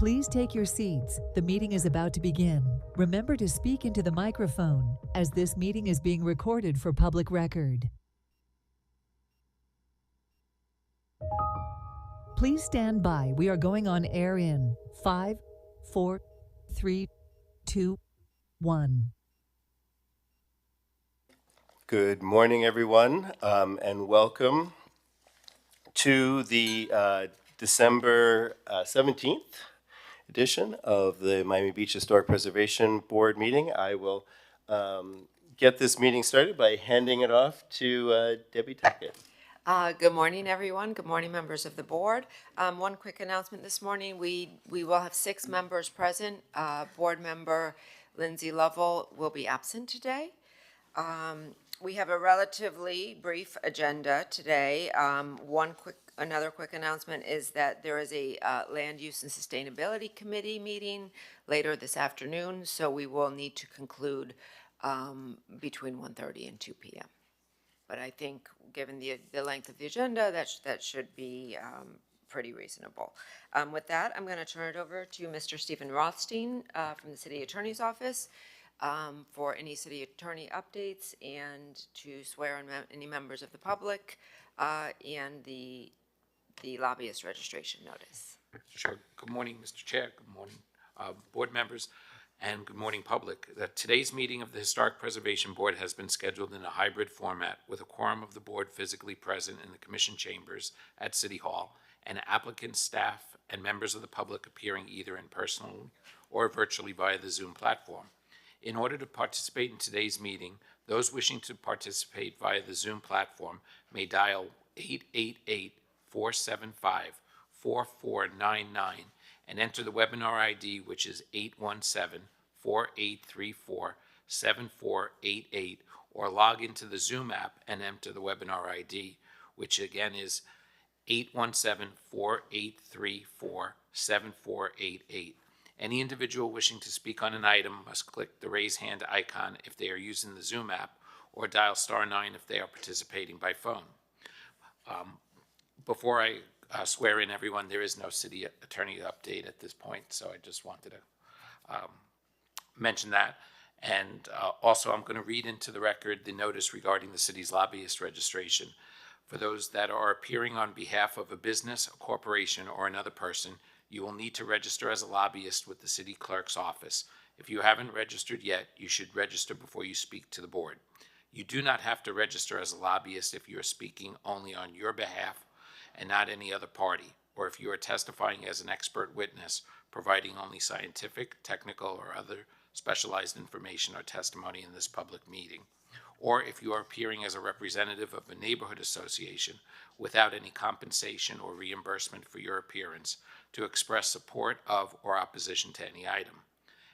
Please take your seats. The meeting is about to begin. Remember to speak into the microphone, as this meeting is being recorded for public record. Please stand by. We are going on air in 5, 4, 3, 2, 1. Good morning, everyone, and welcome to the December 17th edition of the Miami Beach Historic Preservation Board meeting. I will get this meeting started by handing it off to Debbie Tackett. Good morning, everyone. Good morning, members of the board. One quick announcement this morning. We will have 6 members present. Board member Lindsay Lovell will be absent today. We have a relatively brief agenda today. Another quick announcement is that there is a Land Use and Sustainability Committee meeting later this afternoon, so we will need to conclude between 1:30 and 2 p.m. But I think, given the length of the agenda, that should be pretty reasonable. With that, I'm going to turn it over to Mr. Stephen Rothstein from the City Attorney's Office for any city attorney updates and to swear in any members of the public and the lobbyist registration notice. Sure. Good morning, Mr. Chair. Good morning, board members, and good morning, public. Today's meeting of the Historic Preservation Board has been scheduled in a hybrid format with a quorum of the board physically present in the commission chambers at City Hall and applicants, staff, and members of the public appearing either in person or virtually via the Zoom platform. In order to participate in today's meeting, those wishing to participate via the Zoom platform may dial 888-475-4499 and enter the webinar ID, which is 817-4834-7488, or log into the Zoom app and enter the webinar ID, which again is 817-4834-7488. Any individual wishing to speak on an item must click the raise hand icon if they are using the Zoom app, or dial *9 if they are participating by phone. Before I swear in everyone, there is no city attorney update at this point, so I just wanted to mention that. And also, I'm going to read into the record the notice regarding the city's lobbyist registration. For those that are appearing on behalf of a business, a corporation, or another person, you will need to register as a lobbyist with the city clerk's office. If you haven't registered yet, you should register before you speak to the board. You do not have to register as a lobbyist if you are speaking only on your behalf and not any other party, or if you are testifying as an expert witness, providing only scientific, technical, or other specialized information or testimony in this public meeting, or if you are appearing as a representative of a neighborhood association without any compensation or reimbursement for your appearance to express support of or opposition to any item.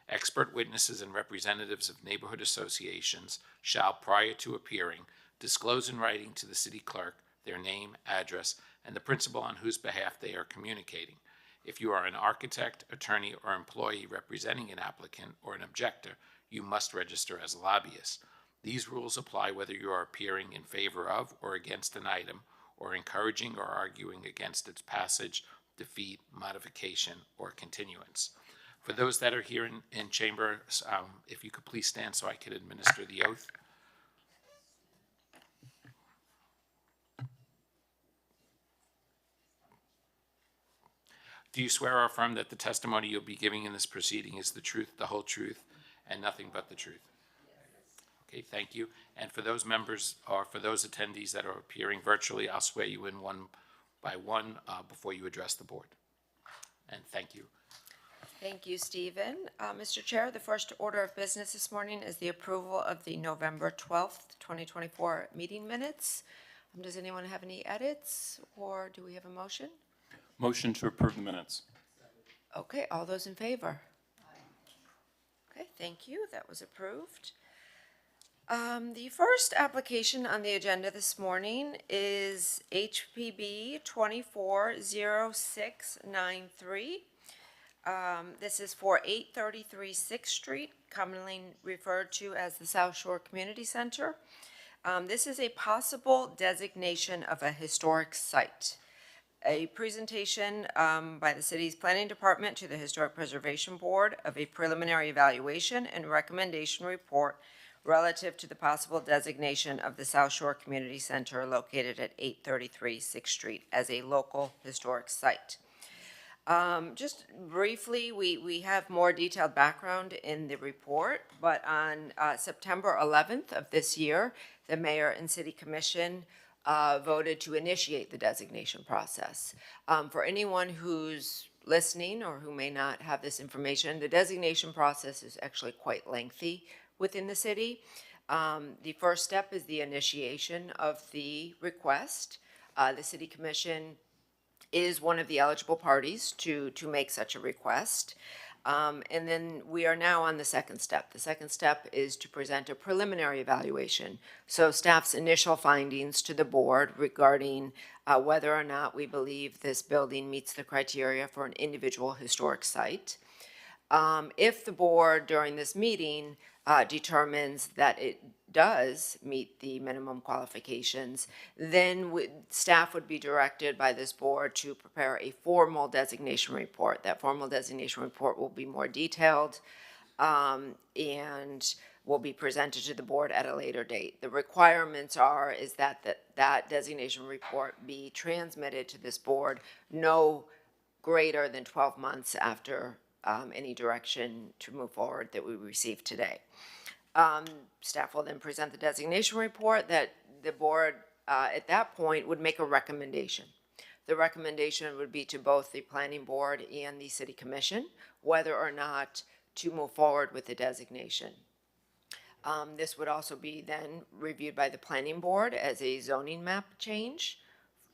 Expert witnesses and representatives of neighborhood associations shall, prior to appearing, disclose in writing to the city clerk their name, address, and the principal on whose behalf they are communicating. If you are an architect, attorney, or employee representing an applicant or an objector, you must register as a lobbyist. These rules apply whether you are appearing in favor of or against an item, or encouraging or arguing against its passage, defeat, modification, or continuance. For those that are here in chamber, if you could please stand so I could administer the oath. Do you swear or affirm that the testimony you'll be giving in this proceeding is the truth, the whole truth, and nothing but the truth? Okay, thank you. And for those members or for those attendees that are appearing virtually, I'll swear you in one by one before you address the board. And thank you. Thank you, Stephen. Mr. Chair, the first order of business this morning is the approval of the November 12th, 2024 meeting minutes. Does anyone have any edits, or do we have a motion? Motion to approve the minutes. Okay, all those in favor? Okay, thank you. That was approved. The first application on the agenda this morning is HPB 240693. This is for 833 6th Street, commonly referred to as the South Shore Community Center. This is a possible designation of a historic site. a presentation by the city's planning department to the Historic Preservation Board of a preliminary evaluation and recommendation report relative to the possible designation of the South Shore Community Center located at 833 6th Street as a local historic site. Just briefly, we have more detailed background in the report, but on September 11th of this year, the mayor and city commission voted to initiate the designation process. For anyone who's listening or who may not have this information, the designation process is actually quite lengthy within the city. The first step is the initiation of the request. The city commission is one of the eligible parties to make such a request. And then we are now on the second step. The second step is to present a preliminary evaluation. So staff's initial findings to the board regarding whether or not we believe this building meets the criteria for an individual historic site. If the board during this meeting determines that it does meet the minimum qualifications, then staff would be directed by this board to prepare a formal designation report. That formal designation report will be more detailed and will be presented to the board at a later date. The requirements is that that designation report be transmitted to this board no greater than 12 months after any direction to move forward that we receive today. Staff will then present the designation report that the board at that point would make a recommendation. The recommendation would be to both the planning board and the city commission whether or not to move forward with the designation. This would also be then reviewed by the planning board as a zoning map change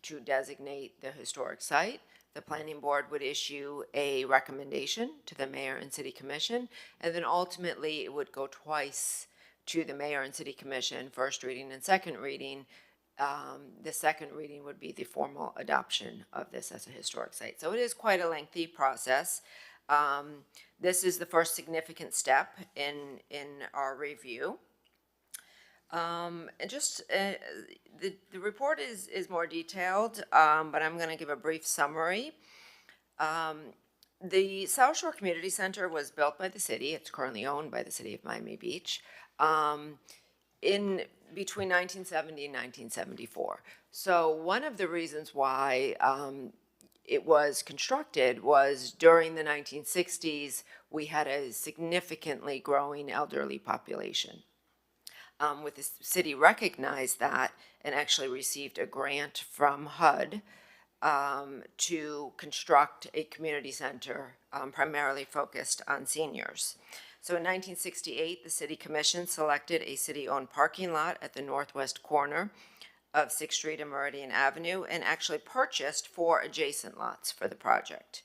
to designate the historic site. The planning board would issue a recommendation to the mayor and city commission, and then ultimately it would go twice to the mayor and city commission, first reading and second reading. The second reading would be the formal adoption of this as a historic site. So it is quite a lengthy process. This is the first significant step in our review. And just the report is more detailed, but I'm going to give a brief summary. The South Shore Community Center was built by the city. It's currently owned by the city of Miami Beach in between 1970 and 1974. So one of the reasons why it was constructed was during the 1960s, we had a significantly growing elderly population. With the city recognized that and actually received a grant from HUD to construct a community center primarily focused on seniors. So in 1968, the city commission selected a city-owned parking lot at the northwest corner of 6th Street and Meridian Avenue and actually purchased 4 adjacent lots for the project.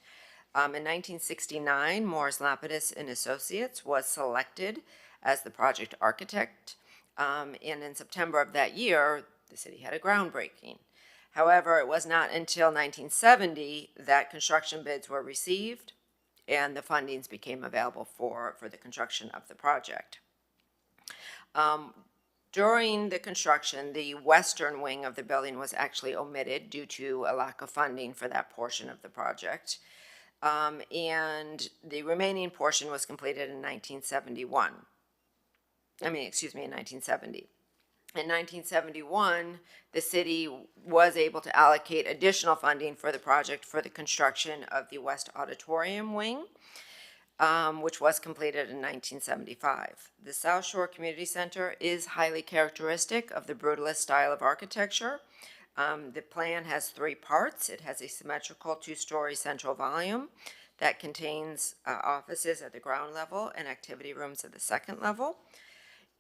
In 1969, Morris Lapidus and Associates was selected as the project architect. And in September of that year, the city had a groundbreaking. However, it was not until 1970 that construction bids were received and the fundings became available for the construction of the project. During the construction, the western wing of the building was actually omitted due to a lack of funding for that portion of the project. And the remaining portion was completed in 1970. In 1971, the city was able to allocate additional funding for the project for the construction of the West Auditorium wing, which was completed in 1975. The South Shore Community Center is highly characteristic of the brutalist style of architecture. The plan has 3 parts. It has a symmetrical 2-story central volume that contains offices at the ground level and activity rooms at the second level.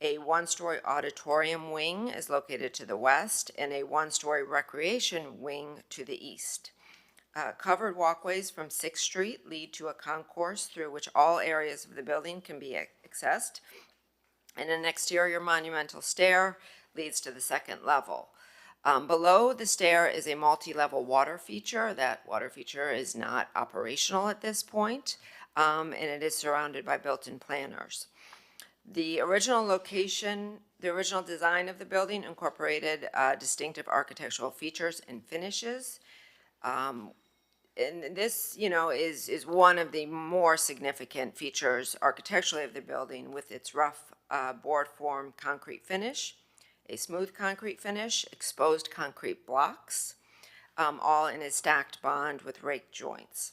A 1-story auditorium wing is located to the west and a 1-story recreation wing to the east. Covered walkways from 6th Street lead to a concourse through which all areas of the building can be accessed. And an exterior monumental stair leads to the second level. Below the stair is a multi-level water feature. That water feature is not operational at this point, and it is surrounded by built-in planters. The original design of the building incorporated distinctive architectural features and finishes. And this, is one of the more significant features architecturally of the building with its rough board form concrete finish, a smooth concrete finish, exposed concrete blocks, all in a stacked bond with rake joints.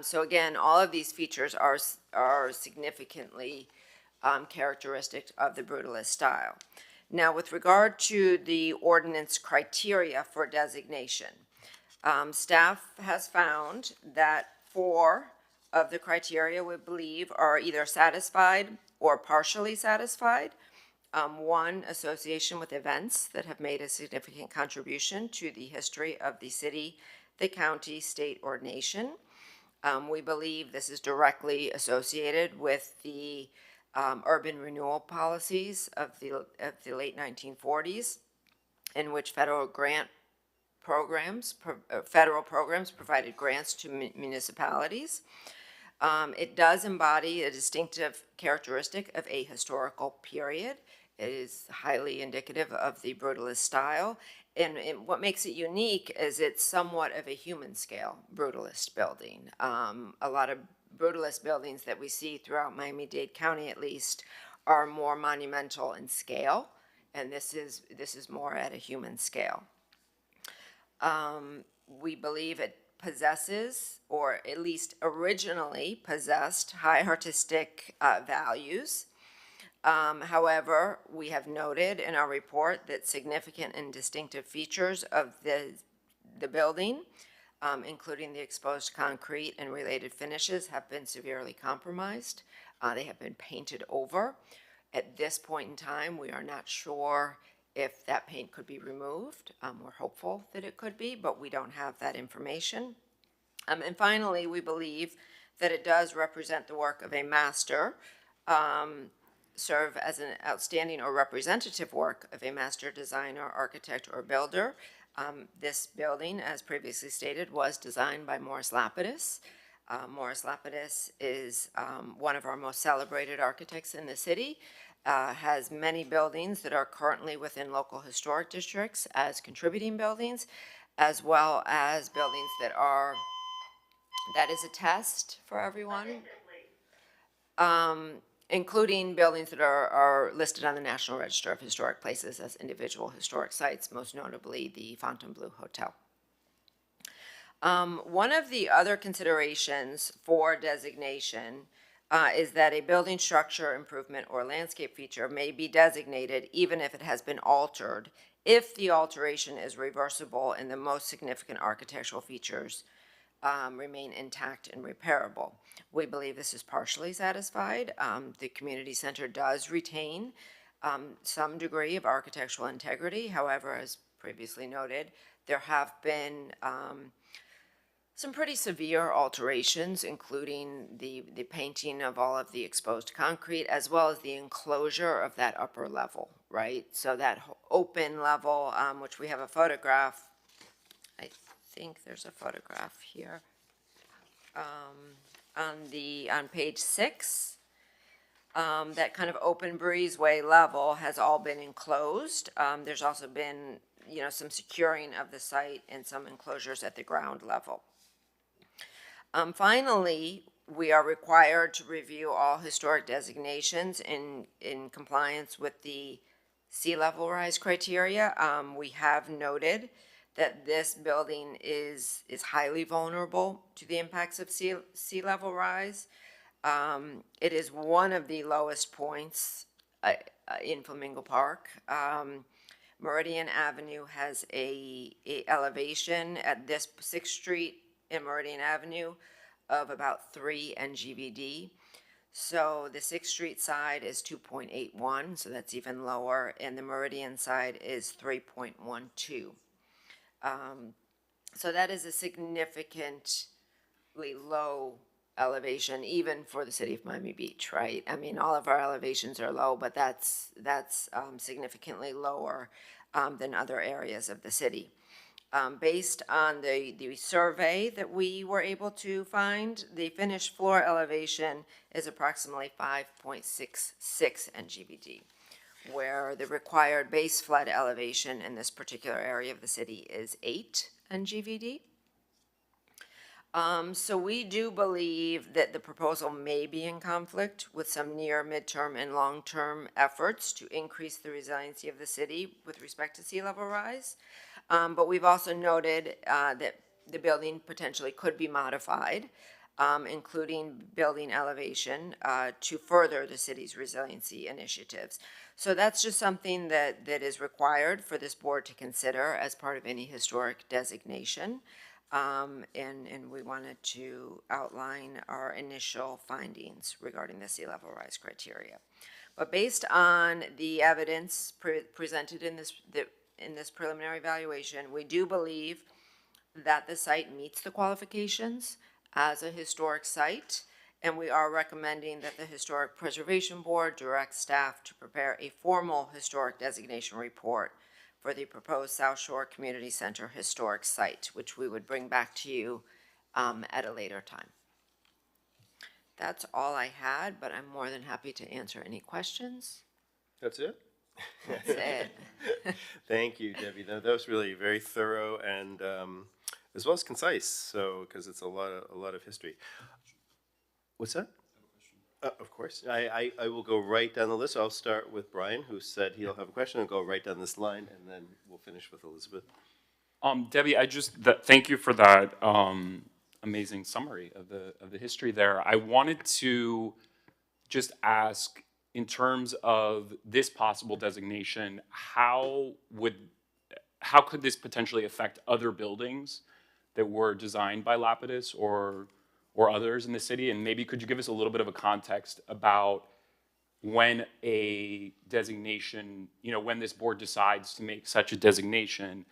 So again, all of these features are significantly characteristic of the brutalist style. Now, with regard to the ordinance criteria for designation, staff has found that 4 of the criteria we believe are either satisfied or partially satisfied. 1, association with events that have made a significant contribution to the history of the city, the county, state, or nation. We believe this is directly associated with the urban renewal policies of the late 1940s, in which federal programs provided grants to municipalities. It does embody a distinctive characteristic of a historical period. It is highly indicative of the brutalist style. And what makes it unique is it's somewhat of a human scale brutalist building. A lot of brutalist buildings that we see throughout Miami-Dade County, at least, are more monumental in scale, and this is more at a human scale. We believe it possesses, or at least originally possessed, high artistic values. However, we have noted in our report that significant and distinctive features of the building, including the exposed concrete and related finishes, have been severely compromised. They have been painted over. At this point in time, we are not sure if that paint could be removed. We're hopeful that it could be, but we don't have that information. And finally, we believe that it does represent the work of a master, serve as an outstanding or representative work of a master designer, architect, or builder. This building, as previously stated, was designed by Morris Lapidus. Morris Lapidus is one of our most celebrated architects in the city, has many buildings that are currently within local historic districts as contributing buildings, as well as buildings that is a test for everyone. Including buildings that are listed on the National Register of Historic Places as individual historic sites, most notably the Fontainebleau Hotel. One of the other considerations for designation is that a building structure improvement or landscape feature may be designated even if it has been altered, if the alteration is reversible and the most significant architectural features remain intact and repairable. We believe this is partially satisfied. The community center does retain some degree of architectural integrity. However, as previously noted, there have been some pretty severe alterations, including the painting of all of the exposed concrete, as well as the enclosure of that upper level, right? So that open level, which we have a photograph, I think there's a photograph here, on page 6. That kind of open breezeway level has all been enclosed. There's also been, some securing of the site and some enclosures at the ground level. Finally, we are required to review all historic designations in compliance with the sea level rise criteria. We have noted that this building is highly vulnerable to the impacts of sea level rise. It is one of the lowest points in Flamingo Park. Meridian Avenue has a elevation at this 6th Street in Meridian Avenue of about 3 NGVD. So the 6th Street side is 2.81, so that's even lower, and the Meridian side is 3.12. So that is a significantly low elevation, even for the city of Miami Beach, right? I mean, all of our elevations are low, but that's significantly lower than other areas of the city. Based on the survey that we were able to find, the finished floor elevation is approximately 5.66 NGVD, where the required base flood elevation in this particular area of the city is 8 NGVD. So we do believe that the proposal may be in conflict with some near, midterm, and long-term efforts to increase the resiliency of the city with respect to sea level rise. But we've also noted that the building potentially could be modified, including building elevation, to further the city's resiliency initiatives. So that's just something that is required for this board to consider as part of any historic designation. And we wanted to outline our initial findings regarding the sea level rise criteria. But based on the evidence presented in this preliminary evaluation, we do believe that the site meets the qualifications as a historic site, and we are recommending that the Historic Preservation Board direct staff to prepare a formal historic designation report for the proposed South Shore Community Center historic site, which we would bring back to you at a later time. That's all I had, but I'm more than happy to answer any questions. That's it? That's it. Thank you, Debbie. That was really very thorough and as well as concise. So, because it's a lot of history. What's that? Of course. I will go right down the list. I'll start with Brian, who said he'll have a question, and go right down this line, and then we'll finish with Elizabeth. Debbie, thank you for that amazing summary of the history there. I wanted to just ask, in terms of this possible designation, how could this potentially affect other buildings that were designed by Lapidus or others in the city? And maybe could you give us a little bit of a context about when a designation, when this board decides to make such a designation,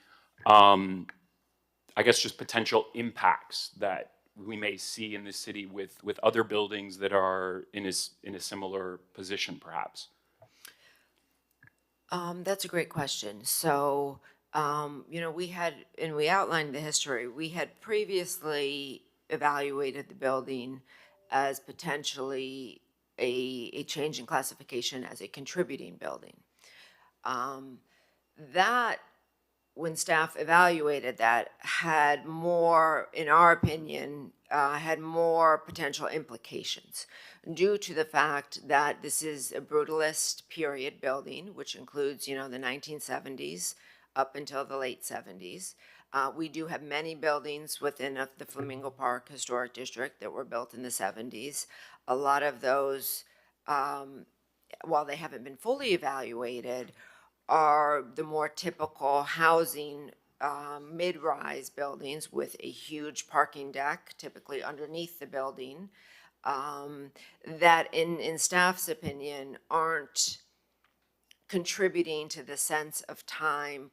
I guess just potential impacts that we may see in the city with other buildings that are in a similar position, perhaps? That's a great question. So, we outlined the history. We had previously evaluated the building as potentially a change in classification as a contributing building. That, when staff evaluated that, had more, in our opinion, had more potential implications due to the fact that this is a brutalist period building, which includes, the 1970s up until the late 70s. We do have many buildings within the Flamingo Park Historic District that were built in the 70s. A lot of those, while they haven't been fully evaluated, are the more typical housing mid-rise buildings with a huge parking deck, typically underneath the building, that in staff's opinion aren't contributing to the sense of time,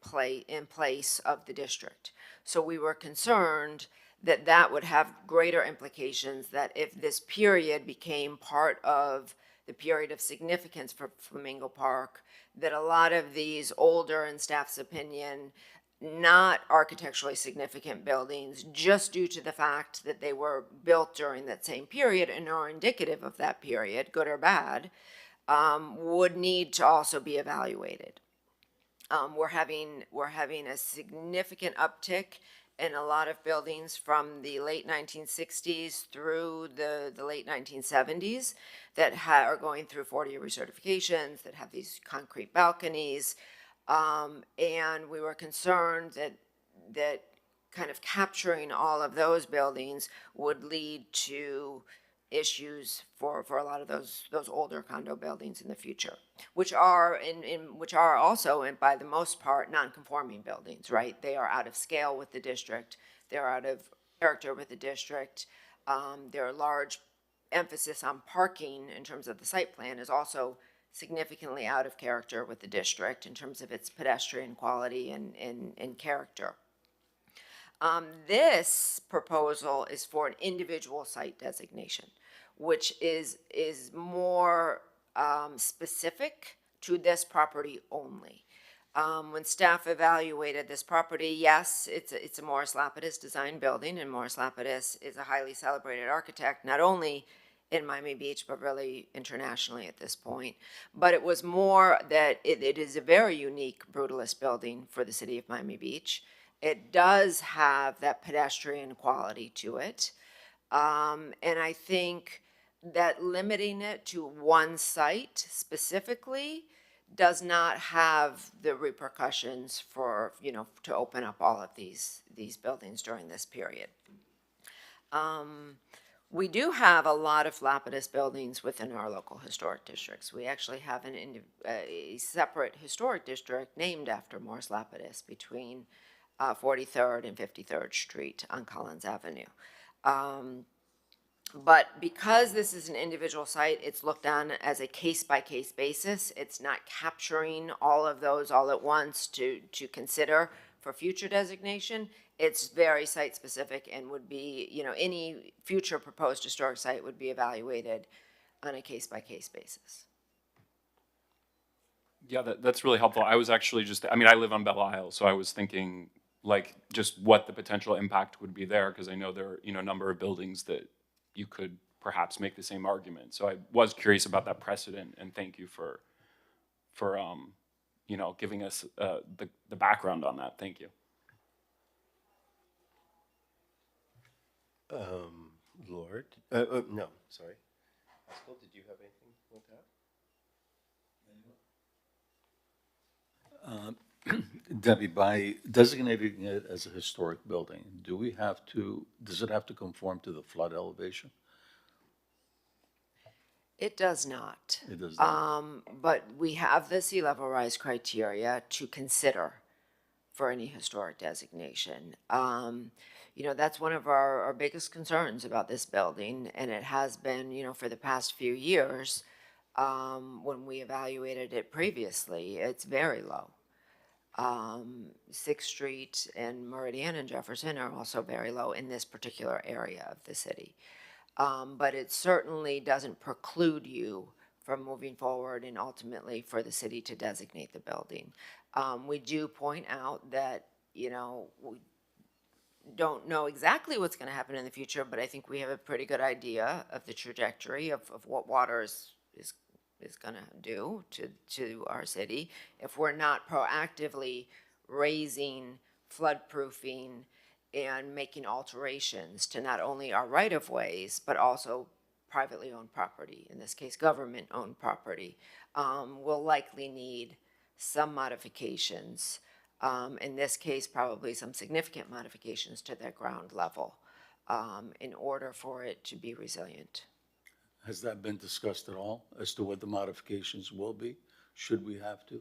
in place of the district. So we were concerned that that would have greater implications, that if this period became part of the period of significance for Flamingo Park, that a lot of these older, in staff's opinion, not architecturally significant buildings, just due to the fact that they were built during that same period and are indicative of that period, good or bad, would need to also be evaluated. We're having a significant uptick in a lot of buildings from the late 1960s through the late 1970s that are going through 40-year recertifications, that have these concrete balconies, and we were concerned that kind of capturing all of those buildings would lead to issues for a lot of those older condo buildings in the future, which are also, by the most part, non-conforming buildings, right? They are out of scale with the district. They're out of character with the district. Their large emphasis on parking in terms of the site plan is also significantly out of character with the district in terms of its pedestrian quality and character. This proposal is for an individual site designation, which is more specific to this property only. When staff evaluated this property, yes, it's a Morris Lapidus design building, and Morris Lapidus is a highly celebrated architect, not only in Miami Beach, but really internationally at this point. But it was more that it is a very unique brutalist building for the city of Miami Beach. It does have that pedestrian quality to it. And I think that limiting it to one site specifically does not have the repercussions for, to open up all of these buildings during this period. We do have a lot of Lapidus buildings within our local historic districts. We actually have a separate historic district named after Morris Lapidus between 43rd and 53rd Street on Collins Avenue. But because this is an individual site, it's looked on as a case-by-case basis. It's not capturing all of those all at once to consider for future designation. It's very site-specific and would be, any future proposed historic site would be evaluated on a case-by-case basis. Yeah, that's really helpful. I was actually I live on Belle Isle, so I was thinking like just what the potential impact would be there, because I know there are, a number of buildings that you could perhaps make the same argument. So I was curious about that precedent, and thank you for giving us the background on that. Thank you. Lord, no, sorry. Haskell, did you have anything with that? Debbie, by designating it as a historic building, does it have to conform to the flood elevation? It does not. It does not. But we have the sea level rise criteria to consider for any historic designation. That's one of our biggest concerns about this building, and it has been, for the past few years. When we evaluated it previously, it's very low. 6th Street and Meridian and Jefferson are also very low in this particular area of the city. But it certainly doesn't preclude you from moving forward and ultimately for the city to designate the building. We do point out that, we don't know exactly what's going to happen in the future, but I think we have a pretty good idea of the trajectory of what water is going to do to our city if we're not proactively raising, flood-proofing, and making alterations to not only our right-of-ways, but also privately owned property, in this case, government-owned property. We'll likely need some modifications. In this case, probably some significant modifications to the ground level in order for it to be resilient. Has that been discussed at all as to what the modifications will be? Should we have to?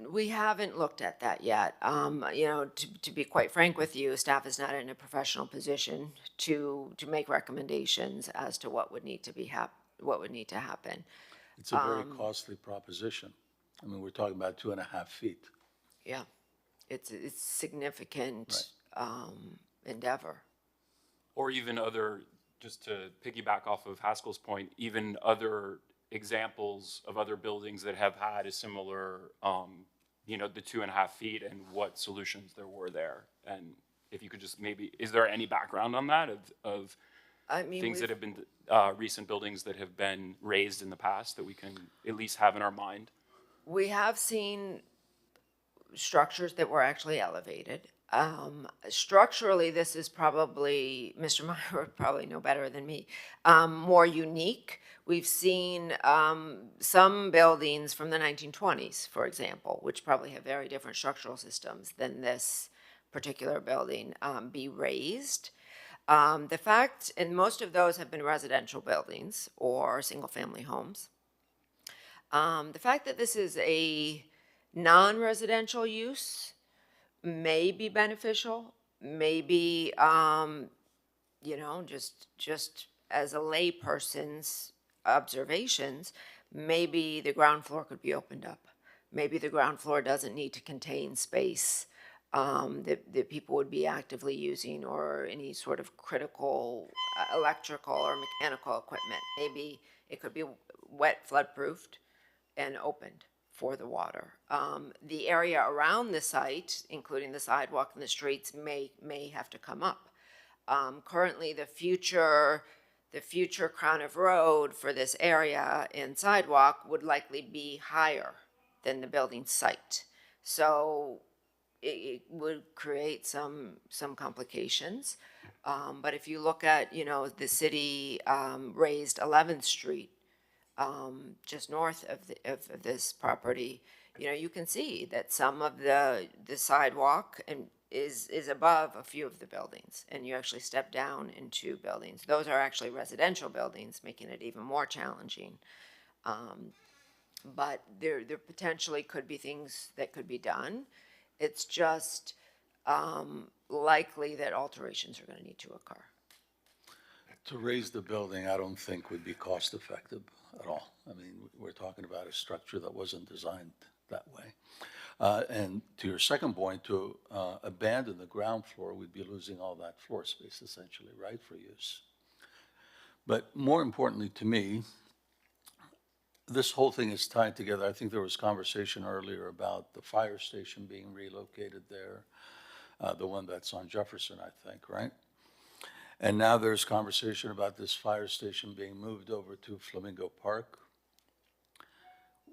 We haven't looked at that yet. To be quite frank with you, staff is not in a professional position to make recommendations as to what would need to happen. It's a very costly proposition. I mean, we're talking about 2.5 feet. Yeah, it's significant endeavor. Or even other, just to piggyback off of Haskell's point, even other examples of other buildings that have had a similar, the 2.5 feet and what solutions there were there. And if you could just maybe, is there any background on that of things that have been, recent buildings that have been raised in the past that we can at least have in our mind? We have seen structures that were actually elevated. Structurally, this is probably, Mr. Meyer would probably know better than me, more unique. We've seen some buildings from the 1920s, for example, which probably have very different structural systems than this particular building, be raised. The fact, and most of those have been residential buildings or single-family homes. The fact that this is a non-residential use may be beneficial, maybe, just as a layperson's observations, maybe the ground floor could be opened up. Maybe the ground floor doesn't need to contain space that people would be actively using or any sort of critical electrical or mechanical equipment. Maybe it could be wet, flood-proofed, and opened for the water. The area around the site, including the sidewalk and the streets, may have to come up. Currently, the future crown of road for this area and sidewalk would likely be higher than the building site. So it would create some complications. But if you look at, you know, the city raised 11th Street, just north of this property, you know, you can see that some of the sidewalk is above a few of the buildings, and you actually step down into buildings. Those are actually residential buildings, making it even more challenging. But there potentially could be things that could be done. It's just likely that alterations are going to need to occur. To raise the building, I don't think would be cost effective at all. I mean, we're talking about a structure that wasn't designed that way. And to your second point, to abandon the ground floor, we'd be losing all that floor space essentially, right, for use. But more importantly to me, this whole thing is tied together. I think there was conversation earlier about the fire station being relocated there, the one that's on Jefferson, I think, right? And now there's conversation about this fire station being moved over to Flamingo Park,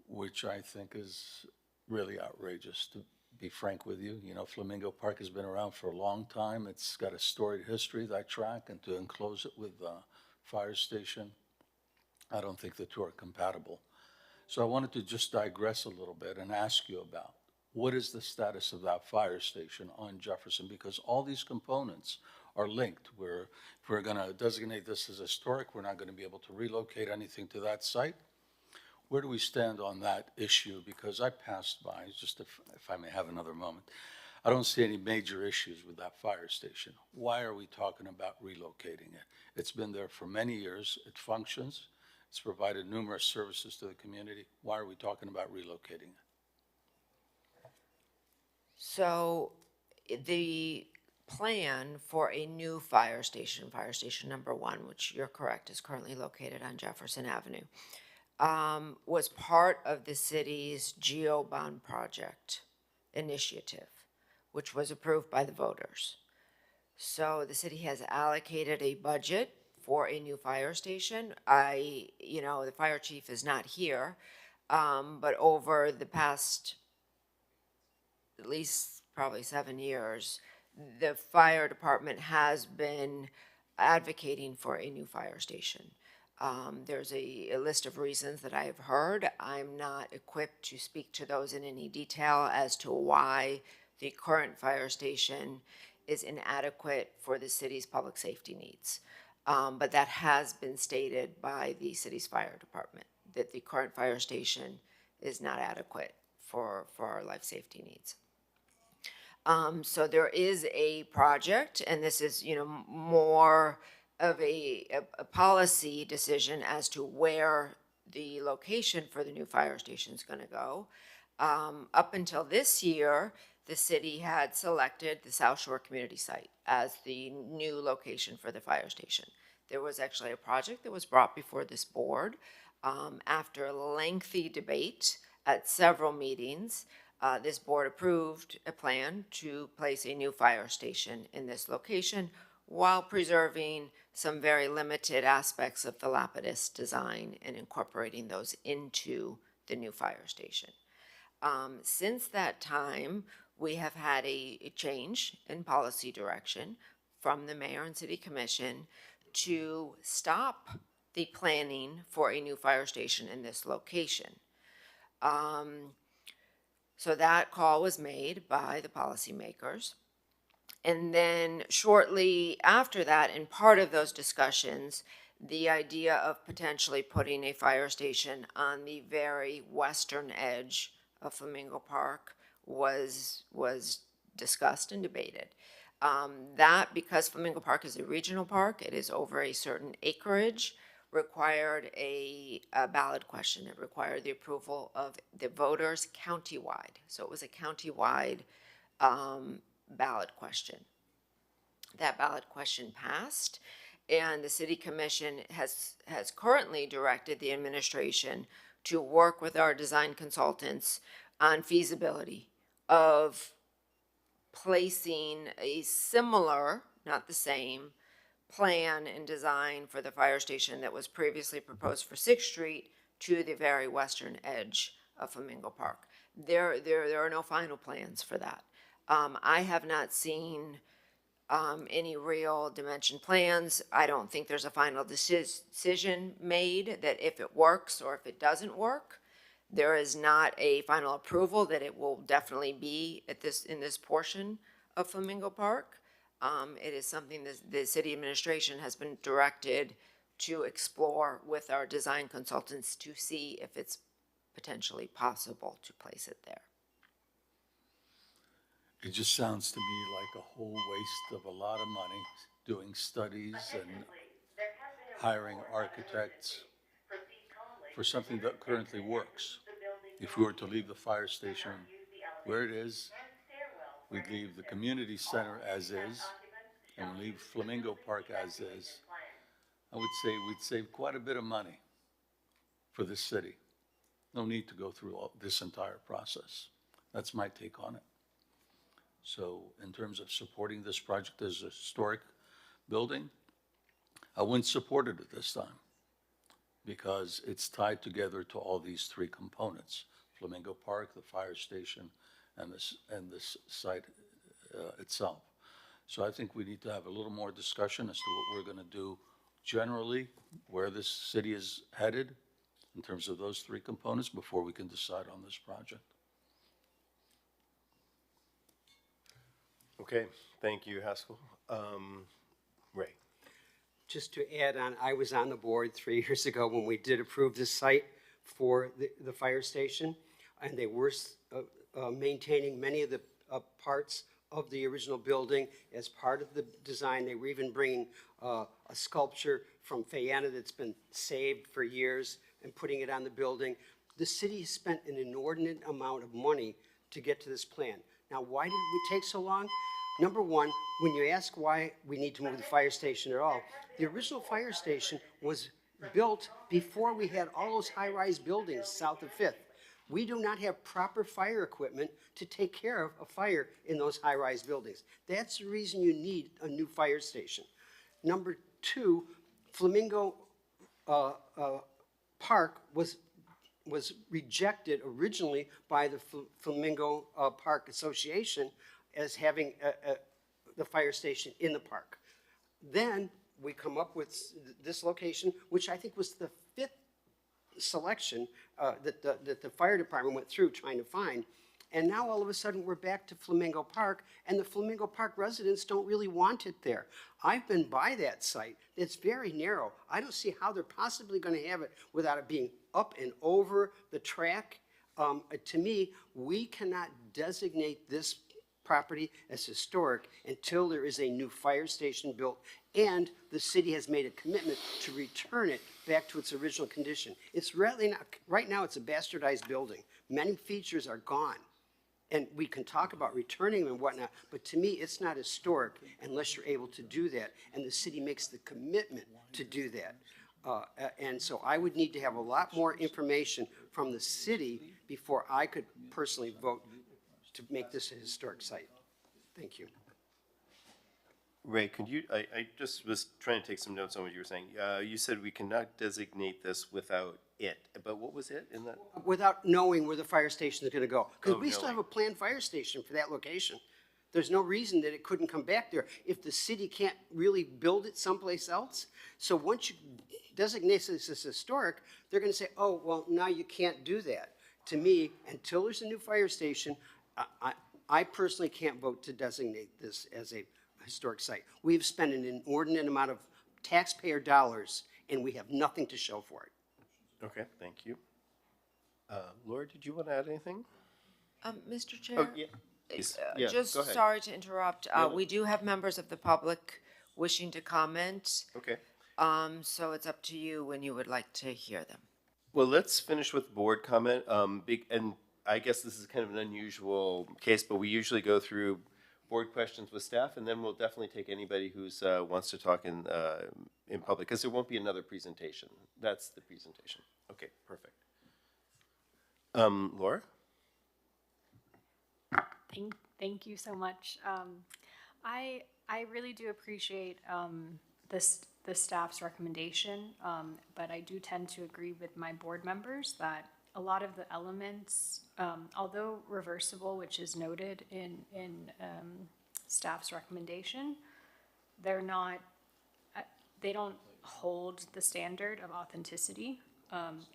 which I think is really outrageous, to be frank with you. You know, Flamingo Park has been around for a long time. It's got a storied history, that track, and to enclose it with a fire station, I don't think the two are compatible. So I wanted to just digress a little bit and ask you about what is the status of that fire station on Jefferson? Because all these components are linked. If we're going to designate this as historic, we're not going to be able to relocate anything to that site. Where do we stand on that issue? Because I passed by, just if I may have another moment, I don't see any major issues with that fire station. Why are we talking about relocating it? It's been there for many years. It functions. It's provided numerous services to the community. Why are we talking about relocating it? So the plan for a new fire station number 1, which you're correct, is currently located on Jefferson Avenue, was part of the city's GeoBond project initiative, which was approved by the voters. So the city has allocated a budget for a new fire station. You know, the fire chief is not here, but over the past at least probably 7 years, the fire department has been advocating for a new fire station. There's a list of reasons that I have heard. I'm not equipped to speak to those in any detail as to why the current fire station is inadequate for the city's public safety needs. But that has been stated by the city's fire department, that the current fire station is not adequate for our life safety needs. So there is a project, and this is, you know, more of a policy decision as to where the location for the new fire station is going to go. Up until this year, the city had selected the South Shore Community Site as the new location for the fire station. There was actually a project that was brought before this board after a lengthy debate at several meetings. This board approved a plan to place a new fire station in this location while preserving some very limited aspects of the Lapidus design and incorporating those into the new fire station. Since that time, we have had a change in policy direction from the mayor and city commission to stop the planning for a new fire station in this location. So that call was made by the policymakers. And then shortly after that, in part of those discussions, the idea of potentially putting a fire station on the very western edge of Flamingo Park was discussed and debated. That, because Flamingo Park is a regional park, it is over a certain acreage, required a ballot question. It required the approval of the voters countywide. So it was a countywide ballot question. That ballot question passed, and the city commission has currently directed the administration to work with our design consultants on feasibility of placing a similar, not the same, plan and design for the fire station that was previously proposed for 6th Street to the very western edge of Flamingo Park. There are no final plans for that. I have not seen any real dimension plans. I don't think there's a final decision made that if it works or if it doesn't work. There is not a final approval that it will definitely be in this portion of Flamingo Park. It is something that the city administration has been directed to explore with our design consultants to see if it's potentially possible to place it there. It just sounds to me like a whole waste of a lot of money, doing studies and hiring architects for something that currently works. If we were to leave the fire station where it is, we'd leave the community center as is, and leave Flamingo Park as is, I would say we'd save quite a bit of money for the city. No need to go through this entire process. That's my take on it. So in terms of supporting this project as a historic building, I wouldn't support it at this time because it's tied together to all these three components: Flamingo Park, the fire station, and this site itself. So I think we need to have a little more discussion as to what we're going to do generally, where this city is headed in terms of those three components before we can decide on this project. Okay, thank you, Haskell. Ray. Just to add on, I was on the board 3 years ago when we did approve this site for the fire station, and they were maintaining many of the parts of the original building as part of the design. They were even bringing a sculpture from Fayana that's been saved for years and putting it on the building. The city spent an inordinate amount of money to get to this plan. Now, why did it take so long? Number one, when you ask why we need to move the fire station at all, the original fire station was built before we had all those high-rise buildings south of Fifth. We do not have proper fire equipment to take care of a fire in those high-rise buildings. That's the reason you need a new fire station. Number two, Flamingo Park was rejected originally by the Flamingo Park Association as having the fire station in the park. Then we come up with this location, which I think was the fifth selection that the fire department went through trying to find. And now all of a sudden we're back to Flamingo Park, and the Flamingo Park residents don't really want it there. I've been by that site. It's very narrow. I don't see how they're possibly going to have it without it being up and over the track. To me, we cannot designate this property as historic until there is a new fire station built and the city has made a commitment to return it back to its original condition. It's really not, right now it's a bastardized building. Many features are gone. And we can talk about returning them and whatnot, but to me, it's not historic unless you're able to do that. And the city makes the commitment to do that. And so I would need to have a lot more information from the city before I could personally vote to make this a historic site. Thank you. Ray, could you, I just was trying to take some notes on what you were saying. You said we cannot designate this without it, but what was it in that? Without knowing where the fire station is going to go. Because we still knowing. have a planned fire station for that location. There's no reason that it couldn't come back there if the city can't really build it someplace else. So once you designate this as historic, they're going to say, oh, well, now you can't do that. To me, until there's a new fire station, I personally can't vote to designate this as a historic site. We've spent an inordinate amount of taxpayer dollars, and we have nothing to show for it. Okay, thank you. Laura, did you want to add anything? Mr. Oh, Chair? yeah. Please. Yeah, Just go ahead. sorry to interrupt. no. We do have members of the public wishing to comment. Okay. So it's up to you when you would like to hear them. Well, let's finish with board comment. And I guess this is kind of an unusual case, but we usually go through board questions with staff, and then we'll definitely take anybody who's wants to talk in public, because there won't be another presentation. That's the presentation. Okay, perfect. Laura? Thank you so much. I really do appreciate the staff's recommendation, but I do tend to agree with my board members that a lot of the elements, although reversible, which is noted in staff's recommendation, they're not, they don't hold the standard of authenticity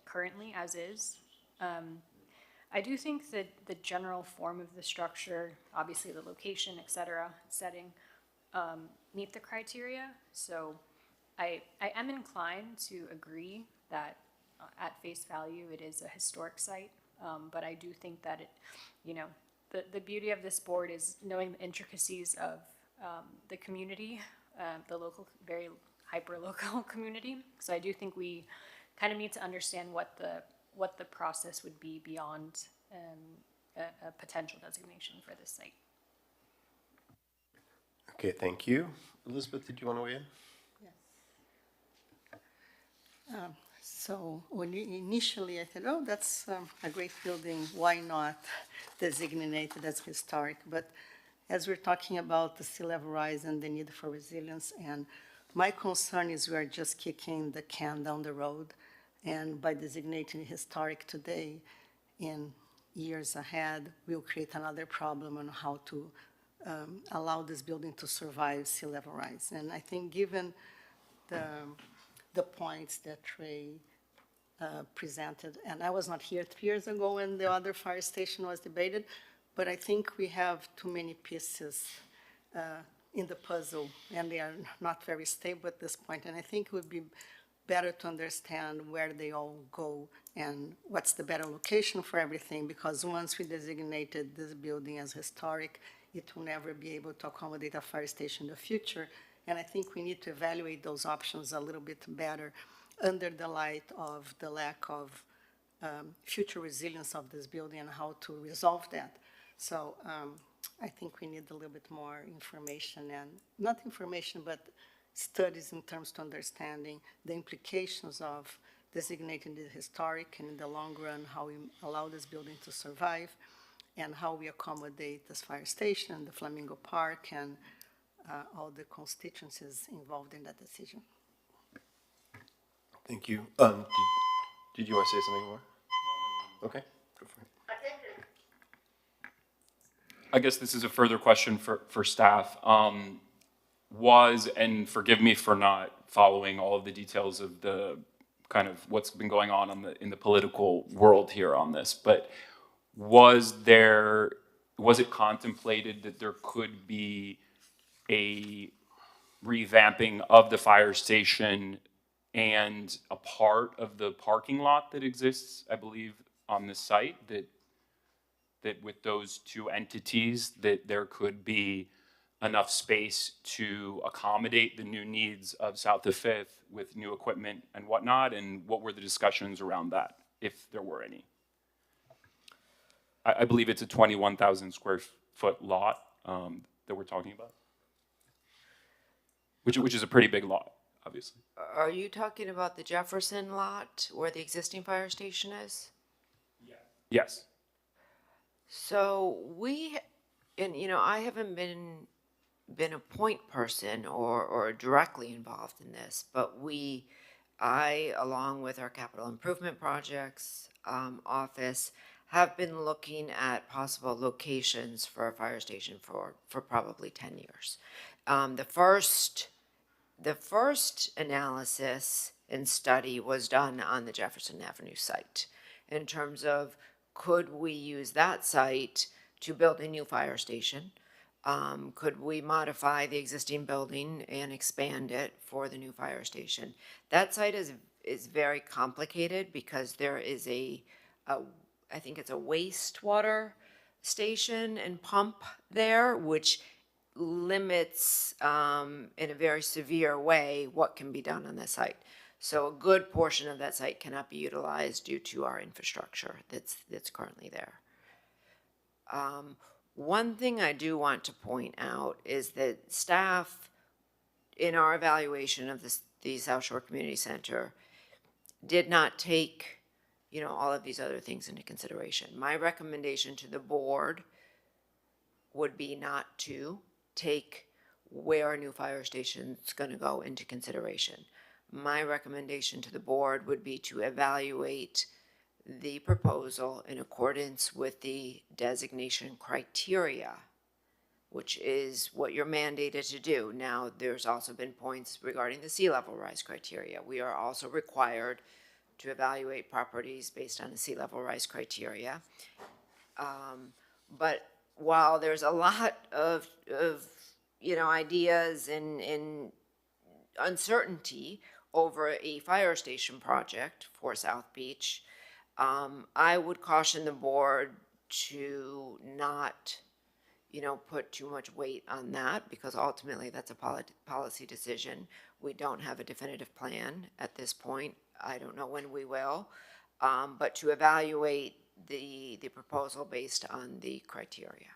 currently as is. I do think that the general form of the structure, obviously the location, et cetera, setting, meet the criteria. So I am inclined to agree that at face value, it is a historic site. But I do think that it, you know, the beauty of this board is knowing the intricacies of the community, the local, very hyper-local community. So I do think we kind of need to understand what the process would be beyond a potential designation for this site. Okay, thank you. Elizabeth, did you want to weigh in? So initially I thought, oh, that's a great building, why not designate it as historic? But as we're talking about the sea level rise and the need for resilience, and my concern is we are just kicking the can down the road, and by designating historic today, in years ahead, we'll create another problem on how to allow this building to survive sea level rise. And I think given the points that Trey presented, and I was not here 3 years ago when the other fire station was debated, but I think we have too many pieces in the puzzle, and they are not very stable at this point. And I think it would be better to understand where they all go and what's the better location for everything, because once we designated this building as historic, it will never be able to accommodate a fire station in the future. And I think we need to evaluate those options a little bit better under the light of the lack of future resilience of this building and how to resolve that. So I think we need a little bit more information, and not information, but studies in terms of understanding the implications of designating the historic, and in the long run, how we allow this building to survive, and how we accommodate this fire station, the Flamingo Park, and all the constituencies involved in that decision. Thank you. Did you want to say something more? Okay, go for it. I guess this is a further question for staff. And forgive me for not following all of the details of the kind of what's been going on in the political world here on this, but was it contemplated that there could be a revamping of the fire station and a part of the parking lot that exists, I believe, on this site, that with those two entities, that there could be enough space to accommodate the new needs of South of Fifth with new equipment and whatnot? And what were the discussions around that, if there were any? I believe it's a 21,000 square foot lot that we're talking about, which is a pretty big lot, obviously. Are you talking about the Jefferson lot where the existing fire station is? Yes. So I haven't been a point person or directly involved in this, but I, along with our capital improvement projects office, have been looking at possible locations for a fire station for probably 10 years. The first analysis and study was done on the Jefferson Avenue site in terms of could we use that site to build a new fire station? Could we modify the existing building and expand it for the new fire station? That site is very complicated because there is I think it's a wastewater station and pump there, which limits in a very severe way what can be done on the site. So a good portion of that site cannot be utilized due to our infrastructure that's currently there. One thing I do want to point out is that staff, in our evaluation of the South Shore Community Center, did not take all of these other things into consideration. My recommendation to the board would be not to take where a new fire station is going to go into consideration. My recommendation to the board would be to evaluate the proposal in accordance with the designation criteria, which is what you're mandated to do. Now, there's also been points regarding the sea level rise criteria. We are also required to evaluate properties based on the sea level rise criteria. But while there's a lot of ideas and uncertainty over a fire station project for South Beach, I would caution the board to not, put too much weight on that, because ultimately that's a policy decision. We don't have a definitive plan at this point. I don't know when we will, but to evaluate the proposal based on the criteria.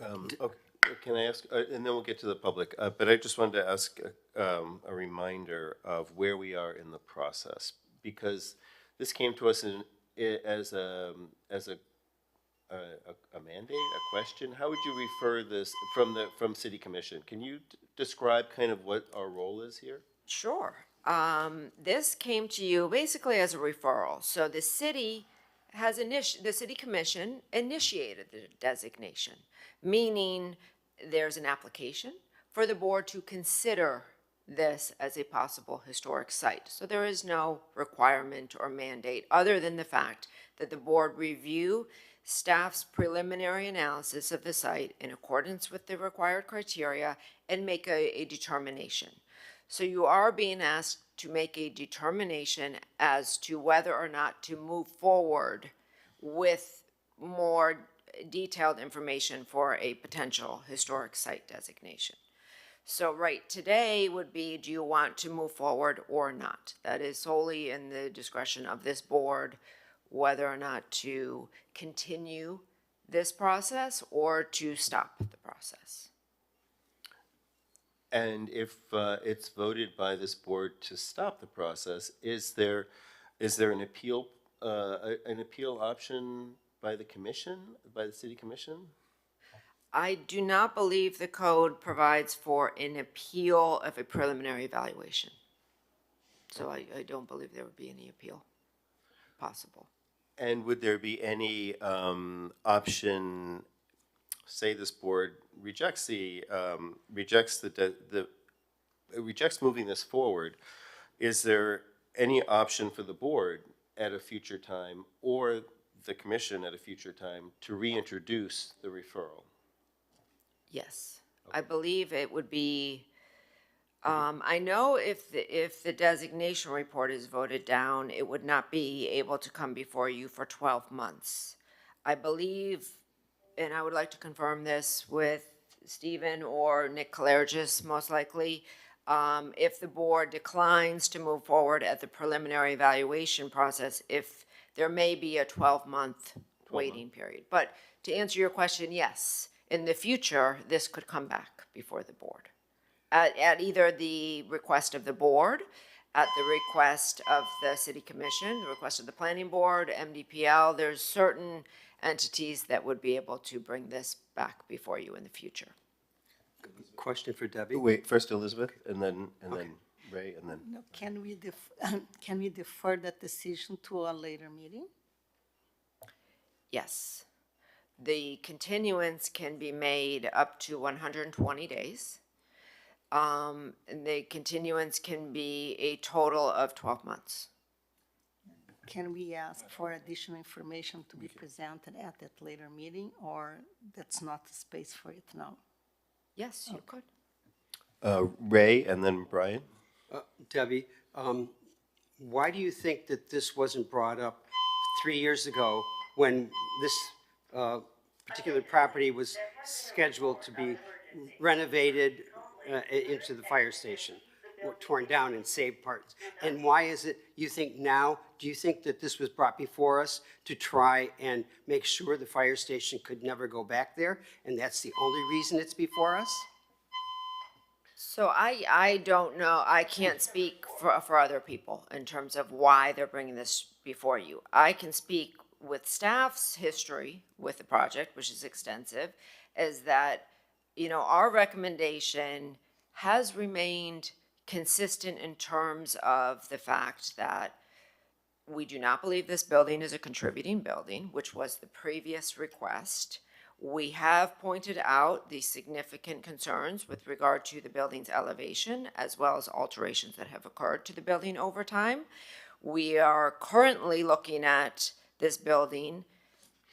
Okay, can I ask, and then we'll get to the public, but I just wanted to ask a reminder of where we are in the process, because this came to us as a mandate, a question. How would you refer this from City Commission? Can you describe kind of what our role is here? Sure. This came to you basically as a referral. So the city the City Commission initiated the designation, meaning there's an application for the board to consider this as a possible historic site. So there is no requirement or mandate other than the fact that the board review staff's preliminary analysis of the site in accordance with the required criteria and make a determination. So you are being asked to make a determination as to whether or not to move forward with more detailed information for a potential historic site designation. So right today would be, do you want to move forward or not? That is solely in the discretion of this board, whether or not to continue this process or to stop the process. And if it's voted by this board to stop the process, is there an appeal option by the commission, by the City Commission? I do not believe the code provides for an appeal of a preliminary evaluation. So I don't believe there would be any appeal possible. And would there be any option, say this board rejects rejects moving this forward, is there any option for the board at a future time or the commission at a future time to reintroduce the referral? Yes, I believe it would be, I know if the designation report is voted down, it would not be able to come before you for 12 months. I believe, and I would like to confirm this with Stephen or Nick Kalergis, most likely, if the board declines to move forward at the preliminary evaluation process, if there may be a 12-month waiting period. But to answer your question, yes, in the future, this could come back before the board at either the request of the board, at the request of the City Commission, the request of the Planning Board, MDPL. There's certain entities that would be able to bring this back before you in the future. Question for Debbie? Wait, first Elizabeth, and then Ray, and then. No, can we defer that decision to a later meeting? Yes. The continuance can be made up to 120 days. And the continuance can be a total of 12 months. Can we ask for additional information to be presented at that later meeting, or that's not the space for it now? Yes, you could. Ray, and then Brian. Debbie, why do you think that this wasn't brought up 3 years ago when this particular property was scheduled to be renovated into the fire station, or torn down and saved parts? And why is it, you think now, do you think that this was brought before us to try and make sure the fire station could never go back there, and that's the only reason it's before us? So I don't know. I can't speak for other people in terms of why they're bringing this before you. I can speak with staff's history with the project, which is extensive, is that, our recommendation has remained consistent in terms of the fact that We do not believe this building is a contributing building, which was the previous request. We have pointed out the significant concerns with regard to the building's elevation, as well as alterations that have occurred to the building over time. We are currently looking at this building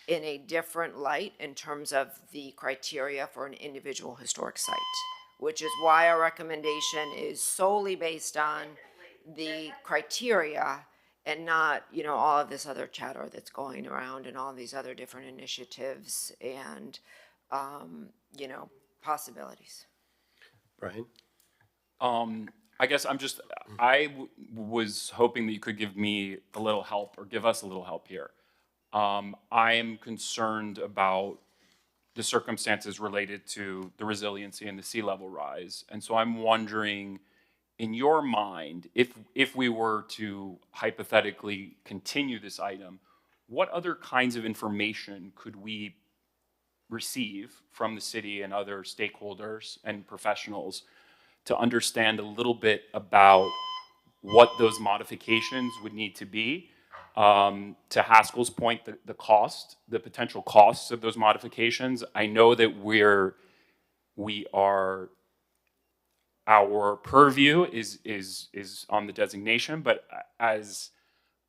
in a different light in terms of the criteria for an individual historic site, which is why our recommendation is solely based on the criteria and not, you know, all of this other chatter that's going around and all these other different initiatives and, you know, possibilities. Brian? I guess I was hoping that you could give me a little help or give us a little help here. I am concerned about the circumstances related to the resiliency and the sea level rise. And so I'm wondering, in your mind, if we were to hypothetically continue this item, what other kinds of information could we receive from the city and other stakeholders and professionals to understand a little bit about what those modifications would need to be? To Haskell's point, the cost, the potential costs of those modifications. I know that our purview is on the designation, but as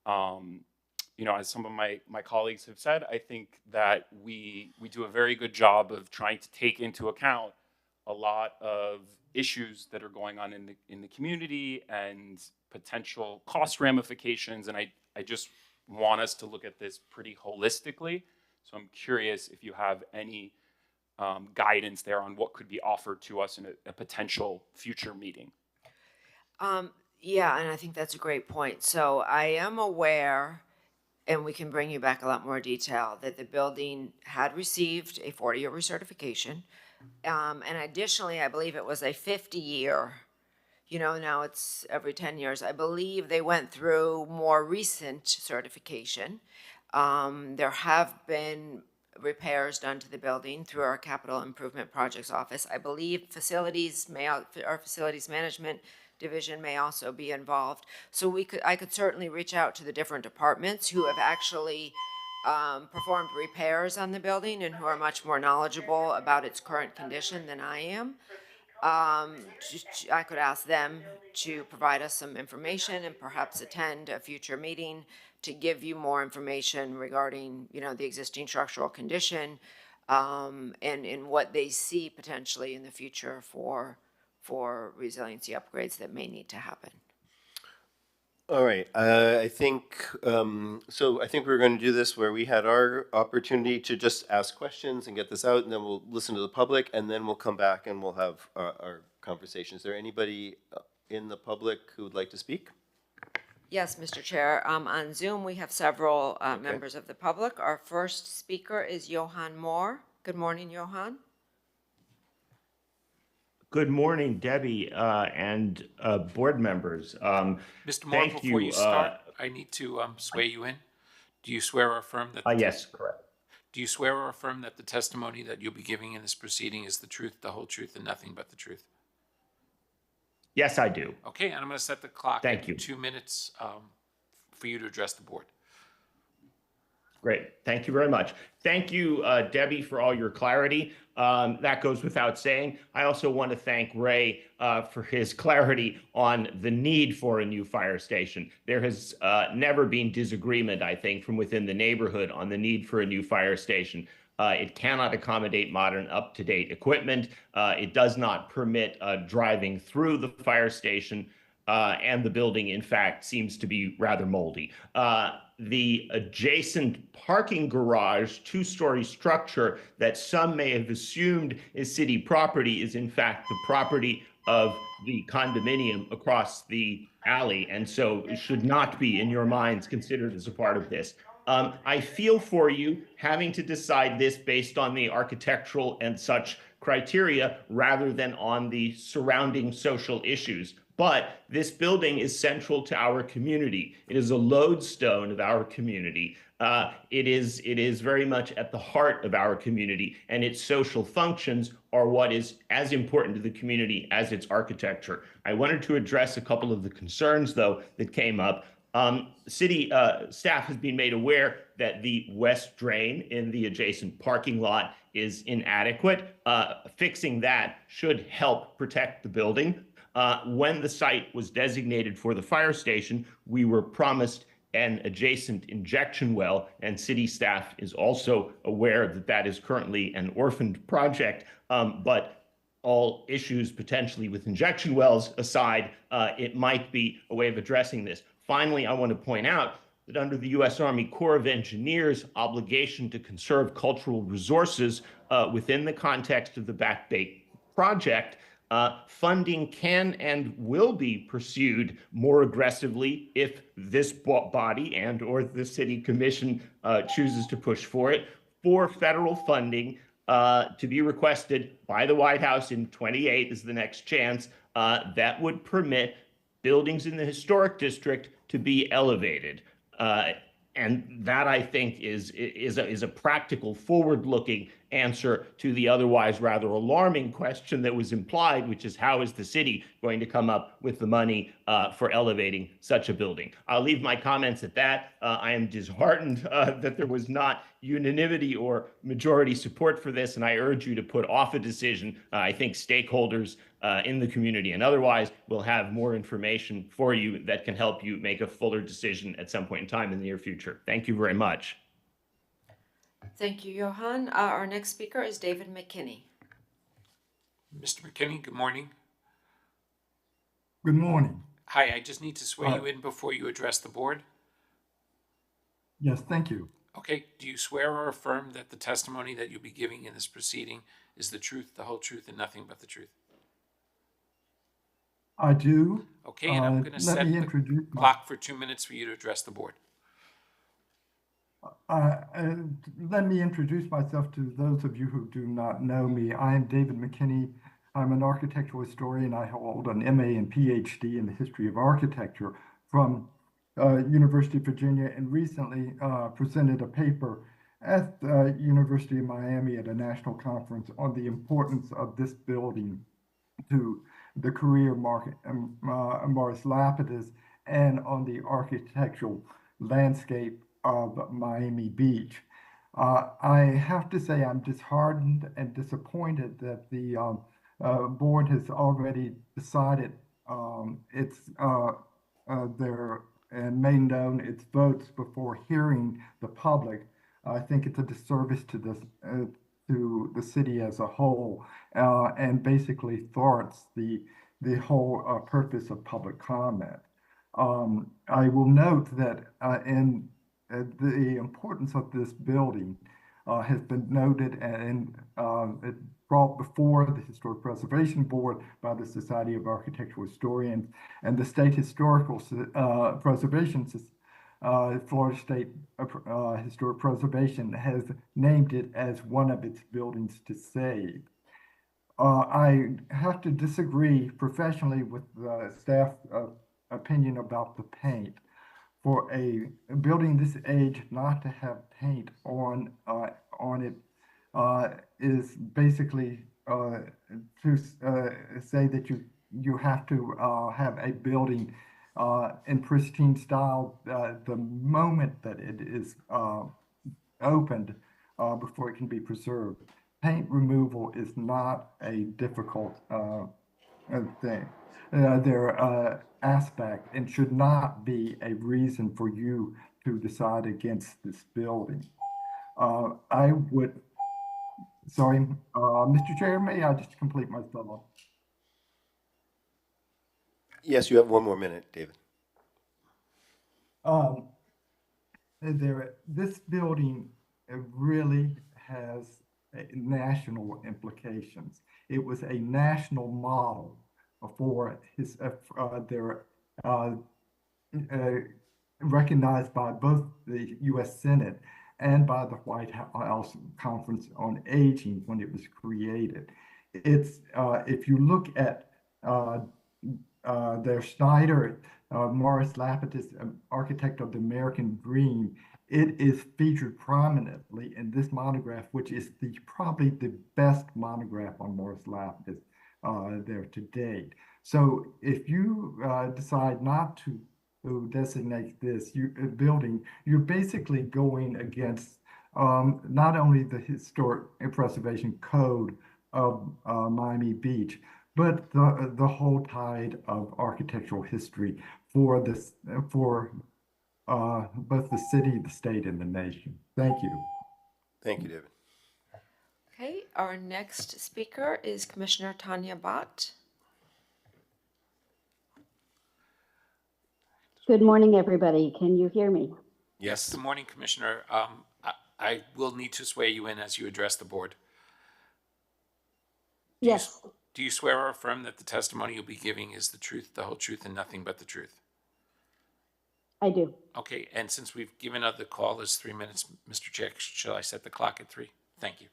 you know, as some of my colleagues have said, I think that we do a very good job of trying to take into account a lot of issues that are going on in the community and potential cost ramifications, and I just want us to look at this pretty holistically. So I'm curious if you have any guidance there on what could be offered to us in a potential future meeting. Yeah, and I think that's a great point. So I am aware, and we can bring you back a lot more detail, that the building had received a 40-year recertification. And additionally, I believe it was a 50-year, you know, now it's every 10 years. I believe they went through more recent certification. There have been repairs done to the building through our Capital Improvement Projects Office. I believe our facilities management division may also be involved. So I could certainly reach out to the different departments who have actually performed repairs on the building and who are much more knowledgeable about its current condition than I am. I could ask them to provide us some information and perhaps attend a future meeting to give you more information regarding, you know, the existing structural condition, and what they see potentially in the future for resiliency upgrades that may need to happen. All right, I think, so I think we're going to do this where we had our opportunity to just ask questions and get this out, and then we'll listen to the public, and then we'll come back and we'll have our conversation. Is there anybody in the public who would like to speak? Yes, Mr. Chair. On Zoom, we have several members of the public. Our first speaker is Johan Moore. Good morning, Johan. Good morning, Debbie, and board members. Mr. Moore, before you start, I need to swear you in. Do you swear or affirm that? Yes, correct. Do you swear or affirm that the testimony that you'll be giving in this proceeding is the truth, the whole truth, and nothing but the truth? Yes, I do. Okay, and I'm going to set the clock Thank at you. 2 minutes for you to address the board. Great. Thank you very much. Thank you, Debbie, for all your clarity. That goes without saying. I also want to thank Ray for his clarity on the need for a new fire station. There has never been disagreement, I think, from within the neighborhood on the need for a new fire station. It cannot accommodate modern, up-to-date equipment. It does not permit driving through the fire station, and the building, in fact, seems to be rather moldy. The adjacent parking garage, two-story structure that some may have assumed is city property is, in fact, the property of the condominium across the alley, and so it should not be, in your minds, considered as a part of this. I feel for you having to decide this based on the architectural and such criteria rather than on the surrounding social issues. But this building is central to our community. It is a lodestone of our community. It is very much at the heart of our community, and its social functions are what is as important to the community as its architecture. I wanted to address a couple of the concerns, though, that came up. City staff has been made aware that the west drain in the adjacent parking lot is inadequate. Fixing that should help protect the building. When the site was designated for the fire station, we were promised an adjacent injection well, and city staff is also aware that that is currently an orphaned project, but all issues potentially with injection wells aside, it might be a way of addressing this. Finally, I want to point out that under the U.S. Army Corps of Engineers' obligation to conserve cultural resources within the context of the Back Bay project, funding can and will be pursued more aggressively if this body and or the city commission chooses to push for it, for federal funding to be requested by the White House in 28 is the next chance, that would permit buildings in the historic district to be elevated. And that, I think, is a practical, forward-looking answer to the otherwise rather alarming question that was implied, which is how is the city going to come up with the money for elevating such a building? I'll leave my comments at that. I am disheartened that there was not unanimity or majority support for this, and I urge you to put off a decision. I think stakeholders in the community and otherwise will have more information for you that can help you make a fuller decision at some point in time in the near future. Thank you very much. Thank you, Johan. Our next speaker is David McKinney. Mr. McKinney, good morning. Good morning. Hi, I just need to swear you in before you address the board. Yes, thank you. Okay, do you swear or affirm that the testimony that you'll be giving in this proceeding is the truth, the whole truth, and nothing but the truth? I do. Okay, and I'm going to set the clock for 2 minutes for you to address the board. Let me introduce myself to those of you who do not know me. I am David McKinney. I'm an architectural historian. I hold an MA and PhD in the history of architecture from University of Virginia, and recently presented a paper at the University of Miami at a national conference on the importance of this building to the career market, Morris Lapidus, and on the architectural landscape of Miami Beach. I have to say I'm disheartened and disappointed that the board has already decided and made known its votes before hearing the public. I think it's a disservice to this to the city as a whole, and basically thwarts the whole purpose of public comment. I will note that the importance of this building has been noted and brought before the Historic Preservation Board by the Society of Architectural Historians, and the State Historical Preservation Florida State Historic Preservation has named it as one of its buildings to save. I have to disagree professionally with the staff opinion about the paint. For a building this age not to have paint on it is basically to say that you have to have a building in pristine style the moment that it is opened before it can be preserved. Paint removal is not a difficult thing. Their aspect, and should not be a reason for you to decide against this building. I would, sorry, Mr. Chair, may I just complete my thought? Yes, you have 1 more minute, David. This building really has national implications. It was a national model for recognized by both the U.S. Senate and by the White House Conference on Aging when it was created. It's if you look at their Snyder, Morris Lapidus, architect of the American Dream, it is featured prominently in this monograph, which is probably the best monograph on Morris Lapidus there to date. So if you decide not to who designate this building, you're basically going against not only the historic preservation code of Miami Beach, but the whole tide of architectural history for this for both the city, the state, and the nation. Thank you. Thank you, David. Okay, our next speaker is Commissioner Tanya Bott. Good morning, everybody. Can you hear me? Yes. Good morning, Commissioner. I will need to swear you in as you address the board. Yes, Do you swear or affirm that the testimony you'll be giving is the truth, the whole truth, and nothing but the truth? I do. Okay, and since we've given the callers 3 minutes, Mr. Chair, shall I set the clock at 3? Thank you.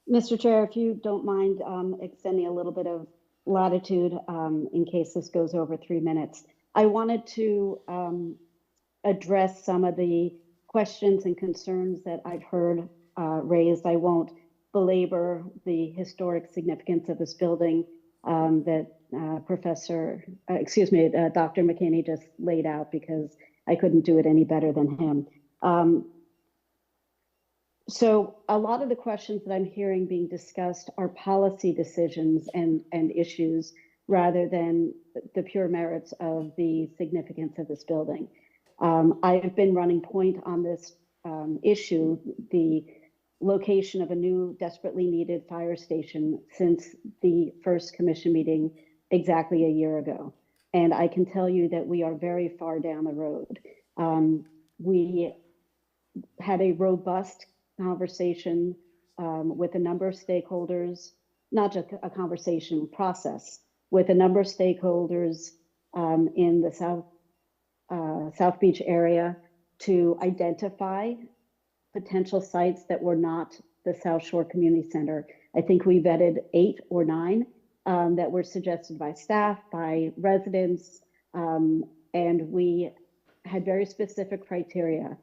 Mr. Chair, if you don't mind extending a little bit of latitude in case this goes over 3 minutes. I wanted to address some of the questions and concerns that I've heard raised. I won't belabor the historic significance of this building that Dr. McKinney just laid out, because I couldn't do it any better than him. So a lot of the questions that I'm hearing being discussed are policy decisions and issues rather than the pure merits of the significance of this building. I've been running point on this issue, the location of a new desperately needed fire station, since the first commission meeting exactly a year ago. And I can tell you that we are very far down the road. We had a robust conversation with a number of stakeholders, not just a conversation process, with a number of stakeholders in the South Beach area to identify potential sites that were not the South Shore Community Center. I think we vetted 8 or 9 that were suggested by staff, by residents, and we had very specific criteria.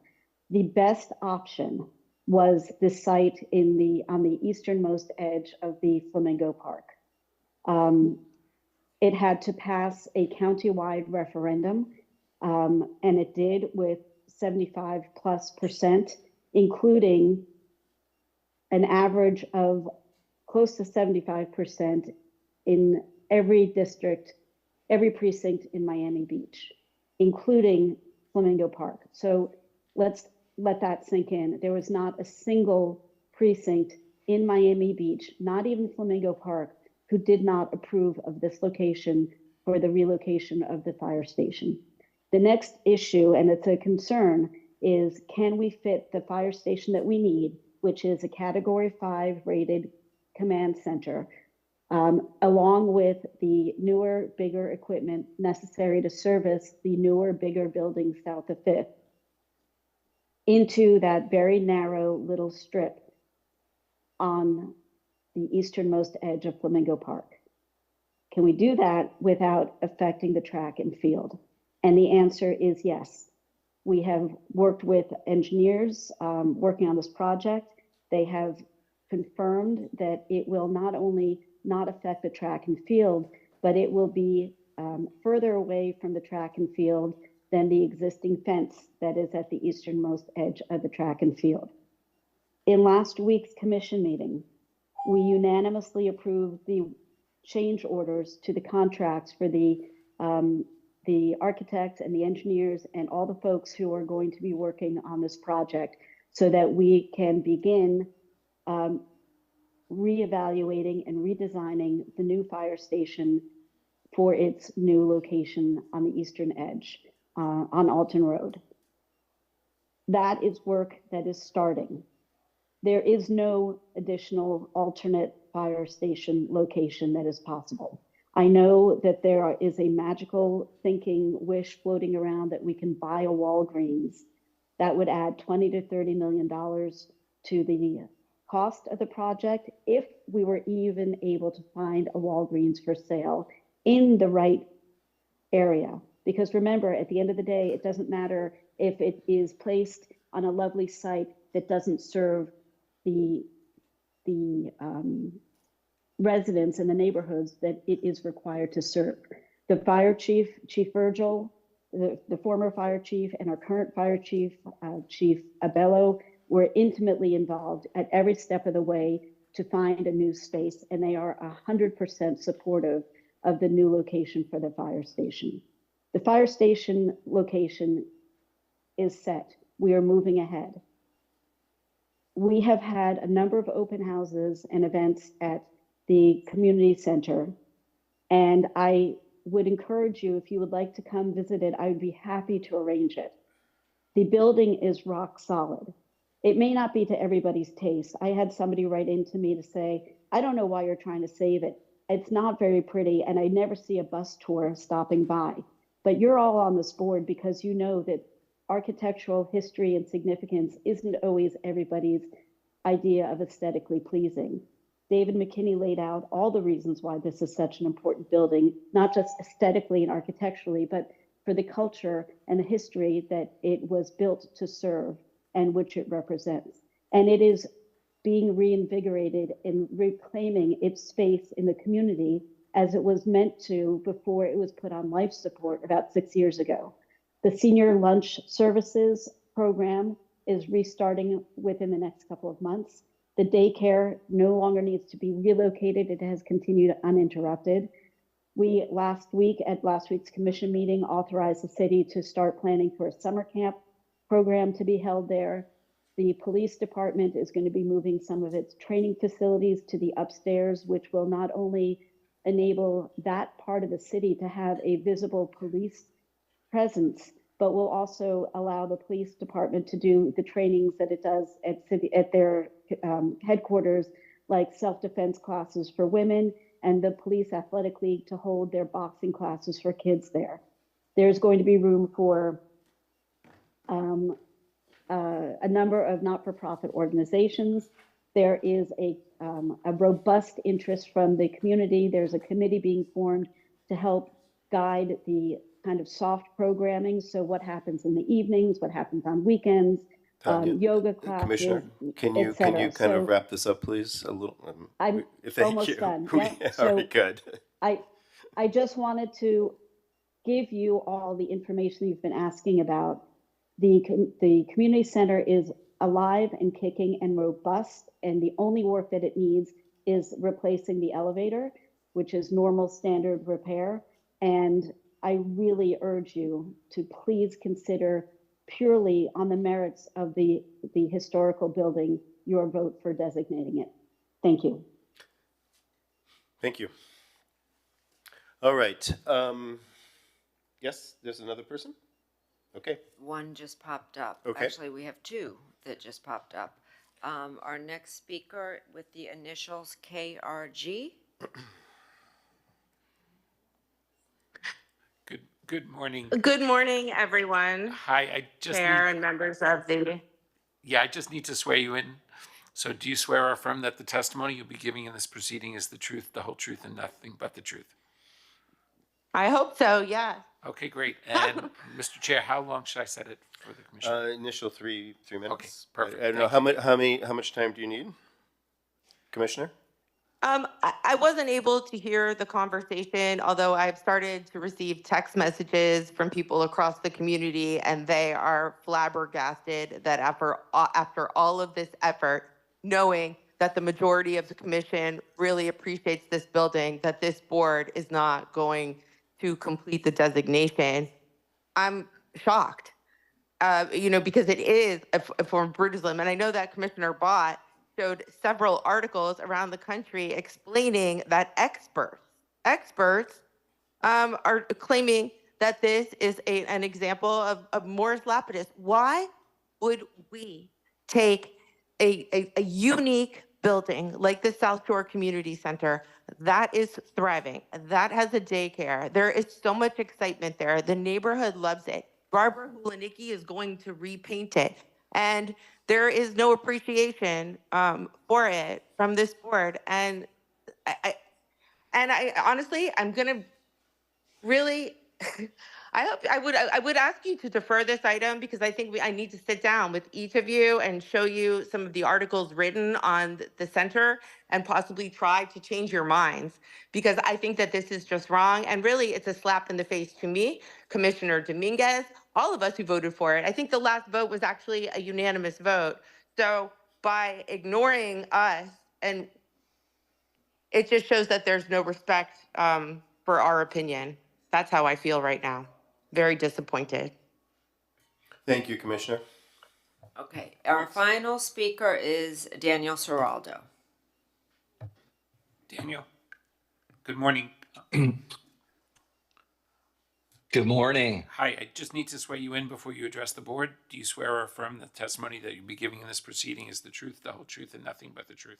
The best option was the site on the easternmost edge of the Flamingo Park. It had to pass a countywide referendum, and it did with 75+%, including an average of close to 75% in every district, every precinct in Miami Beach, including Flamingo Park. So let's let that sink in. There was not a single precinct in Miami Beach, not even Flamingo Park, who did not approve of this location for the relocation of the fire station. The next issue, and it's a concern, is can we fit the fire station that we need, which is a Category 5 rated command center, along with the newer, bigger equipment necessary to service the newer, bigger buildings south of 5th, into that very narrow little strip on the easternmost edge of Flamingo Park? Can we do that without affecting the track and field? And the answer is yes. We have worked with engineers working on this project. They have confirmed that it will not only not affect the track and field, but it will be further away from the track and field than the existing fence that is at the easternmost edge of the track and field. In last week's commission meeting, we unanimously approved the change orders to the contracts for the architects and the engineers and all the folks who are going to be working on this project, so that we can begin reevaluating and redesigning the new fire station for its new location on the eastern edge on Alton Road. That is work that is starting. There is no additional alternate fire station location that is possible. I know that there is a magical thinking wish floating around that we can buy a Walgreens. That would add $20 to $30 million to the cost of the project if we were even able to find a Walgreens for sale in the right area. Because remember, at the end of the day, it doesn't matter if it is placed on a lovely site that doesn't serve the residents in the neighborhoods that it is required to serve. The fire chief, Chief Virgil, the former fire chief, and our current fire chief, Chief Abello, were intimately involved at every step of the way to find a new space, and they are 100% supportive of the new location for the fire station. The fire station location is set. We are moving ahead. We have had a number of open houses and events at the community center, and I would encourage you, if you would like to come visit it, I would be happy to arrange it. The building is rock solid. It may not be to everybody's taste. I had somebody write into me to say, I don't know why you're trying to save it. It's not very pretty, and I never see a bus tour stopping by. But you're all on this board because you know that architectural history and significance isn't always everybody's idea of aesthetically pleasing. David McKinney laid out all the reasons why this is such an important building, not just aesthetically and architecturally, but for the culture and the history that it was built to serve and which it represents. And it is being reinvigorated and reclaiming its space in the community as it was meant to before it was put on life support about 6 years ago. The senior lunch services program is restarting within the next couple of months. The daycare no longer needs to be relocated. It has continued uninterrupted. We last week at last week's commission meeting authorized the city to start planning for a summer camp program to be held there. The police department is going to be moving some of its training facilities to the upstairs, which will not only enable that part of the city to have a visible police presence, but will also allow the police department to do the trainings that it does at their headquarters, like self-defense classes for women, and the police athletic league to hold their boxing classes for kids there. There's going to be room for a number of not-for-profit organizations. There is a robust interest from the community. There's a committee being formed to help guide the kind of soft programming. So what happens in the evenings, what happens on weekends, Tanya, yoga classes, Commissioner, can you kind of wrap this up, please? A little. I'm almost done. Yeah. All right, good. I just wanted to give you all the information you've been asking about. The community center is alive and kicking and robust, and the only work that it needs is replacing the elevator, which is normal standard repair. And I really urge you to please consider, purely on the merits of the historical building, your vote for designating it. Thank you. Thank you. All right. Yes, there's another person? Okay. One just popped up. Okay. Actually, we have two that just popped up. Our next speaker with the initials KRG. Good morning. Good morning, everyone. Hi, I just Chair and members of the. I just need to swear you in. So do you swear or affirm that the testimony you'll be giving in this proceeding is the truth, the whole truth, and nothing but the truth? I hope so, yeah. Okay, great. And Mr. Chair, how long should I set it for the commission? Initial three minutes. Okay, perfect. I don't know, how much time do you need, Commissioner? I wasn't able to hear the conversation, although I've started to receive text messages from people across the community, and they are flabbergasted that after all of this effort, knowing that the majority of the commission really appreciates this building, that this board is not going to complete the designation. I'm shocked, because it is a form of brutalism. And I know that Commissioner Bott showed several articles around the country explaining that experts are claiming that this is an example of mors lapidus. Why would we take a unique building like the South Shore Community Center that is thriving, that has a daycare, there is so much excitement there, the neighborhood loves it, Barbara Hulenicki is going to repaint it, and there is no appreciation for it from this board. And I honestly, I'm gonna really, I would ask you to defer this item because I think I need to sit down with each of you and show you some of the articles written on the center and possibly try to change your minds, because I think that this is just wrong. And really, it's a slap in the face to me, Commissioner Dominguez, all of us who voted for it. I think the last vote was actually a unanimous vote. So by ignoring us, and it just shows that there's no respect for our opinion. That's how I feel right now. Very disappointed. Thank you, Commissioner. Okay, our final speaker is Daniel Seraldo. Daniel, good morning. Good morning. Hi, I just need to swear you in before you address the board. Do you swear or affirm the testimony that you'll be giving in this proceeding is the truth, the whole truth, and nothing but the truth?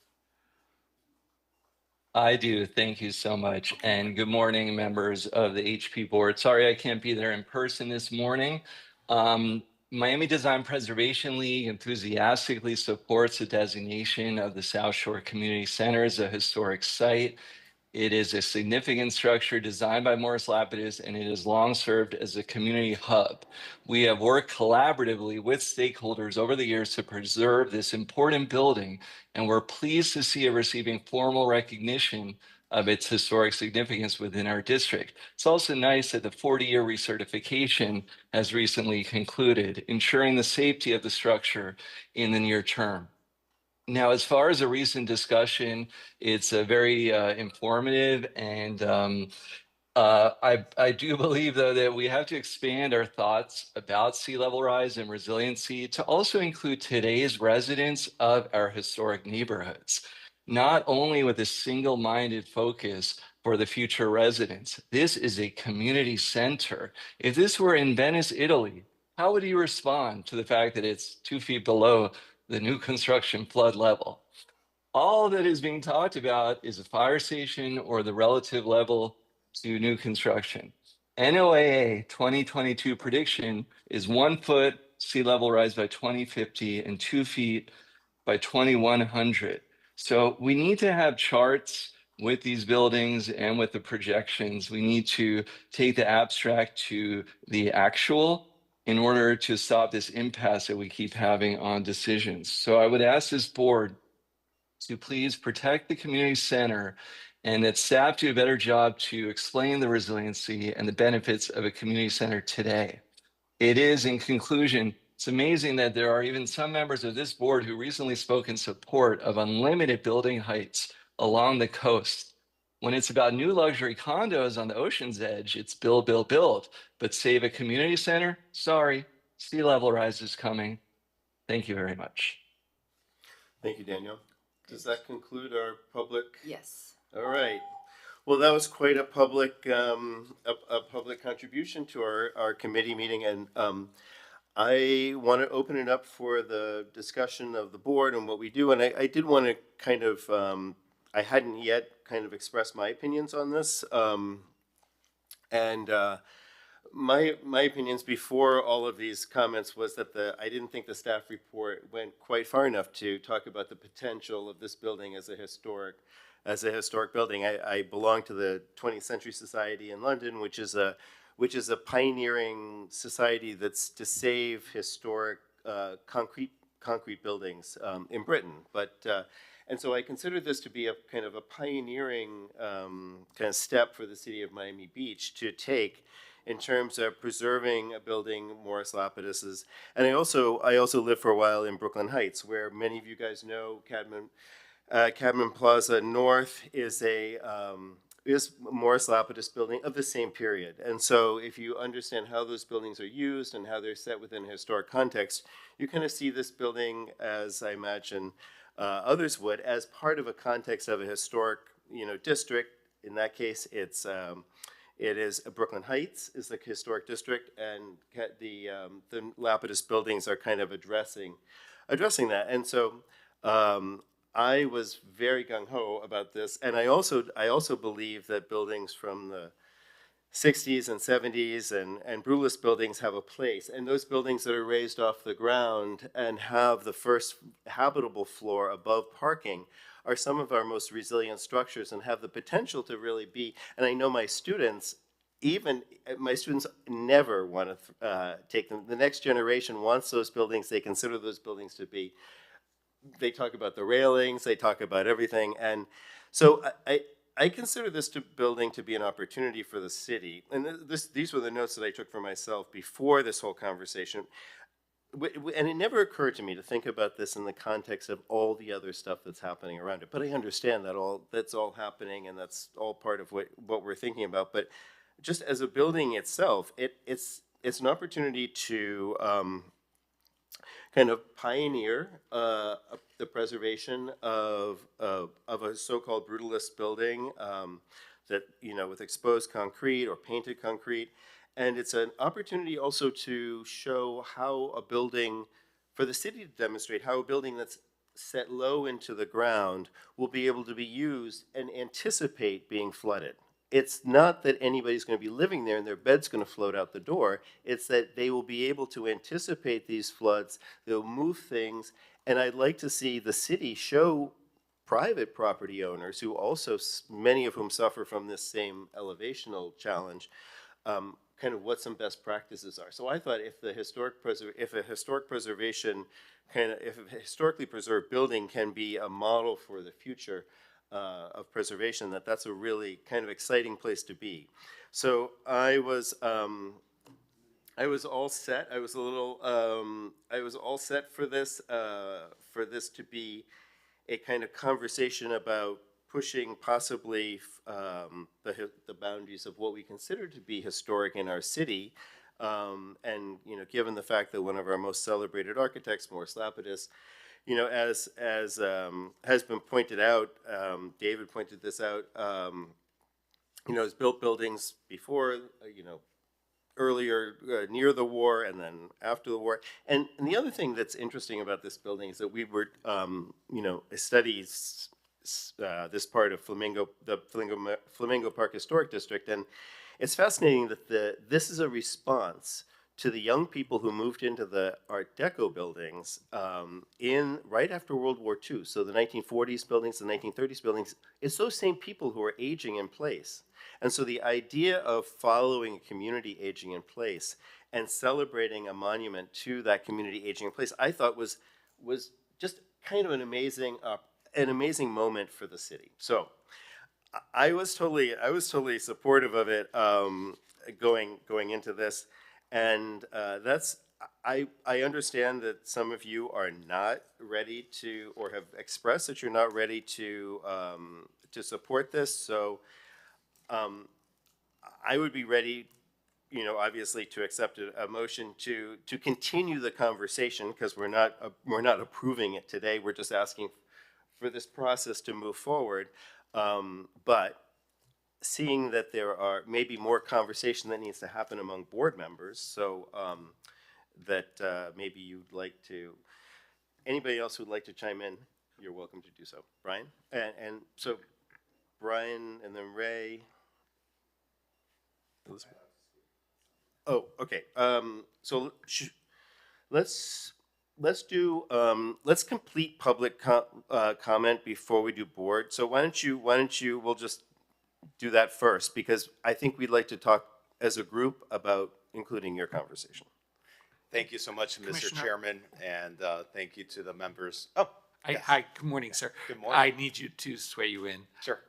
I do. Thank you so much. And good morning, members of the HP board. Sorry I can't be there in person this morning. Miami Design Preservation League enthusiastically supports the designation of the South Shore Community Center as a historic site. It is a significant structure designed by Morris Lapidus, and it has long served as a community hub. We have worked collaboratively with stakeholders over the years to preserve this important building, and we're pleased to see it receiving formal recognition of its historic significance within our district. It's also nice that the 40-year recertification has recently concluded, ensuring the safety of the structure in the near term. Now, as far as a recent discussion, it's a very informative, and I do believe, though, that we have to expand our thoughts about sea level rise and resiliency to also include today's residents of our historic neighborhoods, not only with a single-minded focus for the future residents. This is a community center. If this were in Venice, Italy, how would you respond to the fact that it's 2 feet below the new construction flood level? All that is being talked about is a fire station or the relative level to new construction. NOAA 2022 prediction is 1 foot sea level rise by 2050 and 2 feet by 2100. So we need to have charts with these buildings and with the projections. We need to take the abstract to the actual in order to stop this impasse that we keep having on decisions. So I would ask this board to please protect the community center, and that staff do a better job to explain the resiliency and the benefits of a community center today. It is, in conclusion, it's amazing that there are even some members of this board who recently spoke in support of unlimited building heights along the coast. When it's about new luxury condos on the ocean's edge, it's build, build, build. But save a community center? Sorry, sea level rise is coming. Thank you very much. Thank you, Daniel. Does that conclude our public? Yes. All right. Well, that was quite a public public contribution to our committee meeting, and I want to open it up for the discussion of the board and what we do. And I did want to kind of I hadn't yet kind of expressed my opinions on this, my opinions before all of these comments was that I didn't think the staff report went quite far enough to talk about the potential of this building as a historic building. I belong to the 20th Century Society in London, which is a pioneering society that's to save historic concrete buildings in Britain. And so I consider this to be a kind of a pioneering kind of step for the city of Miami Beach to take in terms of preserving a building, Morris Lapidus's. And I also lived for a while in Brooklyn Heights, where many of you guys know Cadman Plaza North is Morris Lapidus building of the same period. And so if you understand how those buildings are used and how they're set within a historic context, you kind of see this building, as I imagine others would, as part of a context of a historic, district. In that case, it is Brooklyn Heights is the historic district, and the Lapidus buildings are kind of addressing that. And so I was very gung-ho about this, and I also believe that buildings from the 60s and 70s and Brulis buildings have a place, and those buildings that are raised off the ground and have the first habitable floor above parking are some of our most resilient structures and have the potential to really be, and I know my students even my students never want to take them. The next generation wants those buildings. They consider those buildings to be, they talk about the railings, they talk about everything. And so I consider this building to be an opportunity for the city. And these were the notes that I took for myself before this whole conversation. And it never occurred to me to think about this in the context of all the other stuff that's happening around it. But I understand that's all happening, and that's all part of what we're thinking about. But just as a building itself, it's an opportunity to kind of pioneer the preservation of a so-called brutalist building that, with exposed concrete or painted concrete. And it's an opportunity also to show how a building, for the city to demonstrate how a building that's set low into the ground will be able to be used and anticipate being flooded. It's not that anybody's going to be living there and their bed's going to float out the door. It's that they will be able to anticipate these floods. They'll move things. And I'd like to see the city show private property owners, who also, many of whom suffer from this same elevational challenge, kind of what some best practices are. So I thought if a historically preserved building can be a model for the future of preservation, that's a really kind of exciting place to be. So I was all set. I was all set for this to be a kind of conversation about pushing possibly the boundaries of what we consider to be historic in our city. And, given the fact that one of our most celebrated architects, Morris Lapidus, as has been pointed out, David pointed this out, has built buildings before, earlier, near the war, and then after the war. And the other thing that's interesting about this building is that we were, studies this part of the Flamingo Park Historic District, and it's fascinating that this is a response to the young people who moved into the Art Deco buildings right after World War II. So the 1940s buildings, the 1930s buildings, it's those same people who are aging in place. And so the idea of following a community aging in place and celebrating a monument to that community aging in place, I thought was just kind of an amazing moment for the city. So I was totally supportive of it going into this, and I understand that some of you are not ready to, or have expressed that you're not ready to support this. So I would be ready, obviously, to accept a motion to continue the conversation, because we're not approving it today. We're just asking for this process to move forward. But seeing that there are maybe more conversation that needs to happen among board members, so that maybe you'd like to, anybody else who'd like to chime in, you're welcome to do so. Brian? And so Brian, and then Ray. Elizabeth. Oh, okay. So let's complete public comment before we do board. So why don't you, we'll just do that first, because I think we'd like to talk as a group about including your conversation. Thank you so much, Mr. Chairman, and thank you to the members. Hi, good morning, sir. Good morning. I need you to swear you in. Sure.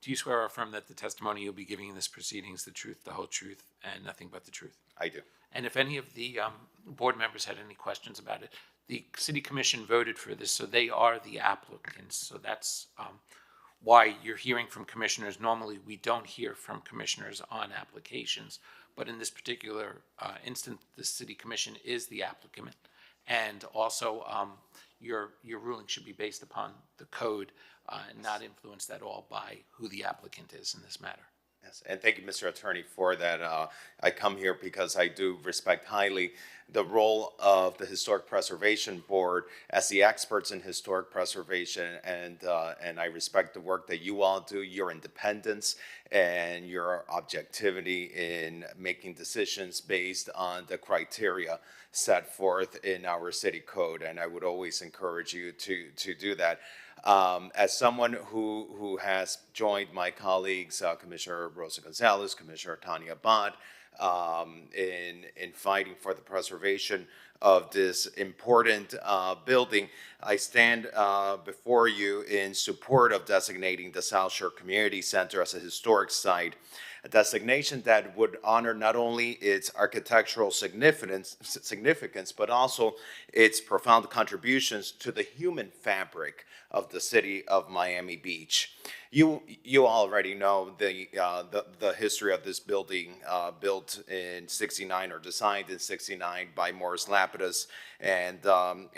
Do you swear or affirm that the testimony you'll be giving in this proceeding is the truth, the whole truth, and nothing but the truth? I do. And if any of the board members had any questions about it, the city commission voted for this, so they are the applicants. So that's why you're hearing from commissioners. Normally, we don't hear from commissioners on applications, but in this particular instance, the city commission is the applicant. And also, your ruling should be based upon the code and not influenced at all by who the applicant is in this matter. Yes, and thank you, Mr. Attorney, for that. I come here because I do respect highly the role of the Historic Preservation Board as the experts in historic preservation, and I respect the work that you all do, your independence and your objectivity in making decisions based on the criteria set forth in our city code, and I would always encourage you to do that. As someone who has joined my colleagues, Commissioner Rosa Gonzalez, Commissioner Tanya Abad, in fighting for the preservation of this important building, I stand before you in support of designating the South Shore Community Center as a historic site, a designation that would honor not only its architectural significance, but also its profound contributions to the human fabric of the city of Miami Beach. You already know the history of this building, built in '69 or designed in '69 by Morris Lapidus, and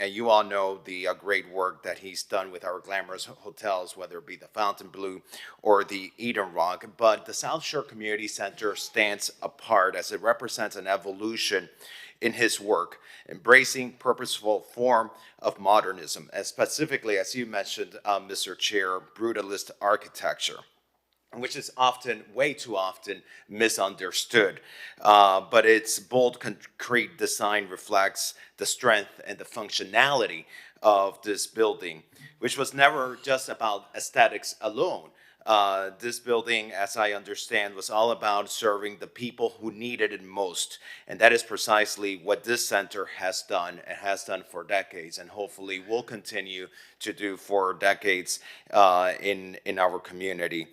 you all know the great work that he's done with our glamorous hotels, whether it be the Fontainebleau or the Eden Rock. But the South Shore Community Center stands apart as it represents an evolution in his work, embracing purposeful form of modernism, and specifically, as you mentioned, Mr. Chair, brutalist architecture, which is often, way too often, misunderstood. But its bold, concrete design reflects the strength and the functionality of this building, which was never just about aesthetics alone. This building, as I understand, was all about serving the people who needed it most. And that is precisely what this center has done, and has done for decades, and hopefully will continue to do for decades in our community.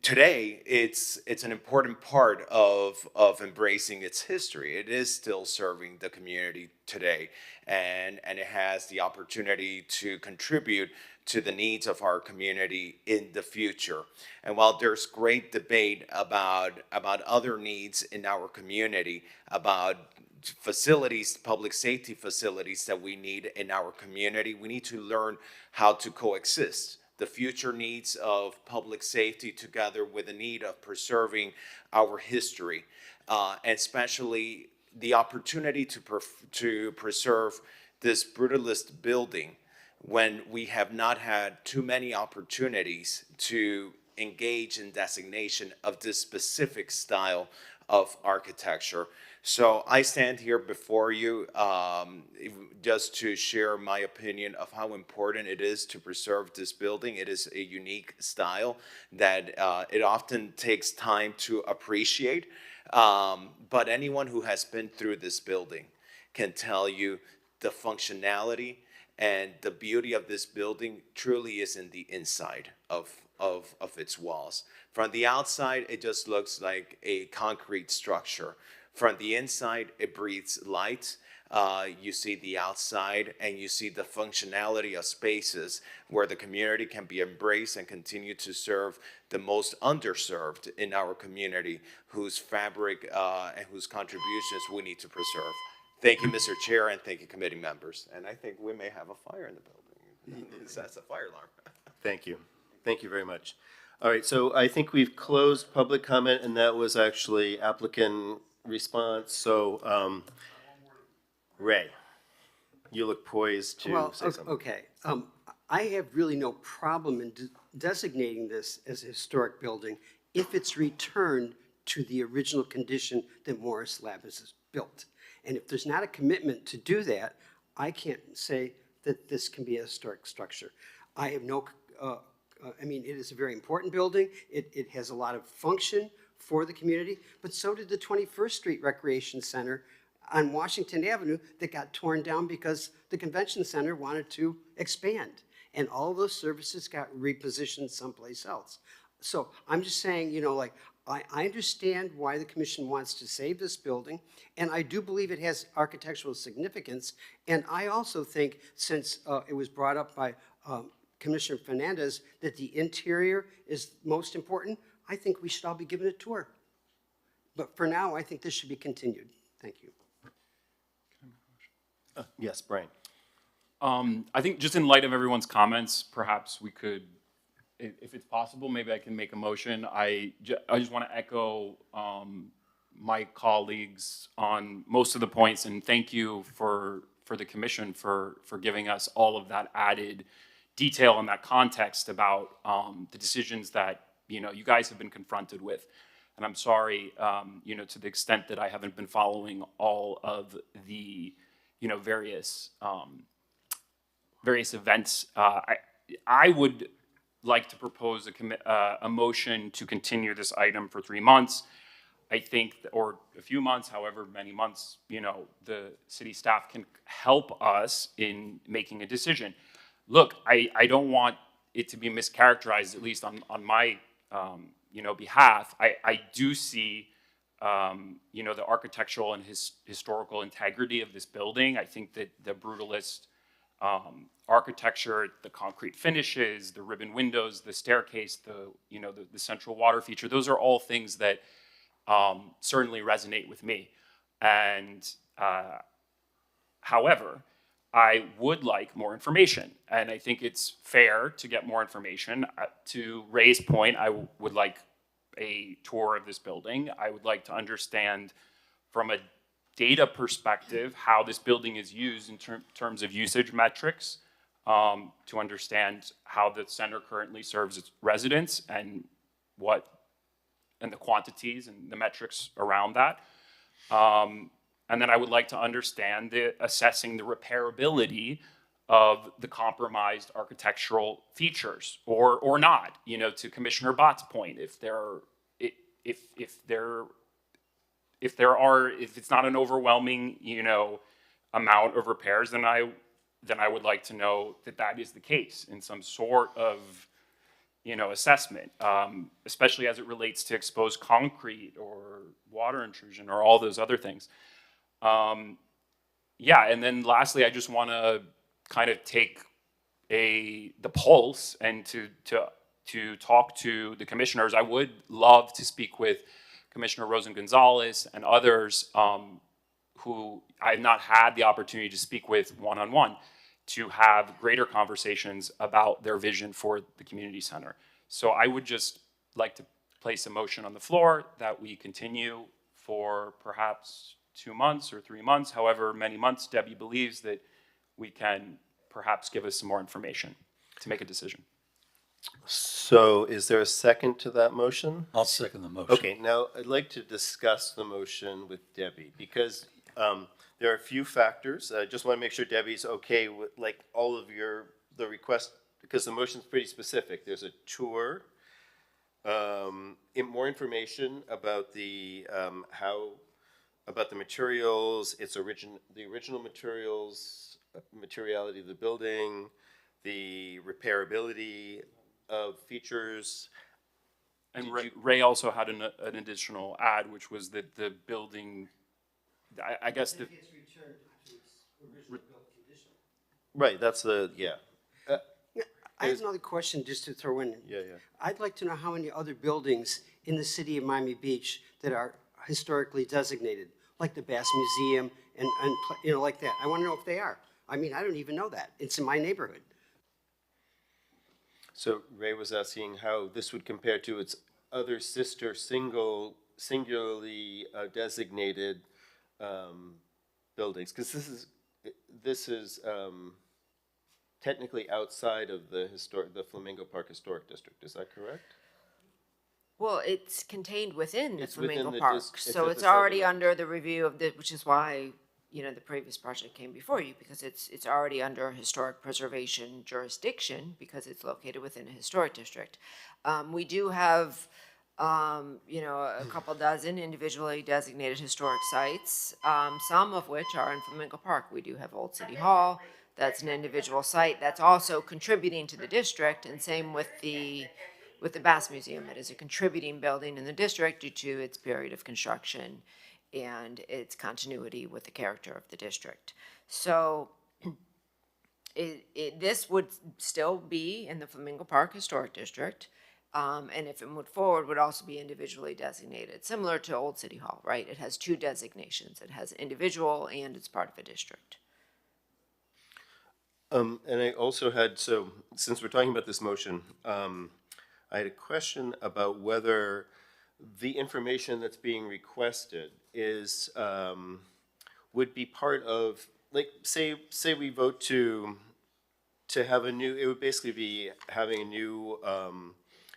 Today, it's an important part of embracing its history. It is still serving the community today, and it has the opportunity to contribute to the needs of our community in the future. And while there's great debate about other needs in our community, about facilities, public safety facilities that we need in our community, we need to learn how to coexist. The future needs of public safety together with the need of preserving our history, and especially the opportunity to preserve this brutalist building when we have not had too many opportunities to engage in designation of this specific style of architecture. So I stand here before you just to share my opinion of how important it is to preserve this building. It is a unique style that it often takes time to appreciate, but anyone who has been through this building can tell you the functionality and the beauty of this building truly is in the inside of its walls. From the outside, it just looks like a concrete structure. From the inside, it breathes light. You see the outside, and you see the functionality of spaces where the community can be embraced and continue to serve the most underserved in our community, whose fabric and whose contributions we need to preserve. Thank you, Mr. Chair, and thank you, committee members. And I think we may have a fire in the building. That's a fire alarm. Thank you. Thank you very much. All right, so I think we've closed public comment, and that was actually applicant response. So, Ray, you look poised to say something. Okay. I have really no problem in designating this as a historic building if it's returned to the original condition that Morris Lapidus has built. And if there's not a commitment to do that, I can't say that this can be a historic structure. I have no, I mean, it is a very important building. It has a lot of function for the community, but so did the 21st Street Recreation Center on Washington Avenue that got torn down because the convention center wanted to expand. And all those services got repositioned someplace else. So I'm just saying, you know, like, I understand why the commission wants to save this building, and I do believe it has architectural significance. And I also think, since it was brought up by Commissioner Fernandez, that the interior is most important, I think we should all be given a tour. But for now, I think this should be continued. Thank you. Yes, Brian. I think just in light of everyone's comments, perhaps we could, if it's possible, maybe I can make a motion. I just want to echo my colleagues on most of the points, and thank you for the commission for giving us all of that added detail and that context about the decisions that you guys have been confronted with. And I'm sorry, to the extent that I haven't been following all of the various various events. I would like to propose a motion to continue this item for 3 months. I think, or a few months, however many months, the city staff can help us in making a decision. Look, I don't want it to be mischaracterized, at least on my, behalf. I do see, the architectural and historical integrity of this building. I think that the brutalist architecture, the concrete finishes, the ribbon windows, the staircase, the central water feature, those are all things that certainly resonate with me. And however, I would like more information, and I think it's fair to get more information. To Ray's point, I would like a tour of this building. I would like to understand from a data perspective how this building is used in terms of usage metrics, to understand how the center currently serves its residents and the quantities and the metrics around that. And then I would like to understand assessing the repairability of the compromised architectural features or not, to Commissioner Bott's point, if it's not an overwhelming, amount of repairs, then I would like to know that is the case in some sort of, assessment, especially as it relates to exposed concrete or water intrusion or all those other things. And then lastly, I just want to kind of take the pulse and to talk to the commissioners. I would love to speak with Commissioner Rosen-Gonzalez and others who I have not had the opportunity to speak with one-on-one, to have greater conversations about their vision for the community center. So I would just like to place a motion on the floor that we continue for perhaps 2 months or 3 months, however many months Debbie believes that we can perhaps give us some more information to make a decision. So is there a second to that motion? I'll second the motion. Okay, now I'd like to discuss the motion with Debbie, because there are a few factors. I just want to make sure Debbie's okay with all of the request, because the motion's pretty specific. There's a tour, more information about the about the materials, the original materiality of the building, the repairability of features. And Ray also had an additional add, which was that the building, I guess the... It's returned to its original built condition. Right, that's I have another question just to throw in. Yeah. I'd like to know how many other buildings in the city of Miami Beach that are historically designated, like the Bass Museum and like that. I want to know if they are. I mean, I don't even know that. It's in my neighborhood. So Ray was asking how this would compare to its other sister singularly designated buildings, because this is technically outside of the Flamingo Park Historic District. Is that correct? Well, it's contained within the It's within Flamingo the Park, it's so at it's the already southern under the review of which is why, the previous project came before you, because it's already under historic preservation jurisdiction, because it's located within a historic district. We do have, a couple dozen individually designated historic sites, some of which are in Flamingo Park. We do have Old City Hall. That's an individual site that's also contributing to the district, and same with the Bass Museum. It is a contributing building in the district due to its period of construction and its continuity with the character of the district. So this would still be in the Flamingo Park Historic District, and if it moved forward, would also be individually designated, similar to Old City Hall, right? It has two designations. It has individual and it's part of a district. And I also had, since we're talking about this motion, I had a question about whether the information that's being requested would be part of, say we vote to have a new, it would basically be having a new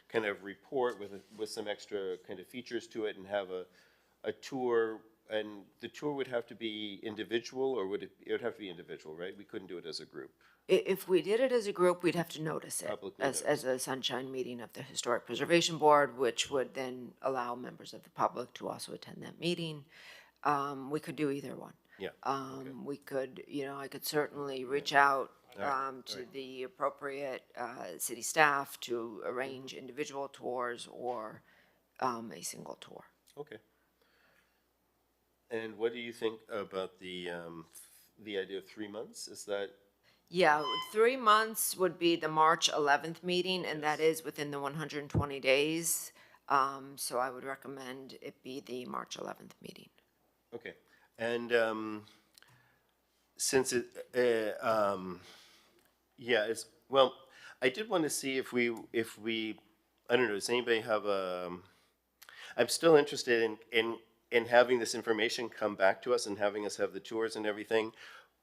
kind of report with some extra kind of features to it, and have a tour and the tour would have to be individual, or would it would have to be individual, right? We couldn't do it as a group. If we did it as a group, we'd have to notice it Publicly as a sunshine meeting of the Historic Preservation Board, which would then allow members of the public to also attend that meeting. We could do either one. Yeah. We could, I could certainly reach out Alright, to the appropriate city staff to arrange individual tours or a single tour. Okay. And what do you think about the idea of 3 months? Is that, Yeah, 3 months would be the March 11th meeting, and that is within the 120 days. So I would recommend it be the March 11th meeting. okay. And since it, yeah, it's, well, I did want to see if we, I don't know, does anybody have I'm still interested in having this information come back to us and having us have the tours and everything,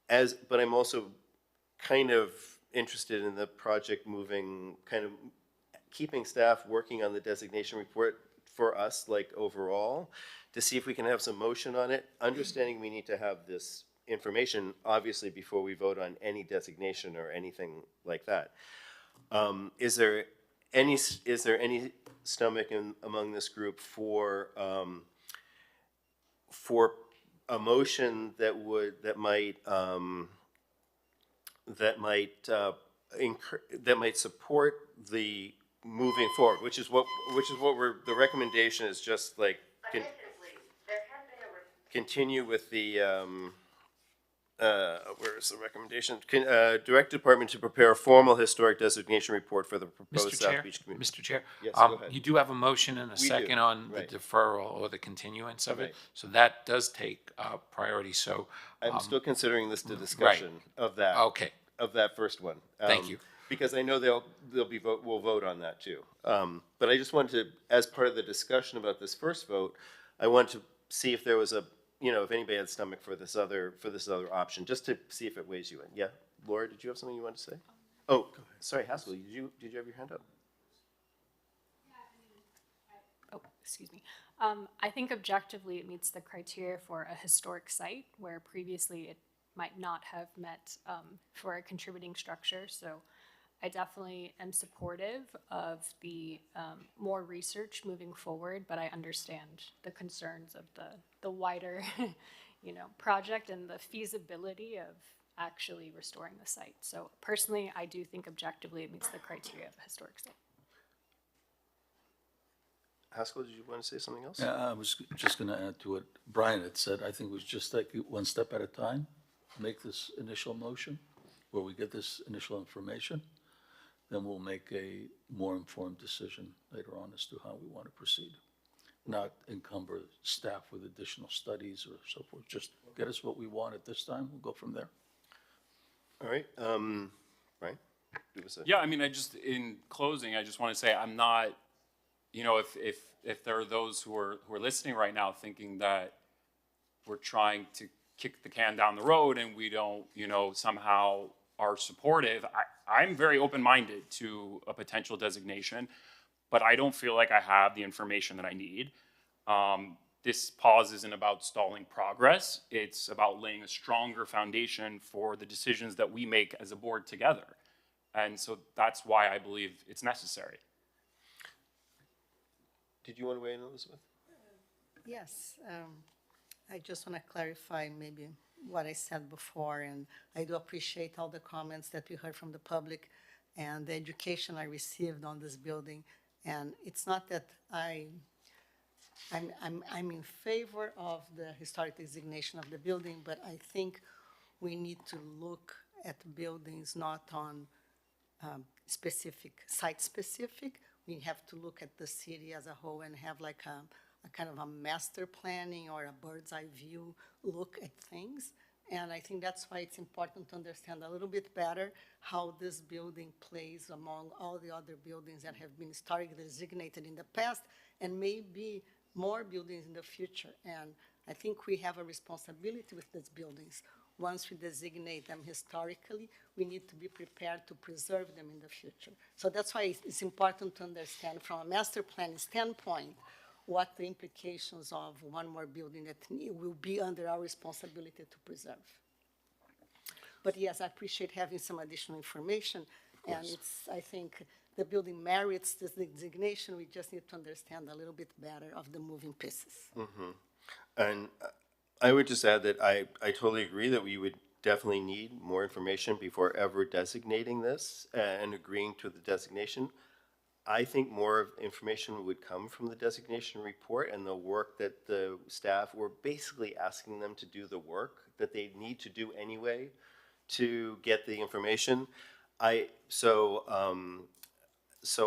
but I'm also kind of interested in the project moving, kind of keeping staff working on the designation report for us, like overall, to see if we can have some motion on it, understanding we need to have this information, obviously, before we vote on any designation or anything like that. Is there any stomach among this group for a motion that might support the moving forward, which is what the recommendation is, just like continue with the where is the recommendation? Direct department to prepare a formal historic designation report for the proposed Mr. South Chair, Beach community. Mr. Chair, Yes, go ahead. you do have a motion and a We do, second on the right. deferral or the continuance of Right. it, so that does take priority, so. I'm still considering this the discussion of that. Okay. Of that first one. Thank you. Because I know we'll vote on that too. But I just wanted to, as part of the discussion about this first vote, I want to see if there was if anybody had stomach for this other option, just to see if it weighs you in. Yeah, Laura, did you have something you wanted to say? Oh, sorry, Haskell, did you have your hand up? Oh, excuse me. I think objectively it meets the criteria for a historic site where previously it might not have met for a contributing structure. So I definitely am supportive of the more research moving forward, but I understand the concerns of the wider, project and the feasibility of actually restoring the site. So personally, I do think objectively it meets the criteria of a historic site. Haskell, did you want to say something else? Yeah, I was just going to add to what Brian had said. I think it was just like one step at a time, make this initial motion where we get this initial information. Then we'll make a more informed decision later on as to how we want to proceed. Not encumber staff with additional studies or so forth. Just get us what we want at this time. We'll go from there. All right, Brian? Yeah, I mean, in closing, I just want to say I'm not, if there are those who are listening right now thinking that we're trying to kick the can down the road and we don't, somehow are supportive, I'm very open-minded to a potential designation, but I don't feel like I have the information that I need. This pause isn't about stalling progress. It's about laying a stronger foundation for the decisions that we make as a board together. And so that's why I believe it's necessary. Did you want to weigh in, Elizabeth? Yes, I just want to clarify maybe what I said before, and I do appreciate all the comments that we heard from the public and the education I received on this building. And it's not that I'm in favor of the historic designation of the building, but I think we need to look at buildings not on site-specific. We have to look at the city as a whole and have like a kind of a master planning or a bird's eye view look at things. And I think that's why it's important to understand a little bit better how this building plays among all the other buildings that have been historically designated in the past and maybe more buildings in the future. And I think we have a responsibility with these buildings. Once we designate them historically, we need to be prepared to preserve them in the future. So that's why it's important to understand from a master planning standpoint what the implications of one more building at NIU will be under our responsibility to preserve. But yes, I appreciate having some additional information, and it's, I think, the building merits this designation. We just need to understand a little bit better of the moving pieces. And I would just add that I totally agree that we would definitely need more information before ever designating this and agreeing to the designation. I think more information would come from the designation report and the work that the staff were basically asking them to do the work that they need to do anyway to get the information. So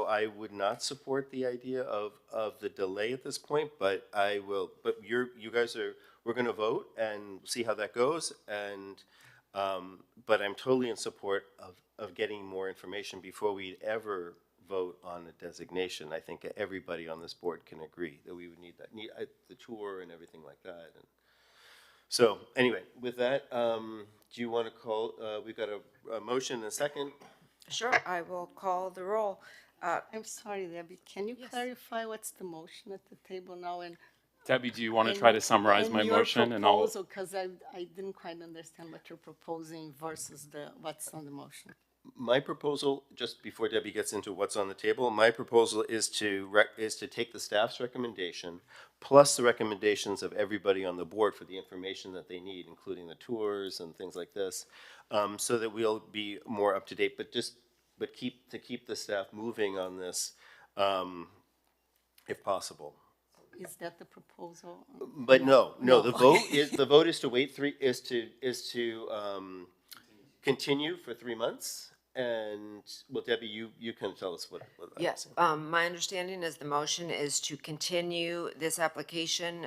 I would not support the idea of the delay at this point, but I will, but you guys are, we're gonna vote and see how that goes, and, but I'm totally in support of getting more information before we ever vote on a designation. I think everybody on this board can agree that we would need that, the tour and everything like that. And so anyway, with that, do you want to call, we've got a motion and a second. Sure, I will call the roll. I'm sorry, Debbie, can you clarify what's the motion at the table now? And Debbie, do you want to try to summarize my motion? And I'll. Because I didn't quite understand what you're proposing versus what's on the motion. My proposal, just before Debbie gets into what's on the table, my proposal is to take the staff's recommendation plus the recommendations of everybody on the board for the information that they need, including the tours and things like this, so that we'll be more up to date. But keep the staff moving on this, if possible. Is that the proposal? But no, the vote is to wait continue for 3 months. And, well, Debbie, you can tell us what Yes, my understanding is the motion is to continue this application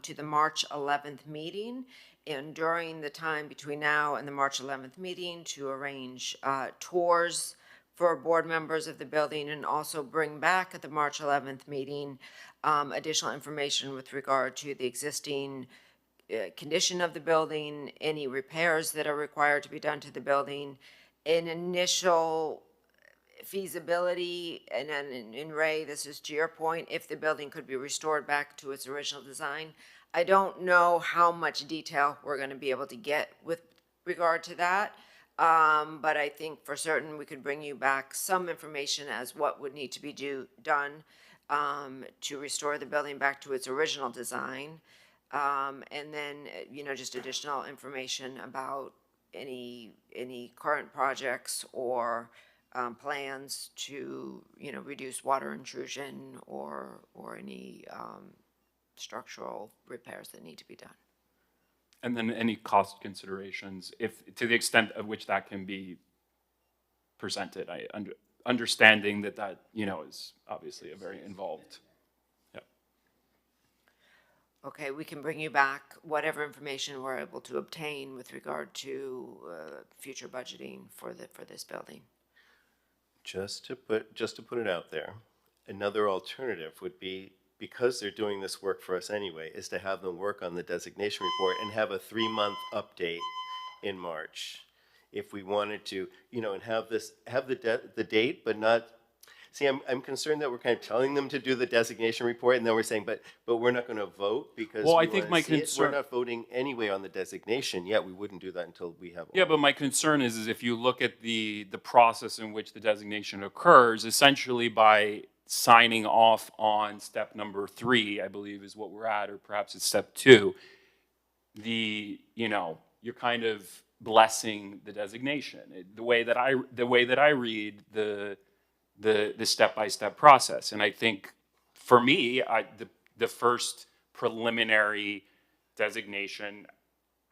to the March 11th meeting, and during the time between now and the March 11th meeting to arrange tours for board members of the building, and also bring back at the March 11th meeting additional information with regard to the existing condition of the building, any repairs that are required to be done to the building, an initial feasibility, and then in Ray, this is to your point, if the building could be restored back to its original design. I don't know how much detail we're going to be able to get with regard to that, but I think for certain we could bring you back some information as what would need to be done to restore the building back to its original design. And then, just additional information about any current projects or plans to, reduce water intrusion or any structural repairs that need to be done. And then any cost considerations, if to the extent of which that can be presented. Understanding that is obviously a very involved. Okay, we can bring you back whatever information we're able to obtain with regard to future budgeting for this building. Just to put it out there, another alternative would be, because they're doing this work for us anyway, is to have them work on the designation report and have a 3-month update in March. If we wanted to, and have the date, but not. See, I'm concerned that we're kind of telling them to do the designation report, and then we're saying, but we're not going to vote because I think my concern, we're not voting anyway on the designation yet. We wouldn't do that until we have. Yeah, but my concern is if you look at the process in which the designation occurs, essentially by signing off on step number 3, I believe is what we're at, or perhaps it's step 2. You're kind of blessing the designation. The way that I read the step-by-step process. And I think for me, the first preliminary designation,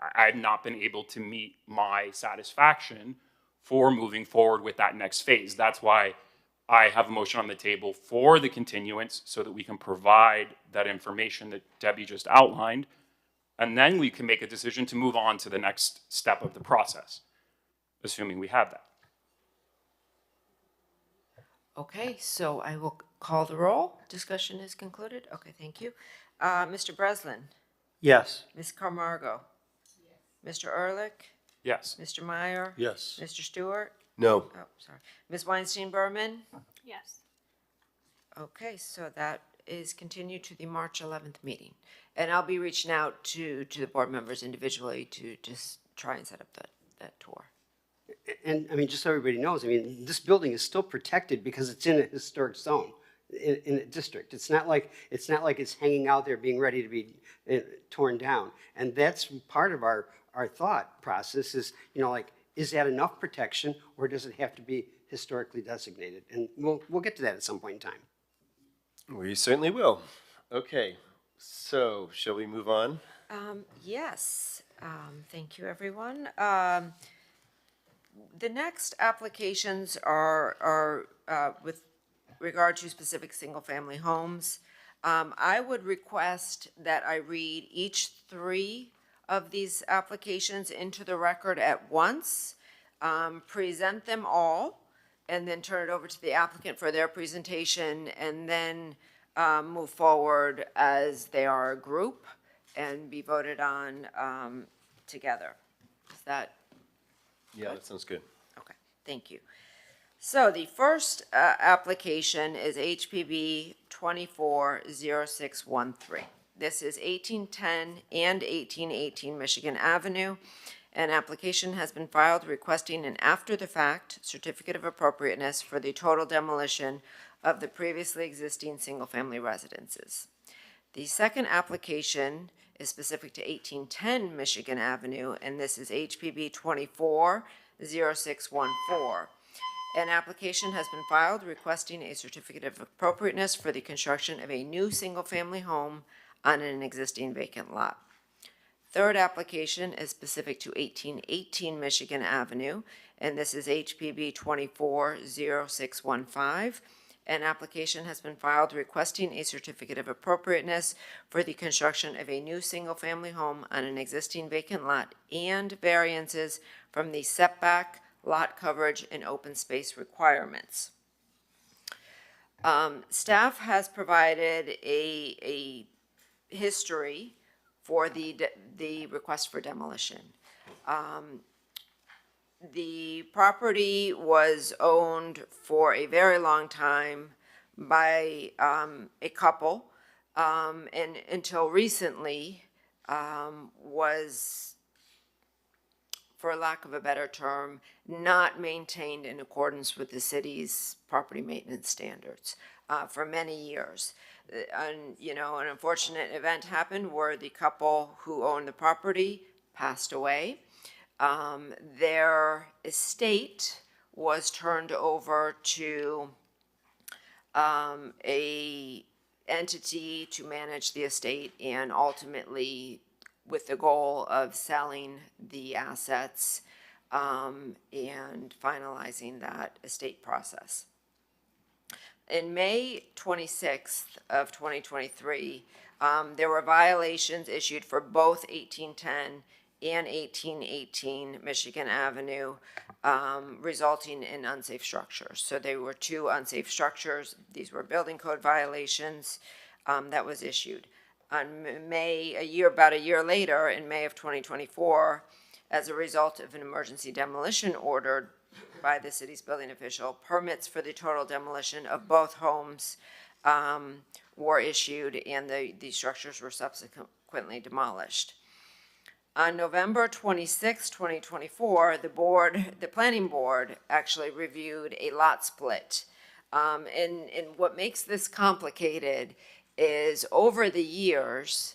I've not been able to meet my satisfaction for moving forward with that next phase. That's why I have a motion on the table for the continuance so that we can provide that information that Debbie just outlined, and then we can make a decision to move on to the next step of the process, assuming we have that. Okay, so I will call the roll. Discussion is concluded. Okay, thank you. Mr. Breslin? Yes. Ms. Camargo? Yes. Mr. Ehrlich? Yes. Mr. Meyer? Yes. Mr. Stewart? No. Oh, sorry. Ms. Weinstein-Berman? Yes. Okay, so that is continued to the March 11th meeting. And I'll be reaching out to the board members individually to just try and set up that tour. And, I mean, just so everybody knows, I mean, this building is still protected because it's in a historic zone, in a district. It's not like it's hanging out there being ready to be torn down. And that's part of our thought process is, you know, like, is that enough protection or does it have to be historically designated? And we'll get to that at some point in time. We certainly will. Okay, so shall we move on? Yes, thank you, everyone. The next applications are with regard to specific single-family homes. I would request that I read each three of these applications into the record at once, present them all, and then turn it over to the applicant for their presentation, and then move forward as they are a group and be voted on together. Is that? Yeah, that sounds good. Okay, thank you. So the first application is HPB 240613. This is 1810 and 1818 Michigan Avenue. An application has been filed requesting an after-the-fact certificate of appropriateness for the total demolition of the previously existing single-family residences. The second application is specific to 1810 Michigan Avenue, and this is HPB 240614. An application has been filed requesting a certificate of appropriateness for the construction of a new single-family home on an existing vacant lot. Third application is specific to 1818 Michigan Avenue, and this is HPB 240615. An application has been filed requesting a certificate of appropriateness for the construction of a new single-family home on an existing vacant lot and variances from the setback, lot coverage, and open space requirements. Staff has provided a history for the request for demolition. The property was owned for a very long time by a couple, and until recently was, for lack of a better term, not maintained in accordance with the city's property maintenance standards for many years. And, you know, an unfortunate event happened where the couple who owned the property passed away. Their estate was turned over to a entity to manage the estate, and ultimately with the goal of selling the assets and finalizing that estate process. In May 26th of 2023, there were violations issued for both 1810 and 1818 Michigan Avenue, resulting in unsafe structures. So they were two unsafe structures. These were building code violations that was issued. On about a year later, in May of 2024, as a result of an emergency demolition order by the city's building official, permits for the total demolition of both homes were issued, and the structures were subsequently demolished. On November 26, 2024, the planning board actually reviewed a lot split. And what makes this complicated is over the years,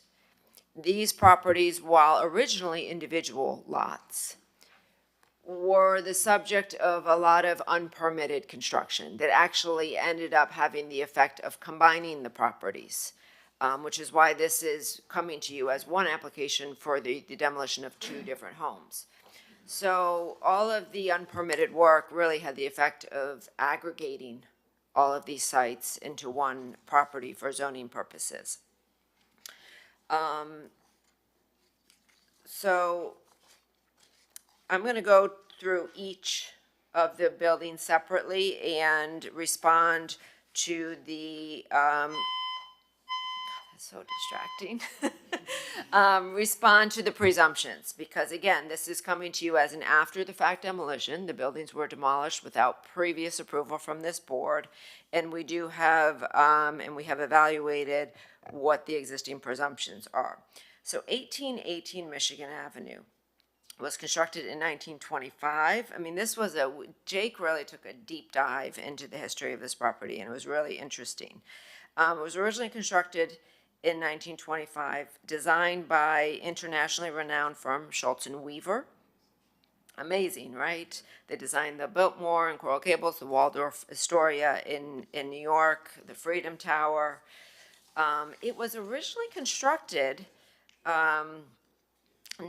these properties, while originally individual lots, were the subject of a lot of unpermitted construction that actually ended up having the effect of combining the properties, which is why this is coming to you as one application for the demolition of two different homes. So all of the unpermitted work really had the effect of aggregating all of these sites into one property for zoning purposes. So I'm going to go through each of the buildings separately and respond to the, God, that's so distracting. respond to the presumptions, because again, this is coming to you as an after-the-fact demolition. The buildings were demolished without previous approval from this board, and we do have, and we have evaluated what the existing presumptions are. So 1818 Michigan Avenue was constructed in 1925. I mean, Jake really took a deep dive into the history of this property, and it was really interesting. It was originally constructed in 1925, designed by internationally renowned firm Schultz and Weaver. Amazing, right? They designed the Biltmore and Coral Gables, the Waldorf Astoria in New York, the Freedom Tower. It was originally constructed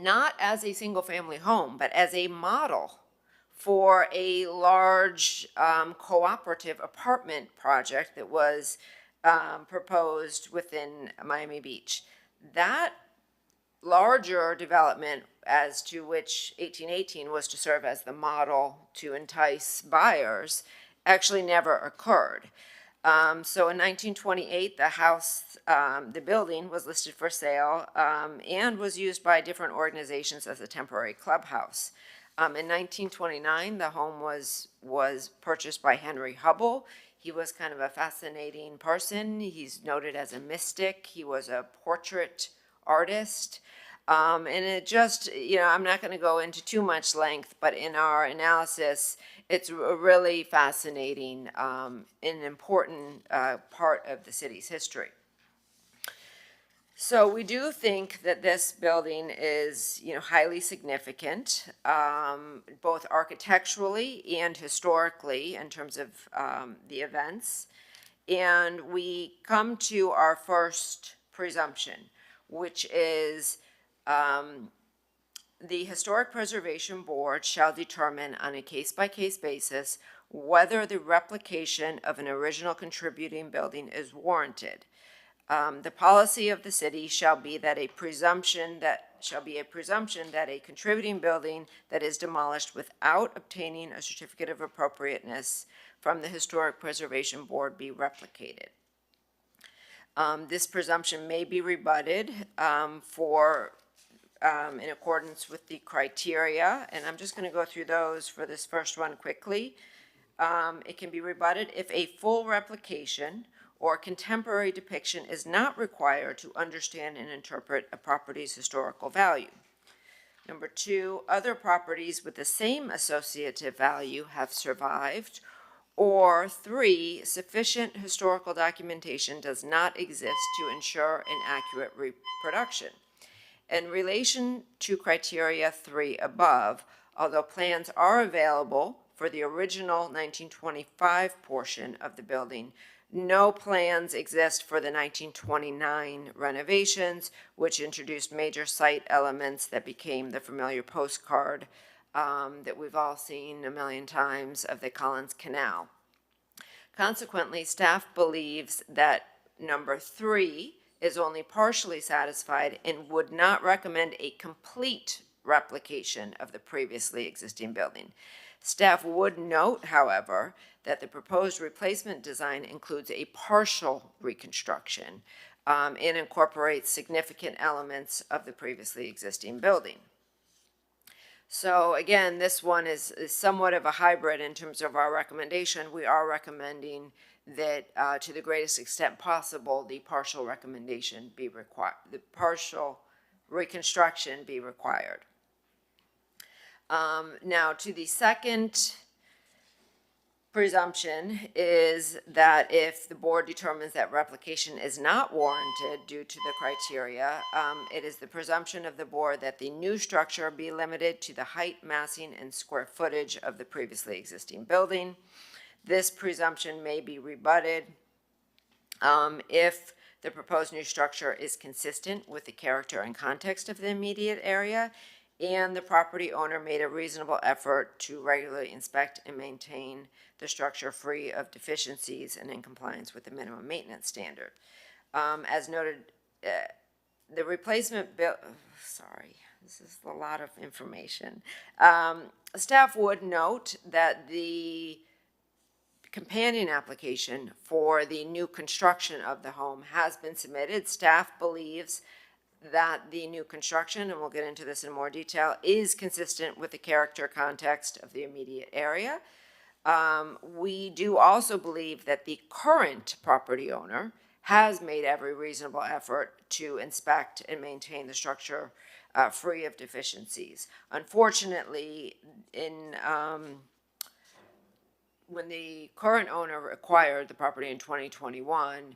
not as a single-family home, but as a model for a large cooperative apartment project that was proposed within Miami Beach. That larger development, as to which 1818 was to serve as the model to entice buyers, actually never occurred. So in 1928, the building was listed for sale and was used by different organizations as a temporary clubhouse. In 1929, the home was purchased by Henry Hubble. He was kind of a fascinating person. He's noted as a mystic. He was a portrait artist. And it just, I'm not going to go into too much length, but in our analysis, it's a really fascinating and important part of the city's history. So we do think that this building is, highly significant, both architecturally and historically in terms of the events. And we come to our first presumption, which is the Historic Preservation Board shall determine on a case-by-case basis whether the replication of an original contributing building is warranted. The policy of the city shall be a presumption that a contributing building that is demolished without obtaining a certificate of appropriateness from the Historic Preservation Board be replicated. This presumption may be rebutted in accordance with the criteria, and I'm just going to go through those for this first one quickly. It can be rebutted if a full replication or contemporary depiction is not required to understand and interpret a property's historical value. Number two, other properties with the same associative value have survived. Or three, sufficient historical documentation does not exist to ensure an accurate reproduction. In relation to criteria 3 above, although plans are available for the original 1925 portion of the building, no plans exist for the 1929 renovations, which introduced major site elements that became the familiar postcard that we've all seen a million times of the Collins Canal. Consequently, staff believes that number 3 is only partially satisfied and would not recommend a complete replication of the previously existing building. Staff would note, however, that the proposed replacement design includes a partial reconstruction and incorporates significant elements of the previously existing building. So again, this one is somewhat of a hybrid in terms of our recommendation. We are recommending that to the greatest extent possible, the partial recommendation be required, the partial reconstruction be required. Now, to the second presumption is that if the board determines that replication is not warranted due to the criteria, it is the presumption of the board that the new structure be limited to the height, massing, and square footage of the previously existing building. This presumption may be rebutted if the proposed new structure is consistent with the character and context of the immediate area, and the property owner made a reasonable effort to regularly inspect and maintain the structure free of deficiencies and in compliance with the minimum maintenance standard. As noted, the replacement bill, sorry, this is a lot of information. Staff would note that the companion application for the new construction of the home has been submitted. Staff believes that the new construction, and we'll get into this in more detail, is consistent with the character context of the immediate area. We do also believe that the current property owner has made every reasonable effort to inspect and maintain the structure free of deficiencies. Unfortunately, when the current owner acquired the property in 2021,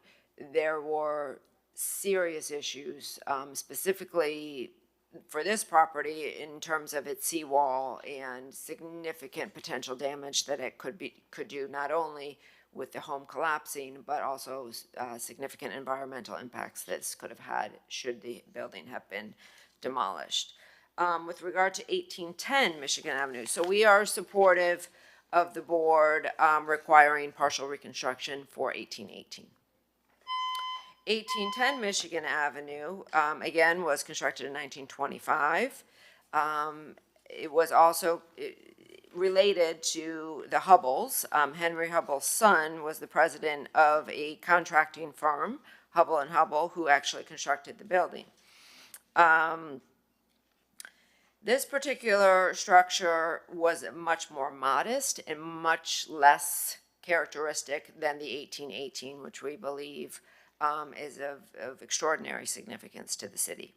there were serious issues, specifically for this property in terms of its seawall and significant potential damage that it could do not only with the home collapsing, but also significant environmental impacts this could have had should the building have been demolished. With regard to 1810 Michigan Avenue, so we are supportive of the board requiring partial reconstruction for 1818. 1810 Michigan Avenue, again, was constructed in 1925. It was also related to the Hubbles. Henry Hubble's son was the president of a contracting firm, Hubble and Hubble, who actually constructed the building. This particular structure was much more modest and much less characteristic than the 1818, which we believe is of extraordinary significance to the city.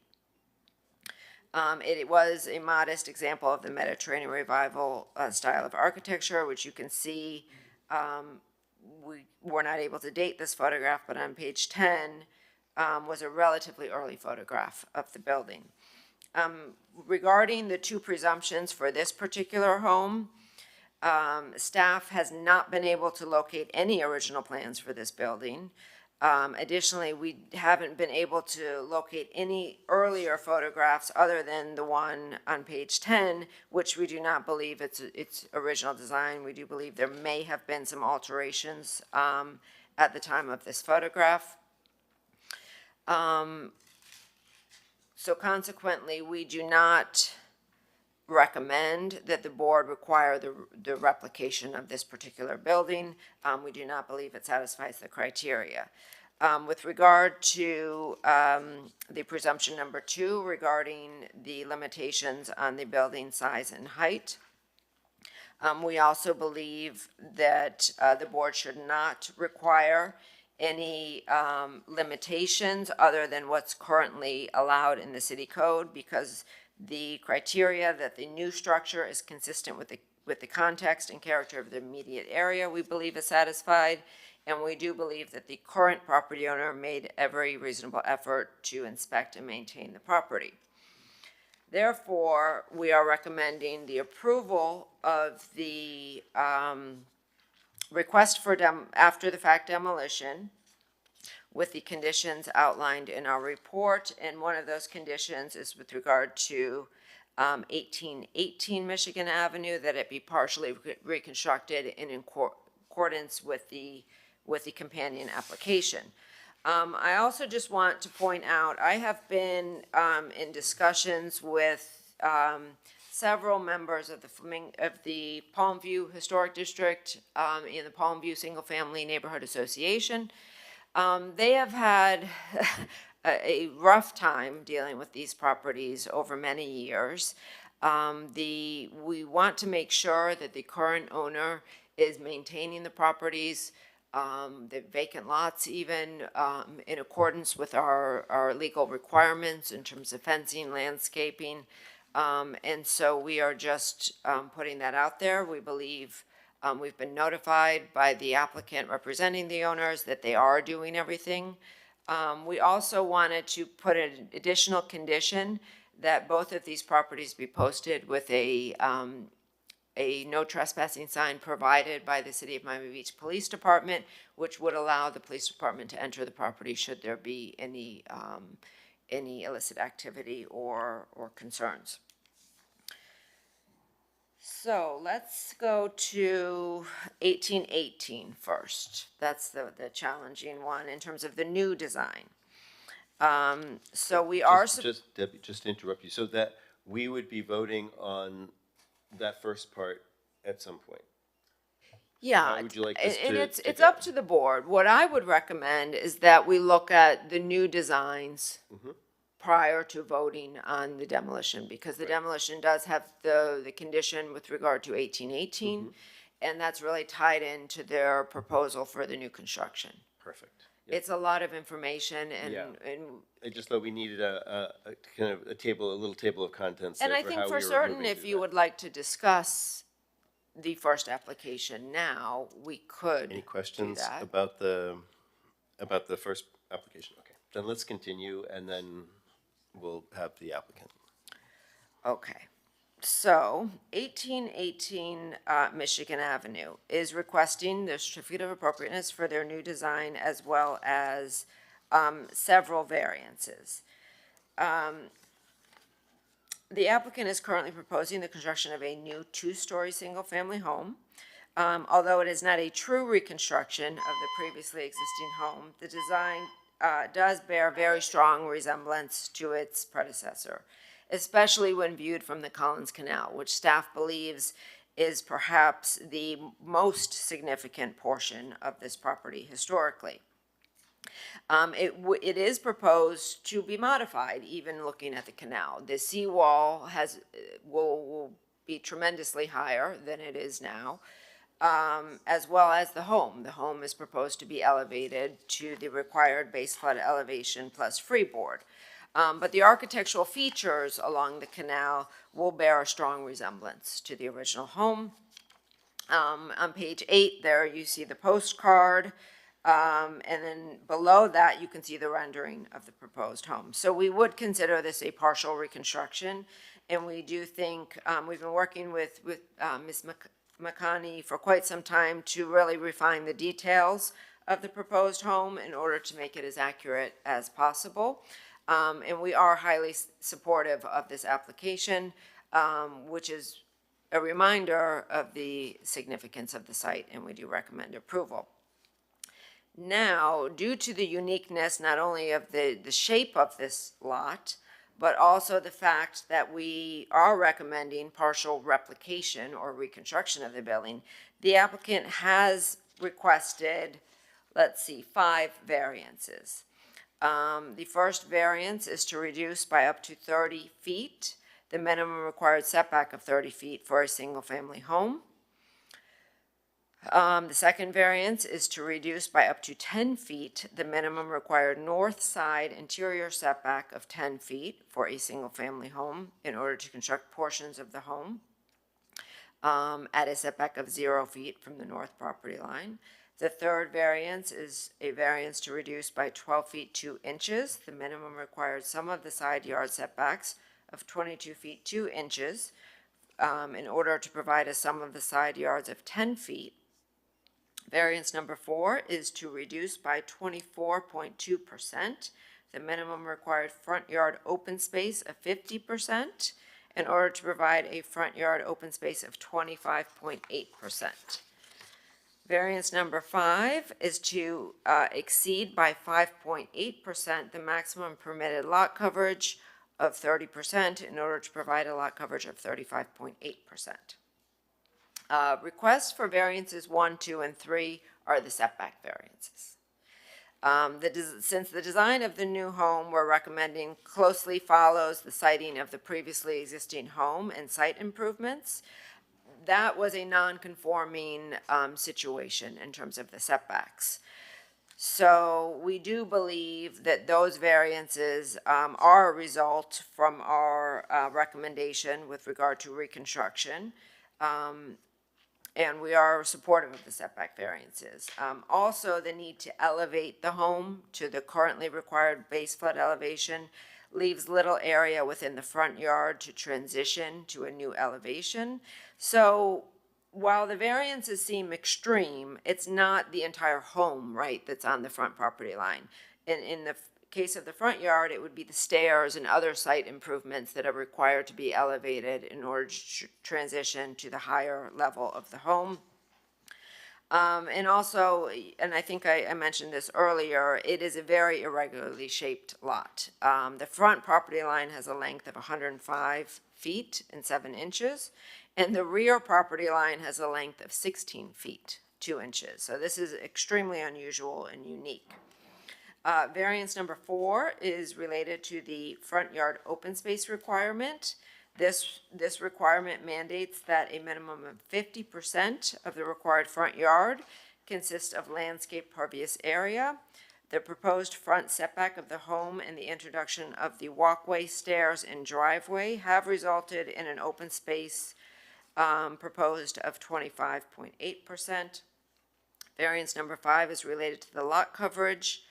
It was a modest example of the Mediterranean Revival style of architecture, which you can see. We were not able to date this photograph, but on page 10 was a relatively early photograph of the building. Regarding the two presumptions for this particular home, staff has not been able to locate any original plans for this building. Additionally, we haven't been able to locate any earlier photographs other than the one on page 10, which we do not believe its original design. We do believe there may have been some alterations at the time of this photograph. So consequently, we do not recommend that the board require the replication of this particular building. We do not believe it satisfies the criteria. With regard to the presumption number 2 regarding the limitations on the building size and height, we also believe that the board should not require any limitations other than what's currently allowed in the city code, because the criteria that the new structure is consistent with the context and character of the immediate area, we believe is satisfied, and we do believe that the current property owner made every reasonable effort to inspect and maintain the property. Therefore, we are recommending the approval of the request for after the fact demolition with the conditions outlined in our report, and one of those conditions is with regard to 1818 Michigan Avenue, that it be partially reconstructed in accordance with the companion application. I also just want to point out, I have been in discussions with several members of the Palmview Historic District in the Palmview Single Family Neighborhood Association. They have had a rough time dealing with these properties over many years. We want to make sure that the current owner is maintaining the properties, the vacant lots even, in accordance with our legal requirements in terms of fencing, landscaping. And so we are just putting that out there. We believe we've been notified by the applicant representing the owners that they are doing everything. We also wanted to put an additional condition that both of these properties be posted with a no trespassing sign provided by the City of Miami Beach Police Department, which would allow the police department to enter the property should there be any illicit activity or concerns. So let's go to 1818 first. That's the challenging one in terms of the new design. So we are... Debbie, just to interrupt you, so that we would be voting on that first part at some point. Yeah, How would you like this and to it's go? up to the board. What I would recommend is that we look at the new designs prior to voting on the demolition, because the demolition does have the condition with regard to 1818, and that's really tied into their proposal for the new construction. Perfect. It's a lot of information, and, Yeah. and I just thought we needed a kind of a little table of contents. And there I think how for we were certain, moving if through you that. would like to discuss the first application now, we could Any do questions that. about the first application? Okay, then let's continue, and then we'll have the applicant. Okay, so 1818 Michigan Avenue is requesting the certificate of appropriateness for their new design as well as several variances. The applicant is currently proposing the construction of a new two-story single-family home. Although it is not a true reconstruction of the previously existing home, the design does bear very strong resemblance to its predecessor, especially when viewed from the Collins Canal, which staff believes is perhaps the most significant portion of this property historically. It is proposed to be modified, even looking at the canal. The seawall will be tremendously higher than it is now, as well as the home. The home is proposed to be elevated to the required base flood elevation plus freeboard. But the architectural features along the canal will bear a strong resemblance to the original home. On page 8 there, you see the postcard. And then below that, you can see the rendering of the proposed home. So we would consider this a partial reconstruction, and we do think, we've been working with Ms. McConney for quite some time to really refine the details of the proposed home in order to make it as accurate as possible. And we are highly supportive of this application, which is a reminder of the significance of the site, and we do recommend approval. Now, due to the uniqueness not only of the shape of this lot, but also the fact that we are recommending partial replication or reconstruction of the building, the applicant has requested, 5 variances. The first variance is to reduce by up to 30 feet the minimum required setback of 30 feet for a single-family home. The second variance is to reduce by up to 10 feet the minimum required north side interior setback of 10 feet for a single-family home in order to construct portions of the home at a setback of 0 feet from the north property line. The third variance is a variance to reduce by 12 feet 2 inches the minimum required sum of the side yard setbacks of 22 feet 2 inches in order to provide a sum of the side yards of 10 feet. Variance number 4 is to reduce by 24.2% the minimum required front yard open space of 50% in order to provide a front yard open space of 25.8%. Variance number 5 is to exceed by 5.8% the maximum permitted lot coverage of 30% in order to provide a lot coverage of 35.8%. Requests for variances 1, 2, and 3 are the setback variances. Since the design of the new home we're recommending closely follows the siting of the previously existing home and site improvements, that was a non-conforming situation in terms of the setbacks. So we do believe that those variances are a result from our recommendation with regard to reconstruction. And we are supportive of the setback variances. Also, the need to elevate the home to the currently required base flood elevation leaves little area within the front yard to transition to a new elevation. So while the variances seem extreme, it's not the entire home, right, that's on the front property line. In the case of the front yard, it would be the stairs and other site improvements that are required to be elevated in order to transition to the higher level of the home. And also, and I think I mentioned this earlier, it is a very irregularly shaped lot. The front property line has a length of 105 feet and 7 inches, and the rear property line has a length of 16 feet, 2 inches. So this is extremely unusual and unique. Variance number 4 is related to the front yard open space requirement. This requirement mandates that a minimum of 50% of the required front yard consists of landscape pervious area. The proposed front setback of the home and the introduction of the walkway, stairs, and driveway have resulted in an open space proposed of 25.8%. Variance number 5 is related to the lot coverage.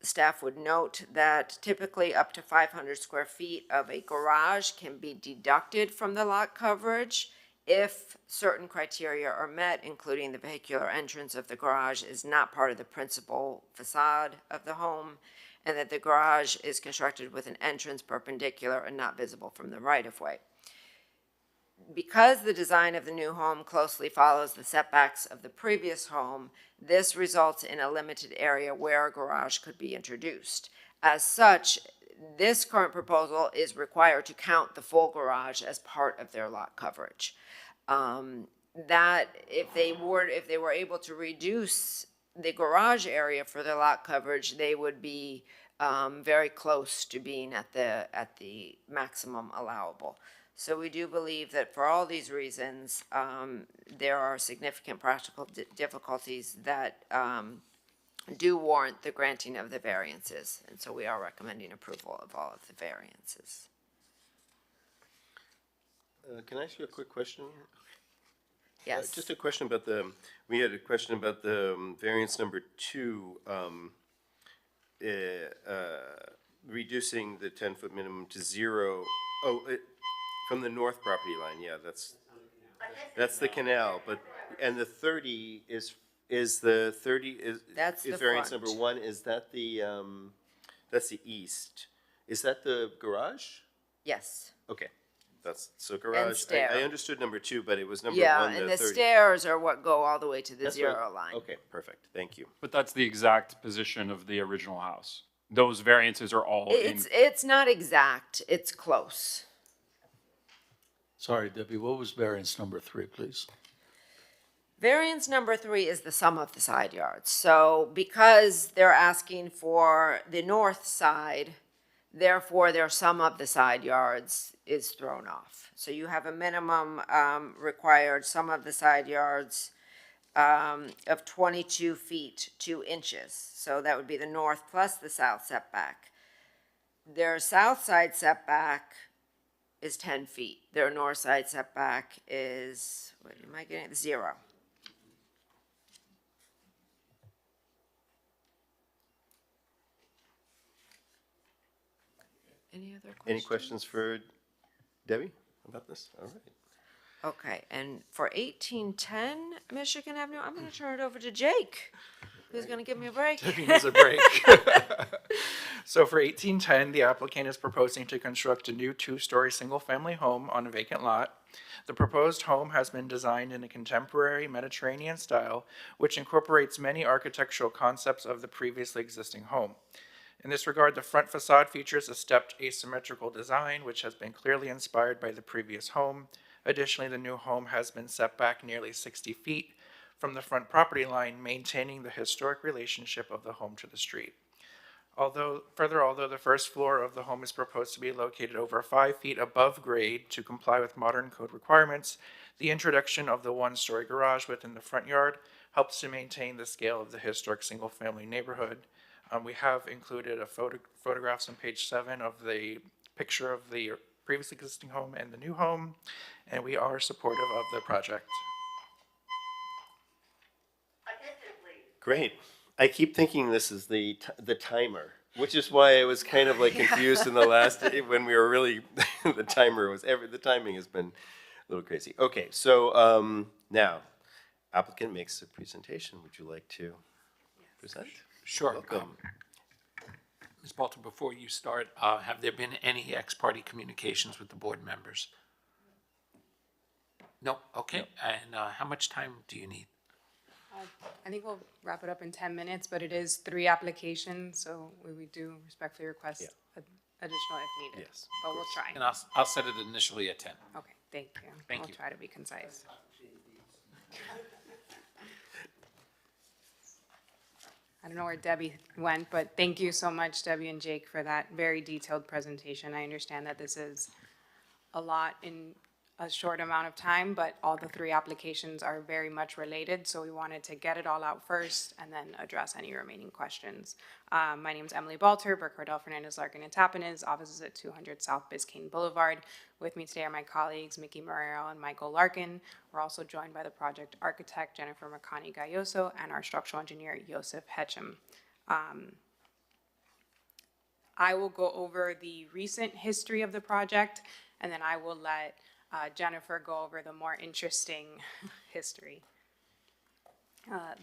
Staff would note that typically up to 500 square feet of a garage can be deducted from the lot coverage if certain criteria are met, including the vehicular entrance of the garage is not part of the principal facade of the home, and that the garage is constructed with an entrance perpendicular and not visible from the right-of-way. Because the design of the new home closely follows the setbacks of the previous home, this results in a limited area where a garage could be introduced. As such, this current proposal is required to count the full garage as part of their lot coverage. That if they were able to reduce the garage area for the lot coverage, they would be very close to being at the maximum allowable. So we do believe that for all these reasons, there are significant practical difficulties that do warrant the granting of the variances. And so we are recommending approval of all of the variances. Can I ask you a quick question? Yes. Just a question about we had a question about the variance number 2, reducing the 10-foot minimum to 0. From the north property line, yeah, that's the canal, and the 30 is the 30 is variance front. number 1, is that that's the east. Is that the garage? Yes. Okay, so garage, stair. I understood number 2, but it was number 1, Yeah, and the 30. stairs are what go all the way to the That's 0 right. line. Okay, perfect, thank you. But that's the exact position of the original house. Those variances are all in. It's not exact, it's close. Sorry, Debbie, what was variance number 3, please? Variance number 3 is the sum of the side yards. So because they're asking for the north side, therefore their sum of the side yards is thrown off. So you have a minimum required sum of the side yards of 22 feet 2 inches. So that would be the north plus the south setback. Their south side setback is 10 feet. Their north side setback is, what am I getting? 0. Any other questions? Any questions for Debbie about this? All right. Okay, and for 1810 Michigan Avenue, I'm going to turn it over to Jake, who's going to give me a break. Debbie needs a break. So for 1810, the applicant is proposing to construct a new 2-story single-family home on a vacant lot. The proposed home has been designed in a contemporary Mediterranean style, which incorporates many architectural concepts of the previously existing home. In this regard, the front facade features a stepped asymmetrical design, which has been clearly inspired by the previous home. Additionally, the new home has been set back nearly 60 feet from the front property line, maintaining the historic relationship of the home to the street. Although the first floor of the home is proposed to be located over 5 feet above grade to comply with modern code requirements, the introduction of the 1-story garage within the front yard helps to maintain the scale of the historic single-family neighborhood. We have included photographs on page 7 of the picture of the previously existing home and the new home, and we are supportive of the project. Great. I keep thinking this is the timer, which is why I was kind of like confused in the last, when we were really, the timing has been a little crazy. Okay, so now, applicant makes a presentation. Would you like to present? Sure. Welcome. Ms. Balter, before you start, have there been any ex-parte communications with the board members? No? Okay. No. And how much time do you need? I think we'll wrap it up in 10 minutes, but it is 3 applications, so we do respectfully request additional if needed. Yes. But we'll try. And I'll set it initially at 10. Okay, thank you. Thank I'll you. try to be concise. I don't know where Debbie went, but thank you so much, Debbie and Jake, for that very detailed presentation. I understand that this is a lot in a short amount of time, but all the three applications are very much related, so we wanted to get it all out first and then address any remaining questions. My name is Emily Balter, Burke Cordell Fernandez Larkin and Tappanes, offices at 200 South Biscayne Boulevard. With me today are my colleagues Mickey Marrero and Michael Larkin. We're also joined by the project architect Jennifer Mercani Gayoso and our structural engineer Yosef Hetchem. I will go over the recent history of the project, and then I will let Jennifer go over the more interesting history.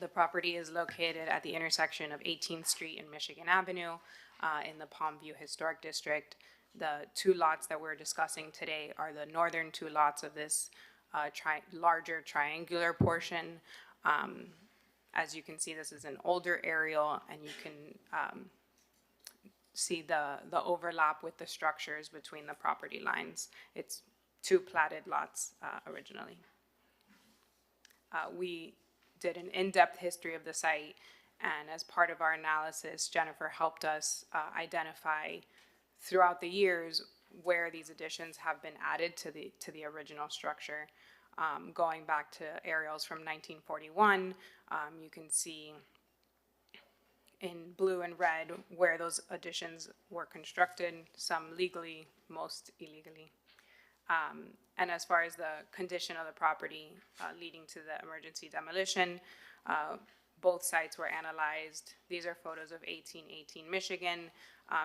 The property is located at the intersection of 18th Street and Michigan Avenue in the Palmview Historic District. The two lots that we're discussing today are the northern two lots of this larger triangular portion. As you can see, this is an older aerial, and you can see the overlap with the structures between the property lines. It's two platted lots originally. We did an in-depth history of the site, and as part of our analysis, Jennifer helped us identify throughout the years where these additions have been added to the original structure. Going back to aerials from 1941, you can see in blue and red where those additions were constructed, some legally, most illegally. And as far as the condition of the property leading to the emergency demolition, both sites were analyzed. These are photos of 1818 Michigan.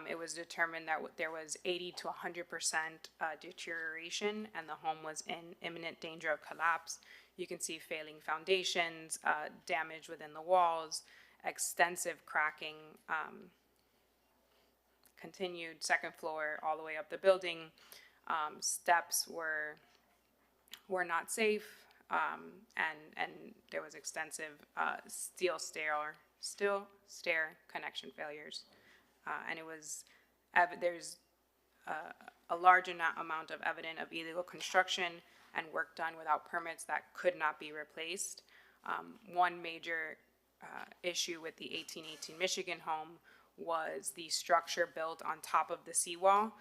It was determined that there was 80 to 100% deterioration, and the home was in imminent danger of collapse. You can see failing foundations, damage within the walls, extensive cracking, continued second floor all the way up the building. Steps were not safe, and there was extensive steel stair connection failures, and it was there's a large amount of evidence of illegal construction and work done without permits that could not be replaced. One major issue with the 1818 Michigan home was the structure built on top of the seawall.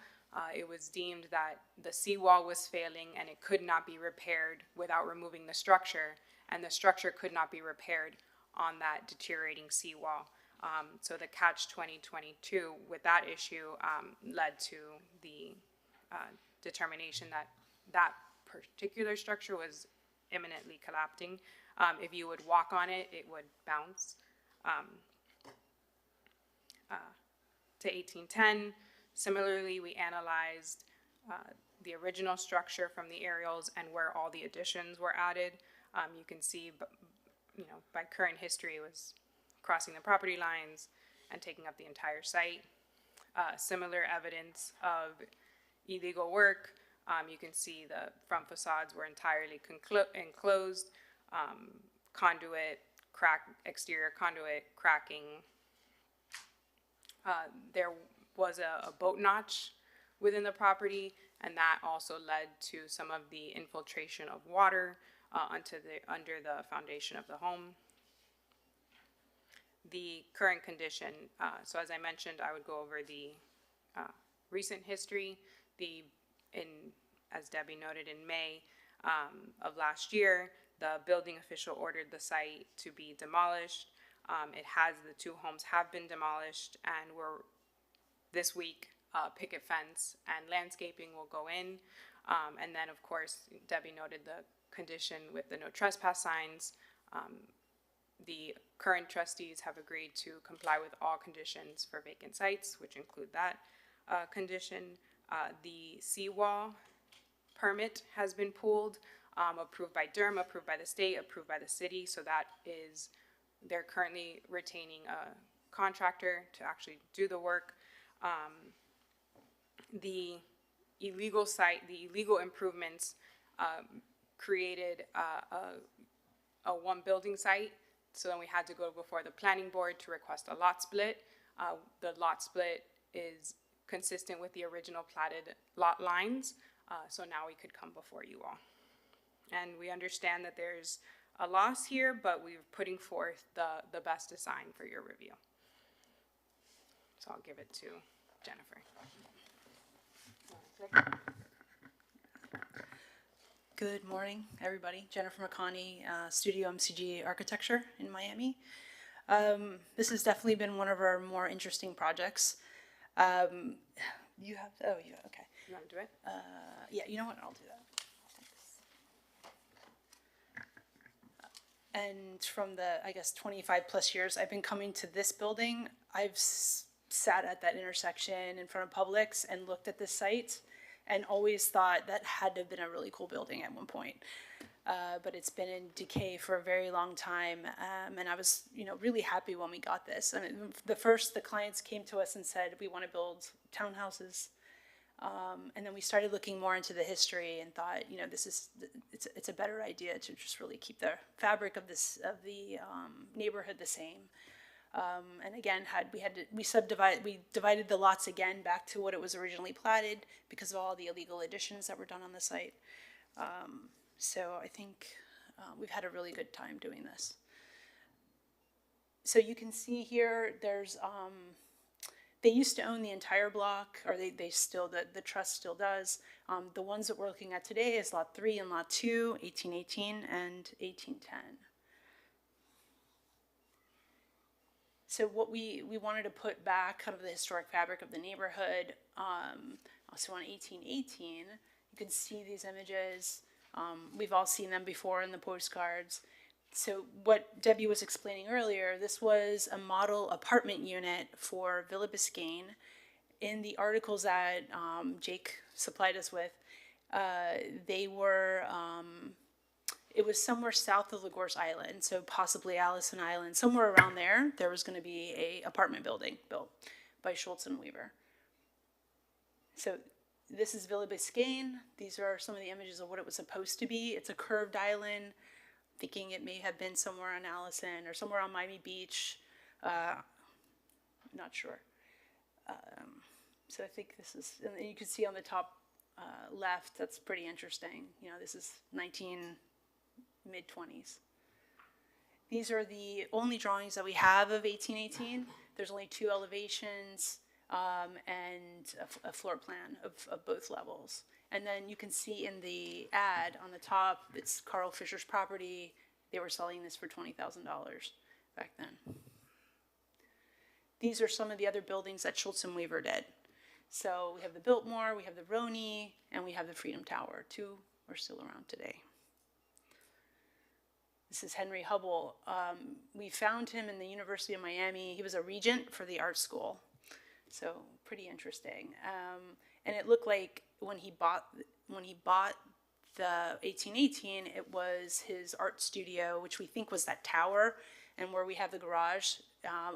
It was deemed that the seawall was failing and it could not be repaired without removing the structure, and the structure could not be repaired on that deteriorating seawall. So the catch 2022 with that issue led to the determination that that particular structure was imminently collapsing. If you would walk on it, it would bounce. To 1810, similarly, we analyzed the original structure from the aerials and where all the additions were added. You can see, by current history, it was crossing the property lines and taking up the entire site. Similar evidence of illegal work. You can see the front facades were entirely enclosed, conduit, exterior conduit cracking. There was a boat notch within the property, and that also led to some of the infiltration of water under the foundation of the home. The current condition, so as I mentioned, I would go over the recent history. As Debbie noted, in May of last year, the building official ordered the site to be demolished. The two homes have been demolished, and this week, picket fence and landscaping will go in. And then, of course, Debbie noted the condition with the no trespass signs. The current trustees have agreed to comply with all conditions for vacant sites, which include that condition. The seawall permit has been pulled, approved by DERM, approved by the state, approved by the city. So they're currently retaining a contractor to actually do the work. The illegal improvements created a one building site. So then we had to go before the planning board to request a lot split. The lot split is consistent with the original platted lot lines. So now we could come before you all. And we understand that there's a loss here, but we're putting forth the best design for your review. So I'll give it to Jennifer. Good morning, everybody. Jennifer McConney, Studio MCG Architecture in Miami. This has definitely been one of our more interesting projects. You have, oh, yeah, okay. You want to do it? Yeah, you know what, I'll do that. And from the, I guess, 25 plus years I've been coming to this building, I've sat at that intersection in front of Publix and looked at this site and always thought that had to have been a really cool building at one point. But it's been in decay for a very long time. And I was, really happy when we got this. I mean, the clients came to us and said, we want to build townhouses. And then we started looking more into the history and thought, it's a better idea to just really keep the fabric of the neighborhood the same. And again, we divided the lots again back to what it was originally platted because of all the illegal additions that were done on the site. So I think we've had a really good time doing this. So you can see here, there's, they used to own the entire block, or they still, the trust still does. The ones that we're looking at today is Lot 3 and Lot 2, 1818 and 1810. So what we wanted to put back kind of the historic fabric of the neighborhood. Also on 1818, you can see these images. We've all seen them before in the postcards. So what Debbie was explaining earlier, this was a model apartment unit for Villa Biscayne. In the articles that Jake supplied us with, they were, it was somewhere south of Lagos Island, so possibly Allison Island, somewhere around there, there was going to be a apartment building built by Schultz and Weaver. So this is Villa Biscayne. These are some of the images of what it was supposed to be. It's a curved island, thinking it may have been somewhere on Allison or somewhere on Miami Beach. Not sure. So I think this is, and you can see on the top left, that's pretty interesting. This is mid-20s. These are the only drawings that we have of 1818. There's only 2 elevations and a floor plan of both levels. And then you can see in the ad on the top, it's Carl Fisher's property. They were selling this for $20,000 back then. These are some of the other buildings that Schultz and Weaver did. So we have the Biltmore, we have the Roney, and we have the Freedom Tower. 2 are still around today. This is Henry Hubble. We found him in the University of Miami. He was a regent for the art school. So pretty interesting. And it looked like when he bought the 1818, it was his art studio, which we think was that tower, and where we have the garage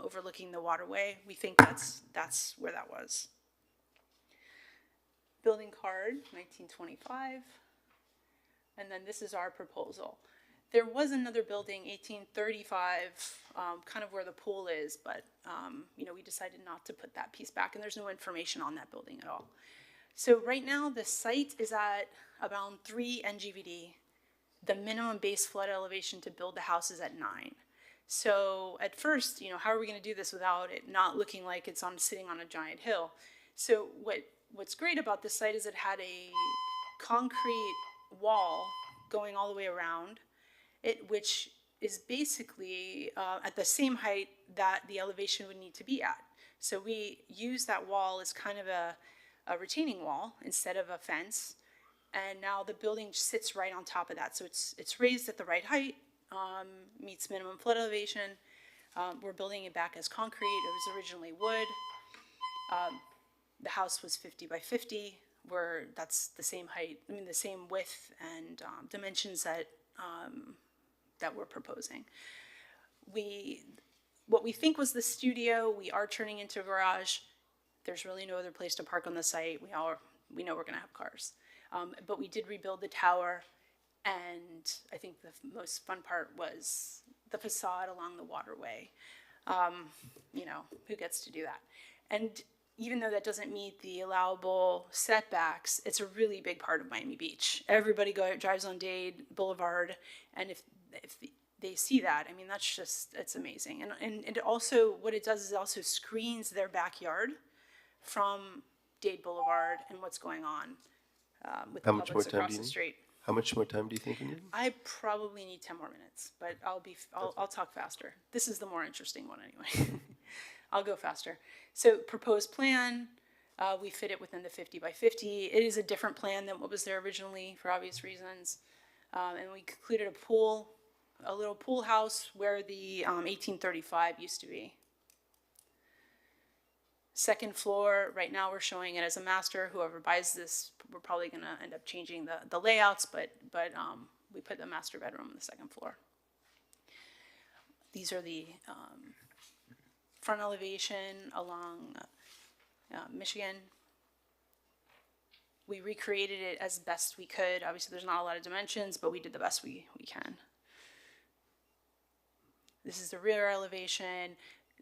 overlooking the waterway. We think that's where that was. Building card, 1925. And then this is our proposal. There was another building, 1835, kind of where the pool is, but we decided not to put that piece back, and there's no information on that building at all. So right now, the site is at around 3 NGVD. The minimum base flood elevation to build the house is at 9. So at first, how are we going to do this without it not looking like it's sitting on a giant hill? So what's great about this site is it had a concrete wall going all the way around it, which is basically at the same height that the elevation would need to be at. So we use that wall as kind of a retaining wall instead of a fence. And now the building sits right on top of that. So it's raised at the right height, meets minimum flood elevation. We're building it back as concrete. It was originally wood. The house was 50 by 50, where that's the same height, the same width and dimensions that we're proposing. What we think was the studio, we are turning into a garage. There's really no other place to park on the site. We know we're gonna have cars. But we did rebuild the tower, and I think the most fun part was the facade along the waterway. Who gets to do that? And even though that doesn't meet the allowable setbacks, it's a really big part of Miami Beach. Everybody drives on Dade Boulevard, and if if they see that, I mean, that's just, it's amazing. And it also, what it does is it also screens their backyard from Dade Boulevard and what's going on with the How much more Publix time do across you the need? street. How much more time do you think you need? I probably need 10 more minutes, but I'll talk faster. This is the more interesting one anyway. I'll go faster. So proposed plan, we fit it within the 50 by 50. It is a different plan than what was there originally for obvious reasons. And we included a pool, a little pool house where the 1835 used to be. Second floor, right now we're showing it as a master. Whoever buys this, we're probably gonna end up changing the layouts, but we put the master bedroom on the second floor. These are the front elevation along Michigan. We recreated it as best we could. Obviously, there's not a lot of dimensions, but we did the best we can. This is the rear elevation.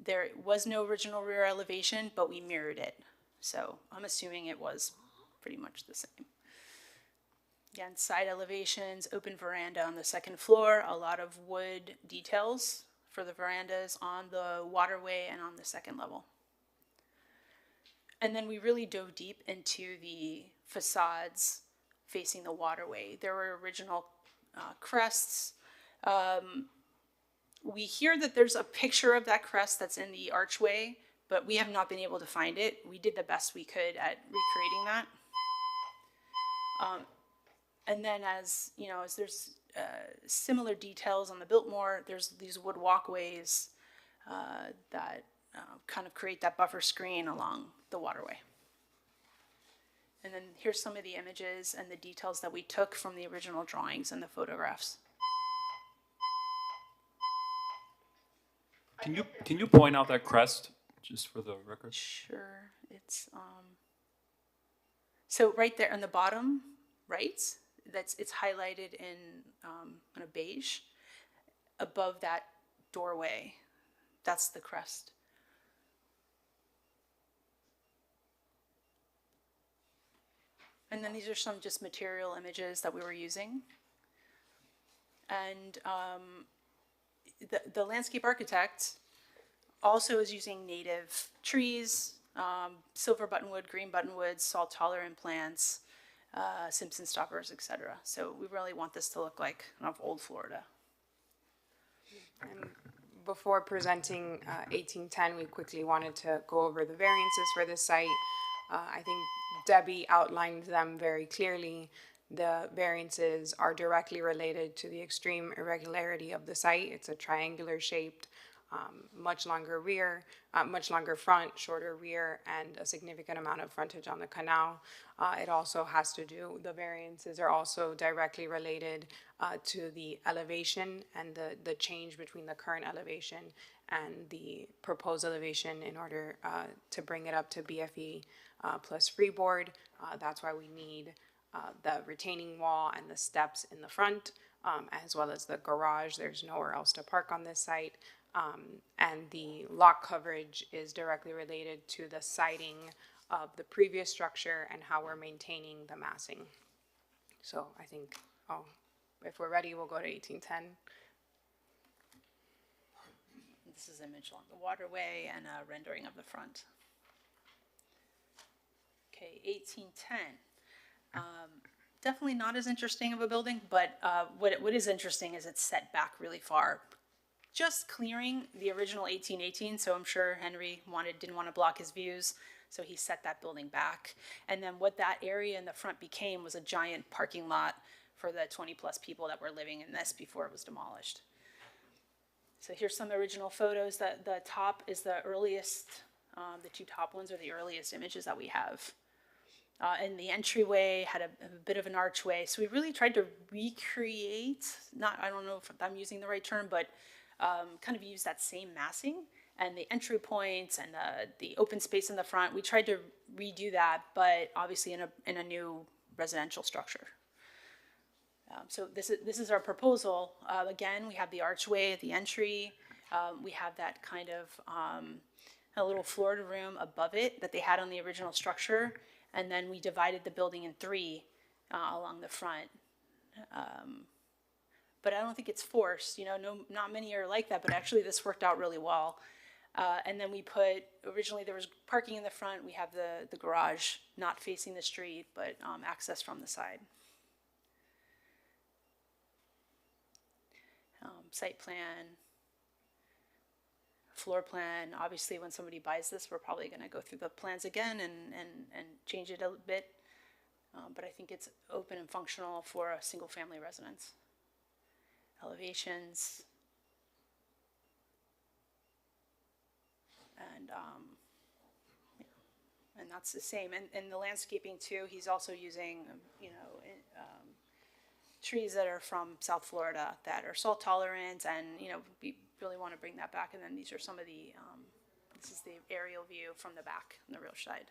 There was no original rear elevation, but we mirrored it. So I'm assuming it was pretty much the same. Again, side elevations, open veranda on the second floor, a lot of wood details for the verandas on the waterway and on the second level. And then we really dove deep into the facades facing the waterway. There were original crests. We hear that there's a picture of that crest that's in the archway, but we have not been able to find it. We did the best we could at recreating that. And then as there's similar details on the Biltmore, there's these wood walkways that kind of create that buffer screen along the waterway. And then here's some of the images and the details that we took from the original drawings and the photographs. Can you point out that crest just for the record? Sure. It's so right there on the bottom right, it's highlighted in a beige above that doorway. That's the crest. And then these are some just material images that we were using. And the landscape architect also is using native trees, silver buttonwood, green buttonwood, salt tolerant plants, Simpson stoppers, etc. So we really want this to look like old Florida. And before presenting 1810, we quickly wanted to go over the variances for this site. I think Debbie outlined them very clearly. The variances are directly related to the extreme irregularity of the site. It's a triangular shaped, much longer rear, much longer front, shorter rear, and a significant amount of frontage on the canal. It also has to do, the variances are also directly related to the elevation and the change between the current elevation and the proposed elevation in order to bring it up to BFE plus freeboard. That's why we need the retaining wall and the steps in the front, as well as the garage. There's nowhere else to park on this site. And the lot coverage is directly related to the siding of the previous structure and how we're maintaining the massing. So I think, if we're ready, we'll go to 1810. This is an image along the waterway and a rendering of the front. Okay, 1810. Definitely not as interesting of a building, but what is interesting is it's set back really far. Just clearing the original 1818, so I'm sure Henry didn't want to block his views, so he set that building back. And then what that area in the front became was a giant parking lot for the 20 plus people that were living in this before it was demolished. So here's some original photos. The top is the earliest, the two top ones are the earliest images that we have. And the entryway had a bit of an archway. So we really tried to recreate, I don't know if I'm using the right term, but kind of use that same massing and the entry points and the open space in the front. We tried to redo that, but obviously in a new residential structure. So this is our proposal. Again, we have the archway at the entry. We have that kind of a little floored room above it that they had on the original structure. And then we divided the building in three along the front. but I don't think it's forced, not many are like that, but actually this worked out really well. And then originally there was parking in the front, we have the garage not facing the street, but access from the side. Site plan, floor plan, obviously when somebody buys this, we're probably gonna go through the plans again and change it a bit. But I think it's open and functional for a single family residence. Elevations. And that's the same. And the landscaping too, he's also using, trees that are from South Florida that are salt tolerant, and, we really want to bring that back. And then these are some of the, this is the aerial view from the back on the real side.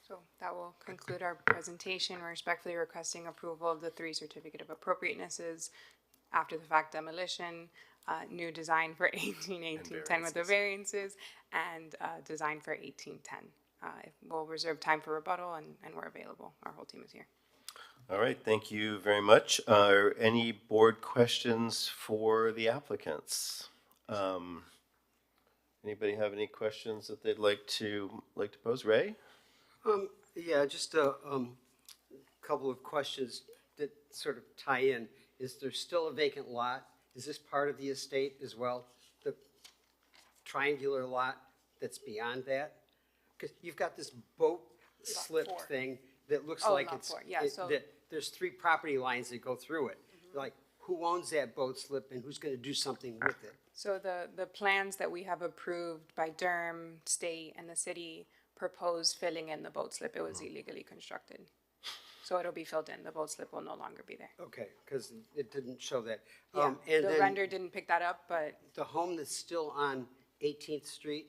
So that will conclude our presentation. We're respectfully requesting approval of the 3 certificate of appropriatenesses, after the fact demolition, new design for 1810 with the variances, and design for 1810. We'll reserve time for rebuttal, and we're available. Our whole team is here. All right, thank you very much. Are any board questions for the applicants? Anybody have any questions that they'd like to pose? Ray? Yeah, just a couple of questions that sort of tie in. Is there still a vacant lot? Is this part of the estate as well? The triangular lot that's beyond that? Because you've got this boat slip thing that looks like that there's 3 property lines that go through it. Like, who owns that boat slip and who's going to do something with it? So the plans that we have approved by Durham, state, and the city propose filling in the boat slip. It was illegally constructed. So it'll be filled in. The boat slip will no longer be there. Okay, because it didn't show that. Yeah, And the then render didn't pick that up, but the home that's still on 18th Street,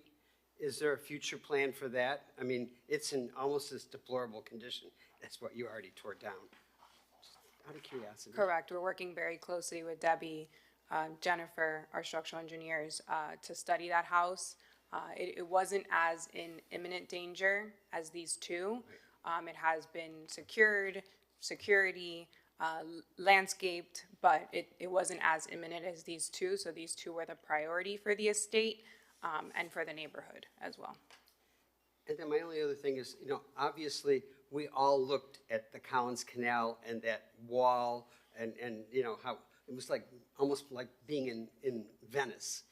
is there a future plan for that? I mean, it's in almost this deplorable condition. That's what you already tore down. Just out of curiosity. correct. We're working very closely with Debbie, Jennifer, our structural engineers, to study that house. It wasn't as in imminent danger as these 2. It has been secured, security, landscaped, but it wasn't as imminent as these 2. So these 2 were the priority for the estate and for the neighborhood as well. And then my only other thing is, obviously, we all looked at the Collins Canal and that wall and how it was like, almost like being in Venice.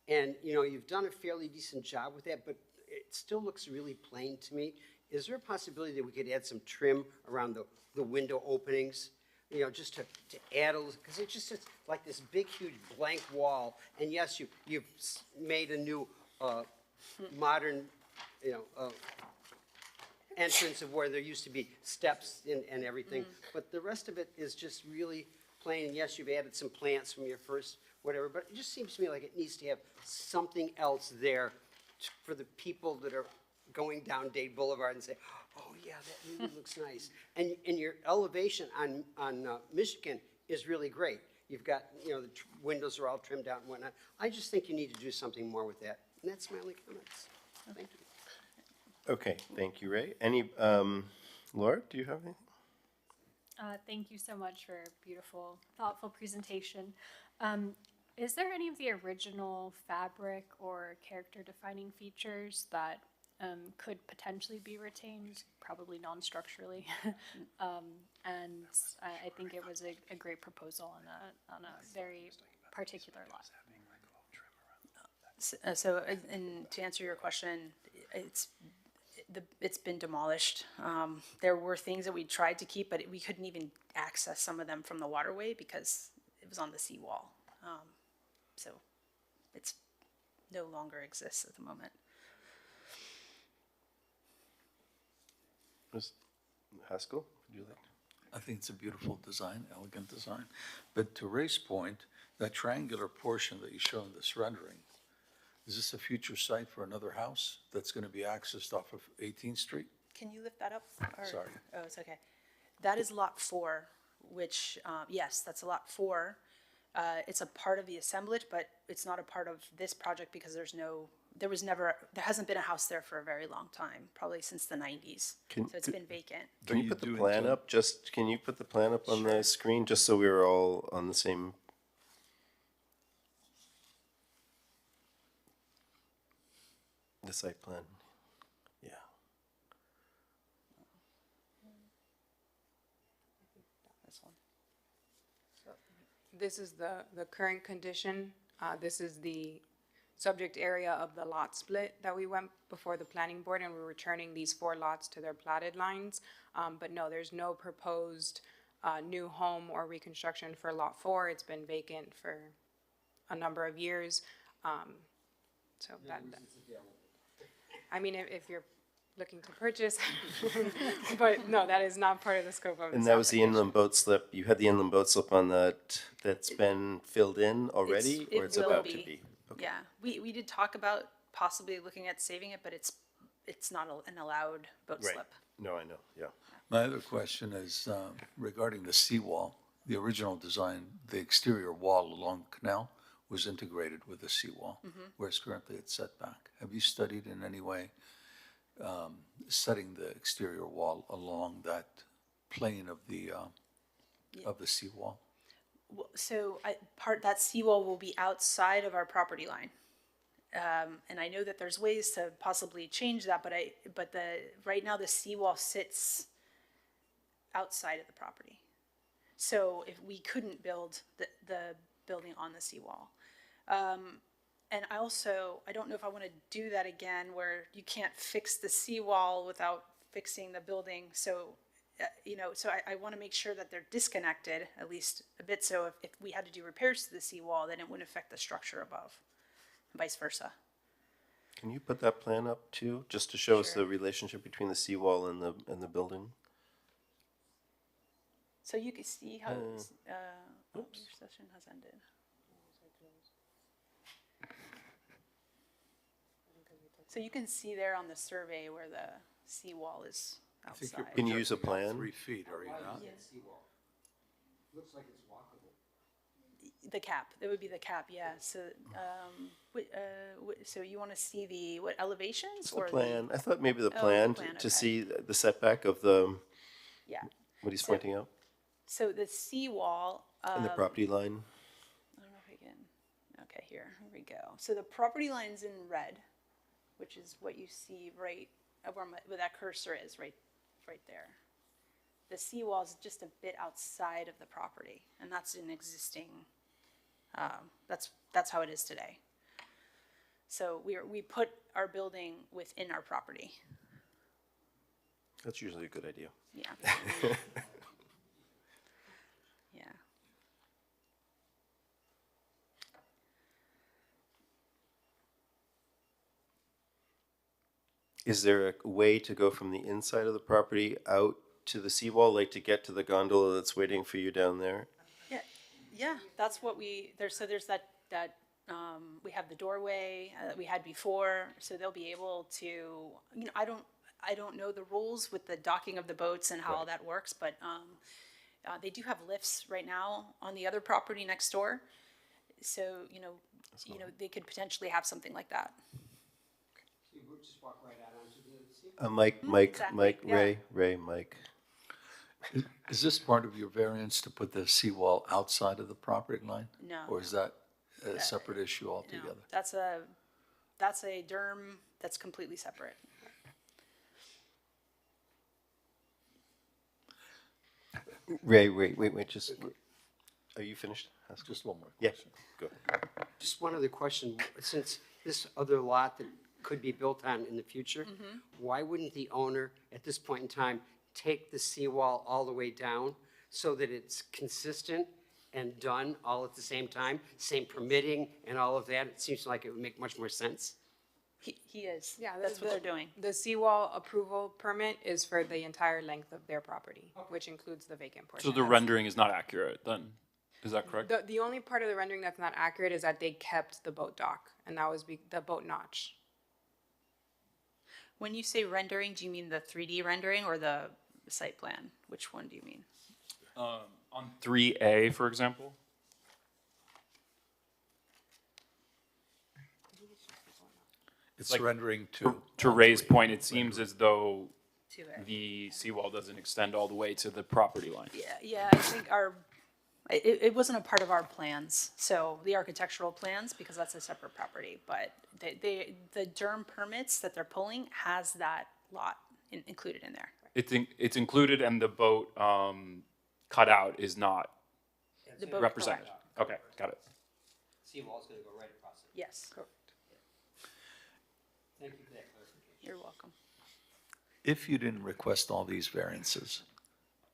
And, you've done a fairly decent job with that, but it still looks really plain to me. Is there a possibility that we could add some trim around the window openings? Just to add a little, because it's like this big, huge blank wall. And yes, you've made a new modern, entrance of where there used to be steps and everything. But the rest of it is just really plain. And yes, you've added some plants from your first whatever, but it just seems to me like it needs to have something else there for the people that are going down Dade Boulevard and say, oh yeah, that really looks nice. And your elevation on Michigan is really great. You've got, the windows are all trimmed out and whatnot. I just think you need to do something more with that. And that's my only comments. Thank you. Okay, thank you, Ray. Any, Laura, do you have anything? Thank you so much for a beautiful, thoughtful presentation. Is there any of the original fabric or character-defining features that could potentially be retained, probably non-structurally? And I think it was a great proposal on a very particular lot. So, and to answer your question, it's been demolished. There were things that we tried to keep, but we couldn't even access some of them from the waterway because it was on the seawall. So it's no longer exists at the moment. Ms. Haskell, would you like to? I think it's a beautiful design, elegant design. But to Ray's point, that triangular portion that you show in this rendering, is this a future site for another house that's going to be accessed off of 18th Street? Can you lift that up? Sorry. Oh, it's okay. That is lot 4, which, yes, that's lot 4. It's a part of the assemblage, but it's not a part of this project because there's no there hasn't been a house there for a very long time, probably since the 90s. So it's been vacant. Can you put the plan up? Can you put the plan up on the screen, just so we're all on the same? The site plan, yeah. This one. This is the current condition. This is the subject area of the lot split that we went before the planning board, and we're returning these 4 lots to their platted lines. But no, there's no proposed new home or reconstruction for lot 4. It's been vacant for a number of years. So that, I mean, if you're looking to purchase, but no, that is not part of the scope of this. And that was the inland boat slip. You had the inland boat slip on that's been filled in already, or it's about to be? Okay. Yeah, we did talk about possibly looking at saving it, but it's not an allowed boat Right. slip. No, I know, yeah. My other question is regarding the seawall. The original design, the exterior wall along the canal was integrated with the seawall, whereas currently it's set back. Have you studied in any way setting the exterior wall along that plane of the seawall? So that seawall will be outside of our property line. And I know that there's ways to possibly change that, but right now the seawall sits outside of the property. So if we couldn't build the building on the seawall. And I don't know if I want to do that again, where you can't fix the seawall without fixing the building. So, so I want to make sure that they're disconnected at least a bit. So if we had to do repairs to the seawall, then it wouldn't affect the structure above, and vice versa. Can you put that plan up too, just to show us the relationship between the seawall and the building? So you can see how your session has ended. So you can see there on the survey where the seawall is outside. Can you use a plan? 3 feet, are you not? Looks like it's walkable. The cap, it would be the cap, yeah. So, so you want to see what elevations Just or the plan. I thought maybe the Oh, plan the plan, to okay. see the setback of the, Yeah. what he's So- pointing out, So the seawall. and the property line. I don't know if we can. Okay, here we go. So the property line's in red, which is what you see right where that cursor is, right there. The seawall is just a bit outside of the property, and that's an existing. That's how it is today. So we put our building within our property. That's usually a good idea. Yeah. Yeah. Is there a way to go from the inside of the property out to the seawall, like to get to the gondola that's waiting for you down there? Yeah, that's what there's that we have the doorway that we had before, so they'll be able to, I don't know the rules with the docking of the boats and how all that works, but they do have lifts right now on the other property next door. So, they could potentially have something like that. So we'll just walk right out onto the Mike, exactly, yeah. Ray, Mike. Is this part of your variance to put the seawall outside of the property line? No. Or is that a separate issue No, altogether? that's a DERM that's completely separate. Ray, wait, just, are you finished? Just one more Yeah, question. go. Just one other question, since this other lot that could be built on in the future, why wouldn't the owner, at this point in time, take the seawall all the way down so that it's consistent and done all at the same time, same permitting and all of that? It seems like it would make much more sense. He is. Yeah, That's what they're doing. The seawall approval permit is for the entire length of their property, which includes the vacant portion. So the rendering is not accurate then? Is that correct? The only part of the rendering that's not accurate is that they kept the boat dock, and that was the boat notch. When you say rendering, do you mean the 3D rendering or the site plan? Which one do you mean? On 3A, for example? It's Like, surrendering to. To Ray's point, it seems as though To it. the seawall doesn't extend all the way to the property line. Yeah, I think it wasn't a part of our plans, so the architectural plans, because that's a separate property, but the Durham permits that they're pulling has that lot included in there. It's included and the boat cutout is not The boat, represented. correct. Okay, got it. Seawall's gonna go right across it. Yes. Thank you for that clarification. You're welcome. If you didn't request all these variances,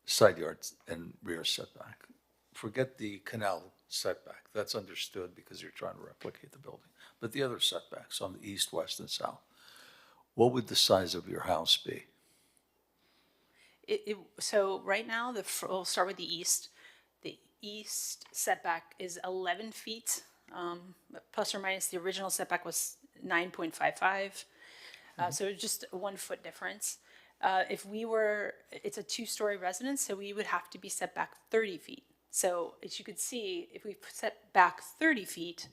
side yards and rear setback, forget the canal setback, that's understood because you're trying to replicate the building. But the other setbacks on the east, west, and south, what would the size of your house be? So right now, we'll start with the east. The east setback is 11 feet, plus or minus the original setback was 9.55. So just a 1 foot difference. It's a 2-story residence, so we would have to be set back 30 feet. So as you could see, if we set back 30 feet,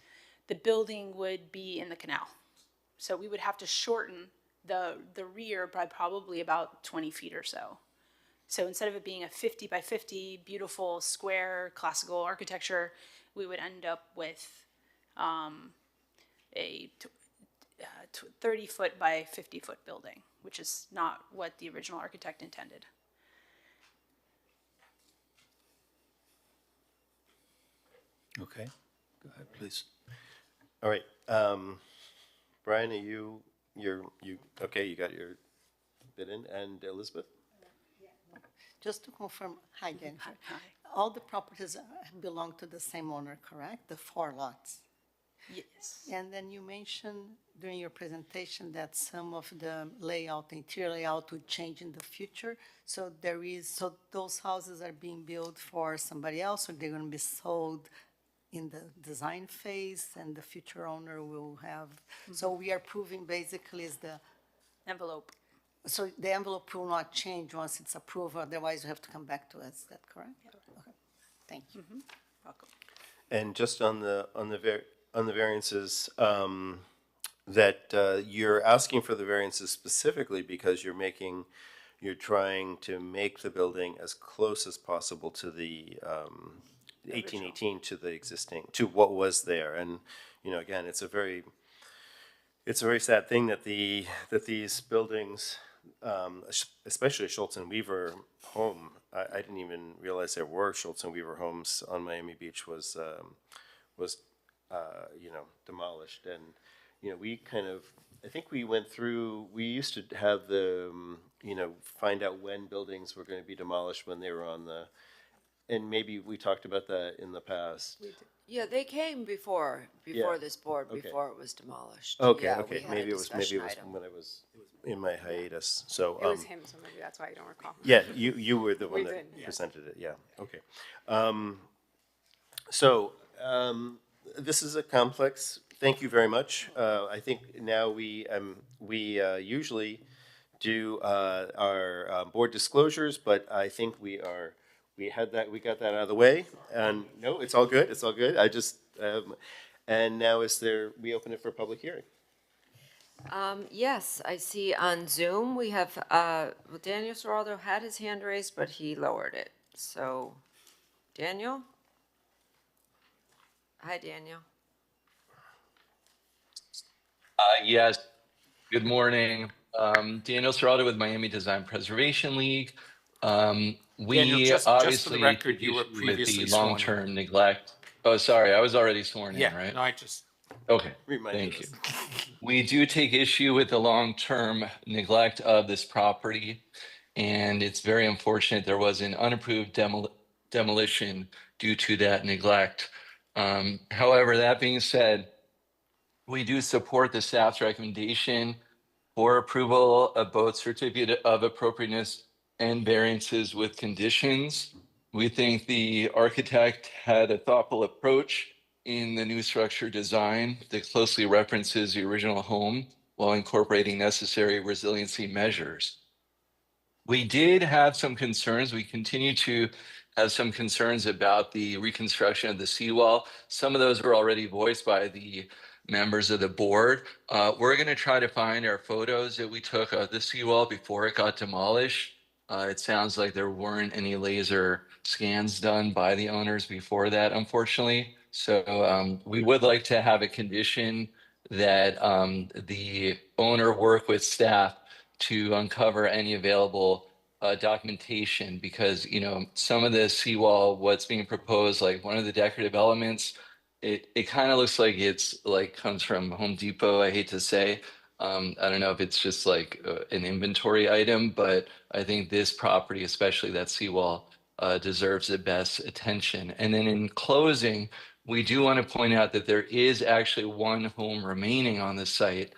the building would be in the canal. So we would have to shorten the rear by probably about 20 feet or so. So instead of it being a 50 by 50, beautiful, square, classical architecture, we would end up with a 30 foot by 50 foot building, which is not what the original architect intended. Okay, go ahead, please. All right, Brian, okay, you got your bid in, and Elizabeth? Just to confirm, hi Jennifer. All the properties belong to the same owner, correct? The 4 lots? Yes. And then you mentioned during your presentation that some of the layout, the interior layout would change in the future. So those houses are being built for somebody else, or they're going to be sold in the design phase and the future owner will have, so we are proving basically is the envelope. So the envelope will not change once it's approved, otherwise you have to come back to us, is that correct? Okay, thank you. Welcome. And just on the variances, that you're asking for the variances specifically because you're trying to make the building as close as possible to the 1818 to the existing, to what was there. And, again, it's a very sad thing that these buildings, especially Schultz and Weaver home, I didn't even realize there were Schultz and Weaver homes on Miami Beach was demolished. And, I think we went through, we used to have find out when buildings were going to be demolished when they were on and maybe we talked about that in the past. Yeah, they came before Yeah. this board, Okay. before it was demolished. Okay, Yeah, okay, we had a maybe it was discussion item. when I was in my hiatus, so. It was him, so maybe that's why you don't recall. Yeah, you were the one We that did, yeah. presented it, yeah, okay. This is a complex, thank you very much. I think now we usually do our board disclosures, but I think we got that out of the way, and no, it's all good, I just, and now we open it for public hearing. Yes, I see on Zoom, we have, Daniel Seraldo had his hand raised, but he lowered it. So, Daniel? Hi, Daniel. Yes, good morning. Daniel Seraldo with Miami Design Preservation League. We Daniel, just for the obviously record, you were issue with previously the sworn in. long-term neglect. Oh, sorry, I was already sworn in, Yeah, right? no, I just. Okay, Reminded thank you. We do take issue with the long-term neglect of this property, and it's very unfortunate there was an unapproved demolition due to that neglect. However, that being said, we do support the staff's recommendation for approval of both certificate of appropriateness and variances with conditions. We think the architect had a thoughtful approach in the new structure design that closely references the original home while incorporating necessary resiliency measures. We did have some concerns. We continue to have some concerns about the reconstruction of the seawall. Some of those were already voiced by the members of the board. We're going to try to find our photos that we took of the seawall before it got demolished. It sounds like there weren't any laser scans done by the owners before that, unfortunately. So we would like to have a condition that the owner work with staff to uncover any available documentation, because, you know, some of the seawall, what's being proposed, like one of the decorative elements, it kind of looks like it's like comes from Home Depot, I hate to say. I don't know if it's just like an inventory item, but I think this property, especially that seawall, deserves the best attention. And then in closing, we do want to point out that there is actually one home remaining on the site.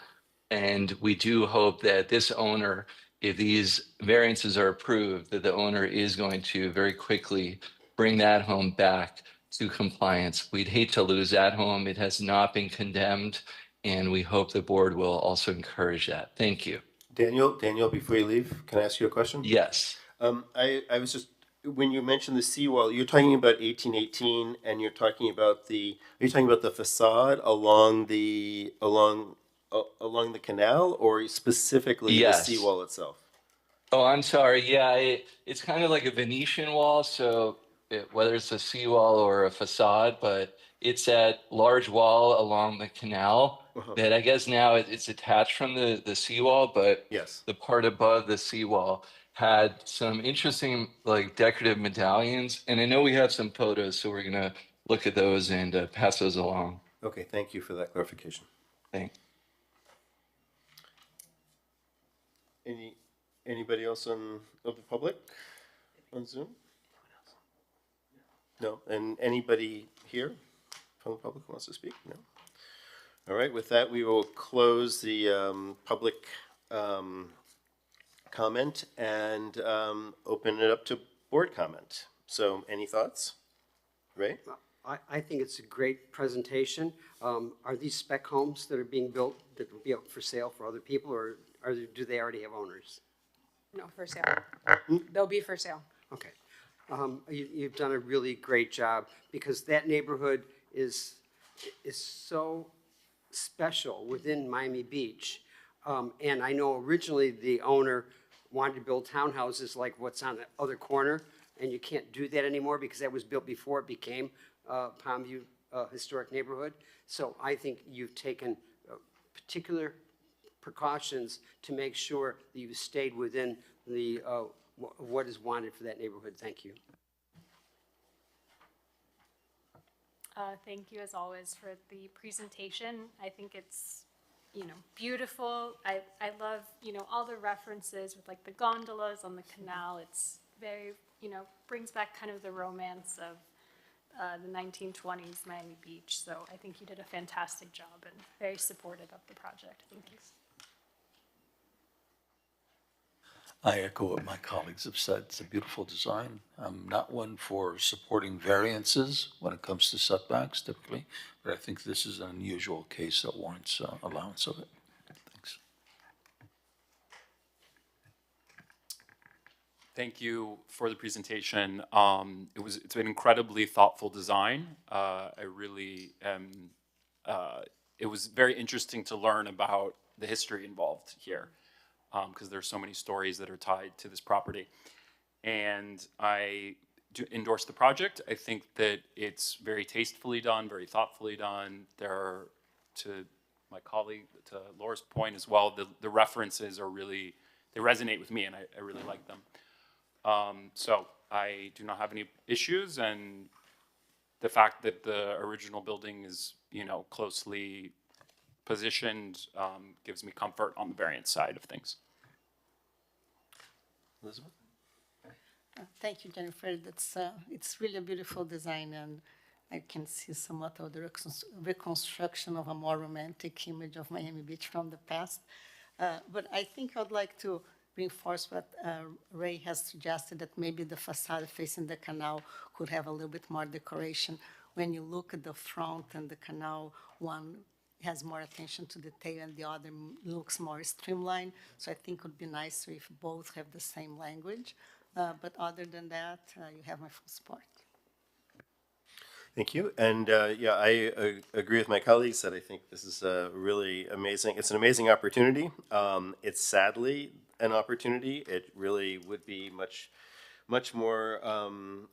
And we do hope that this owner, if these variances are approved, that the owner is going to very quickly bring that home back to compliance. We'd hate to lose that home. It has not been condemned, and we hope the board will also encourage that. Thank you. Daniel, before you leave, can I ask you a question? Yes. I was just, when you mentioned the seawall, you're talking about 1818, and you're talking about the facade along the canal, or specifically Yes. the seawall itself? Oh, I'm sorry. Yeah, it's kind of like a Venetian wall. So whether it's a seawall or a facade, but it's that large wall along the canal that I guess now it's attached from the seawall, but yes, the part above the seawall had some interesting like decorative medallions. And I know we have some photos, so we're going to look at those and pass those along. Okay, thank you for that clarification. Thanks. Anybody else of the public on Zoom? No, and anybody here from the public who wants to speak? No. All right, with that, we will close the public comment and open it up to board comment. So any thoughts? Ray? I think it's a great presentation. Are these spec homes that are being built that will be up for sale for other people, or do they already have owners? No, for sale. They'll be for sale. Okay. You've done a really great job, because that neighborhood is so special within Miami Beach. And I know originally the owner wanted to build townhouses like what's on the other corner, and you can't do that anymore because that was built before it became Palmview Historic Neighborhood. So I think you've taken particular precautions to make sure that you stayed within the what is wanted for that neighborhood. Thank you. Thank you as always for the presentation. I think it's, you know, beautiful. I love, you know, all the references with like the gondolas on the canal. It's very, you know, brings back kind of the romance of the 1920s Miami Beach. So I think you did a fantastic job and very supportive of the project. Thank you. I echo what my colleagues have said. It's a beautiful design. I'm not one for supporting variances when it comes to setbacks typically, but I think this is an unusual case that warrants allowance of it. Thanks. Thank you for the presentation. It's an incredibly thoughtful design. I really it was very interesting to learn about the history involved here, because there's so many stories that are tied to this property. And I do endorse the project. I think that it's very tastefully done, very thoughtfully done. There are, to my colleague, to Laura's point as well, the references are really, they resonate with me, and I really like them. So I do not have any issues, and the fact that the original building is, you know, closely positioned gives me comfort on the variance side of things. Elizabeth? Thank you, Jennifer. That's it's really a beautiful design, and I can see somewhat of the reconstruction of a more romantic image of Miami Beach from the past. But I think I'd like to reinforce what Ray has suggested, that maybe the facade facing the canal could have a little bit more decoration. When you look at the front and the canal, one has more attention to detail and the other looks more streamlined. So I think it would be nicer if both have the same language. But other than that, you have my full support. Thank you. And yeah, I agree with my colleagues that I think this is really amazing. It's an amazing opportunity. It's sadly an opportunity. It really would be much more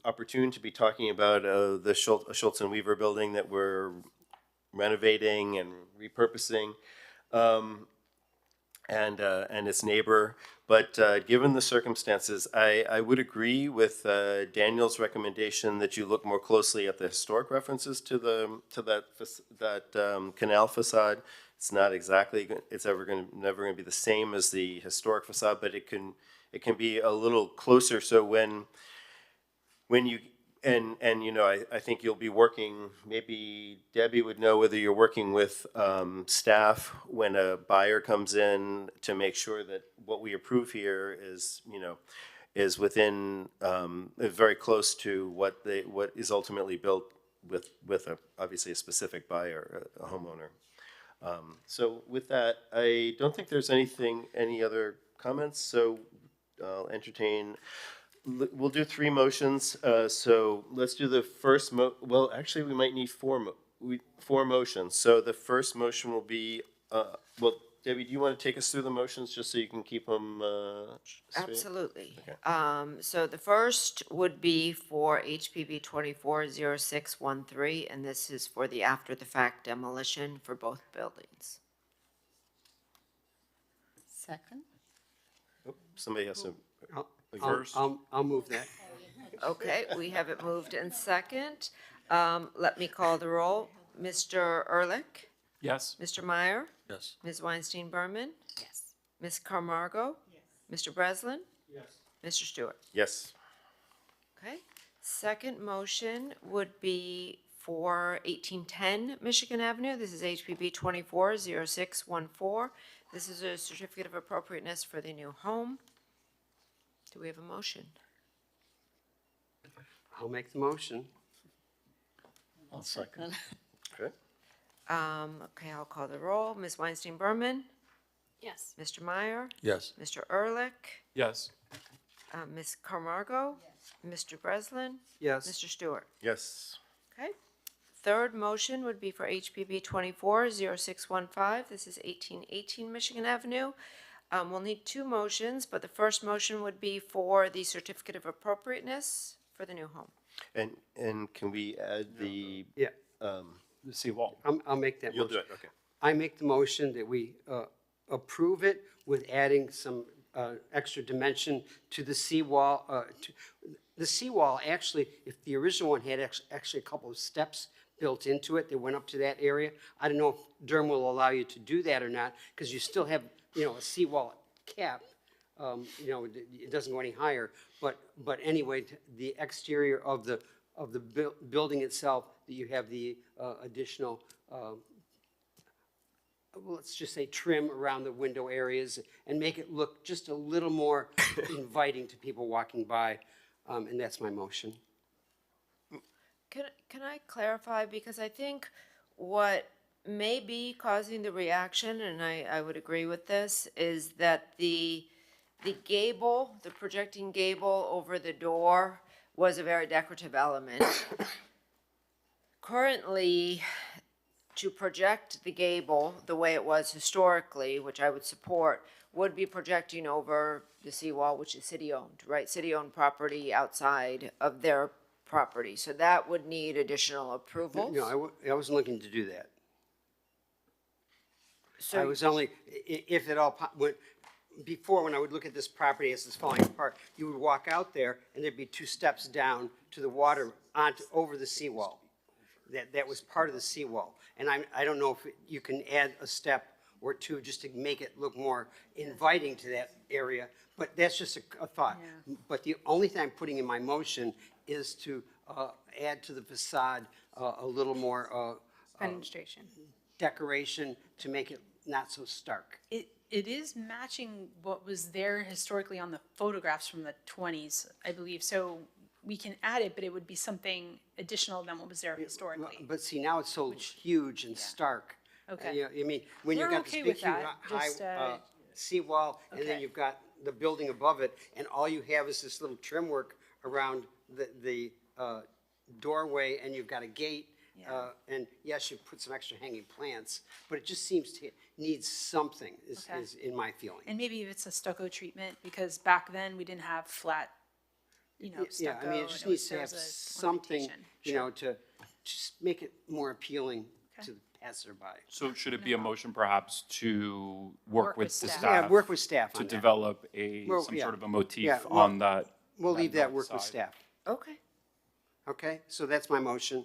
opportune to be talking about the Schultz and Weaver building that we're renovating and repurposing, and its neighbor. But given the circumstances, I would agree with Daniel's recommendation that you look more closely at the historic references to that canal facade. It's not exactly, it's never going to be the same as the historic facade, but it can be a little closer. So when you and you know, I think you'll be working, maybe Debbie would know whether you're working with staff when a buyer comes in to make sure that what we approve here is, you know, is within, very close to what is ultimately built with obviously a specific buyer, a homeowner. So with that, I don't think there's any other comments, so I'll entertain. We'll do three motions, so let's do the first well, actually, we might need four motions. So the first motion will be, well, Debbie, do you want to take us through the motions just so you can keep them straight? Absolutely. Okay. So the first would be for HPB 240613, and this is for the after-the-fact demolition for both buildings. Second? Oh, somebody has to. I'll move that. Okay, we have it moved in second. Let me call the roll. Mr. Ehrlich? Yes. Mr. Meyer? Yes. Ms. Weinstein-Berman? Yes. Ms. Camargo? Yes. Mr. Breslin? Yes. Mr. Stewart? Yes. Okay. Second motion would be for 1810 Michigan Avenue. This is HPB 240614. This is a certificate of appropriateness for the new home. Do we have a motion? I'll make the motion. I'll second. Okay. Okay, I'll call the roll. Ms. Weinstein-Berman? Yes. Mr. Meyer? Yes. Mr. Ehrlich? Yes. Ms. Camargo? Yes. Mr. Breslin? Yes. Mr. Stewart? Yes. Okay. Third motion would be for HPB 240615. This is 1818 Michigan Avenue. We'll need two motions, but the first motion would be for the certificate of appropriateness for the new home. And can we add the? Yeah. The seawall. I'll make that motion. You'll do it, okay. I make the motion that we approve it with adding some extra dimension to the seawall. The seawall, actually, if the original one had actually a couple of steps built into it that went up to that area, I don't know if Durham will allow you to do that or not, because you still have, you know, a seawall cap. You know, it doesn't go any higher. But anyway, the exterior of the building itself, that you have the additional, let's just say trim around the window areas and make it look just a little more inviting to people walking by. And that's my motion. Can I clarify? Because I think what may be causing the reaction, and I would agree with this, is that the gable, the projecting gable over the door was a very decorative element. Currently, to project the gable the way it was historically, which I would support, would be projecting over the seawall, which is city-owned, right? City-owned property outside of their property. So that would need additional approvals. No, I wasn't looking to do that. So I was only, if at all, before when I would look at this property as it's falling apart, you would walk out there and there'd be two steps down to the water over the seawall. That was part of the seawall. And I don't know if you can add a step or two just to make it look more inviting to that area, but that's just a thought. Yeah. But the only thing I'm putting in my motion is to add to the facade a little more Fenestration. Decoration to make it not so stark. It is matching what was there historically on the photographs from the 20s, I believe. So we can add it, but it would be something additional than what was there historically. But see, now it's so huge and stark. Okay. You know, I mean, when you've We're got okay this big, with huge, that. high Just, seawall, and then okay. you've got the building above it, and all you have is this little trim work around doorway and you've got a gate. And yes, you put some extra hanging plants, but it just seems to need something, is in my feeling. And maybe if it's a stucco treatment, because back then we didn't have flat, you know, stucco. Yeah, I mean, it just needs to have something, you know, to just make it more appealing to the passerby. So should it be a motion perhaps to work with the staff? Yeah, work with staff to on that. develop Well, some yeah. sort of a motif Yeah, well, on that. We'll leave that north work with side. staff. Okay. Okay, so that's my motion.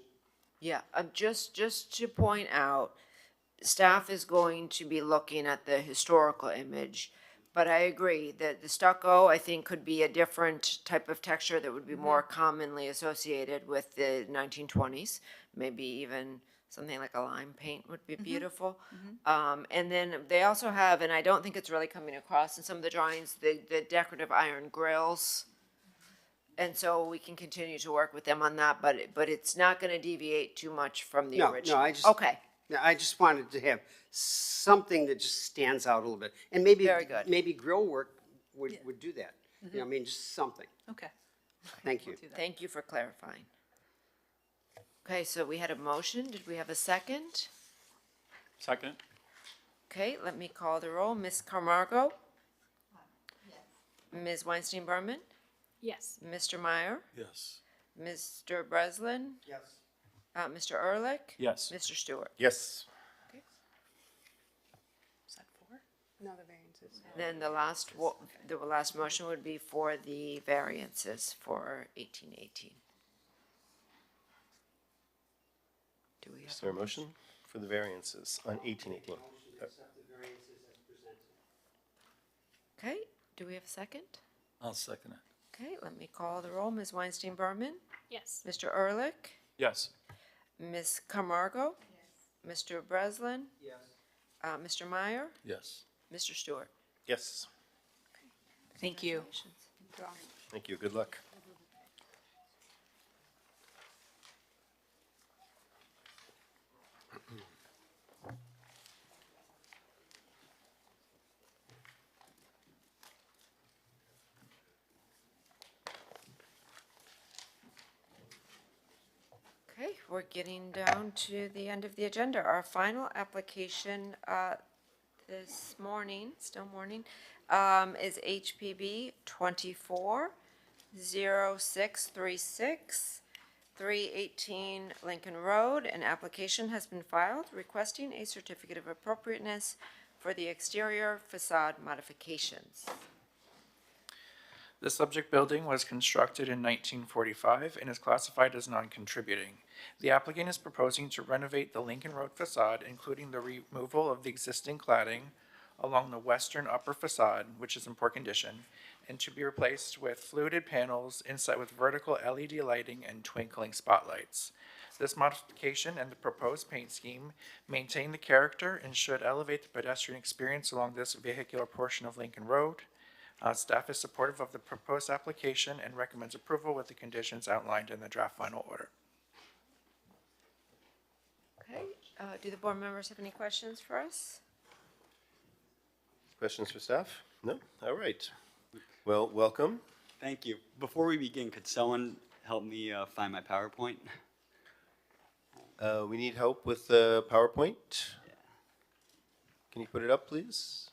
Yeah, just to point out, staff is going to be looking at the historical image, but I agree that the stucco, I think, could be a different type of texture that would be more commonly associated with the 1920s. Maybe even something like a lime paint would be beautiful. And then they also have, and I don't think it's really coming across in some of the drawings, the decorative iron grills. And so we can continue to work with them on that, but it's not gonna deviate too much from the original. No, I just. Okay, Yeah, I just wanted to have something that just stands out a little bit. And maybe, Very good. maybe grill work would do that. You know, I mean, just something. Okay. Thank you. thank you for clarifying. Okay, so we had a motion, did we have a second? Second? Okay, let me call the roll, Ms. Camargo? Ms. Weinstein Berman? Yes. Mr. Meyer? Yes. Mr. Breslin? Yes. Mr. Ehrlich? Yes. Mr. Stewart? Yes. Is that 4? No, the variances. Then the last motion would be for the variances for 1818. Do we Is have? there a motion for the variances on 1818? Okay, do we have a second? I'll second it. Okay, let me call the roll. Ms. Weinstein Berman? Yes. Mr. Ehrlich? Yes. Ms. Camargo? Mr. Breslin? Yes. Mr. Meyer? Yes. Mr. Stewart? Yes. Thank you. Thank you. Good luck. Okay, we're getting down to the end of the agenda. Our final application this morning, still morning, is HPB 240636, 318 Lincoln Road. An application has been filed requesting a certificate of appropriateness for the exterior facade modifications. The subject building was constructed in 1945 and is classified as non-contributing. The applicant is proposing to renovate the Lincoln Road facade, including the removal of the existing cladding along the western upper facade, which is in poor condition, and to be replaced with fluted panels inset with vertical LED lighting and twinkling spotlights. This modification and the proposed paint scheme maintain the character and should elevate the pedestrian experience along this vehicular portion of Lincoln Road. Staff is supportive of the proposed application and recommends approval with the conditions outlined in the draft final order. Okay, do the board members have any questions for us? Questions for staff? No? All right. Well, welcome. Thank you. Before we begin, could someone help me find my PowerPoint? We need help with the PowerPoint. Can you put it up, please?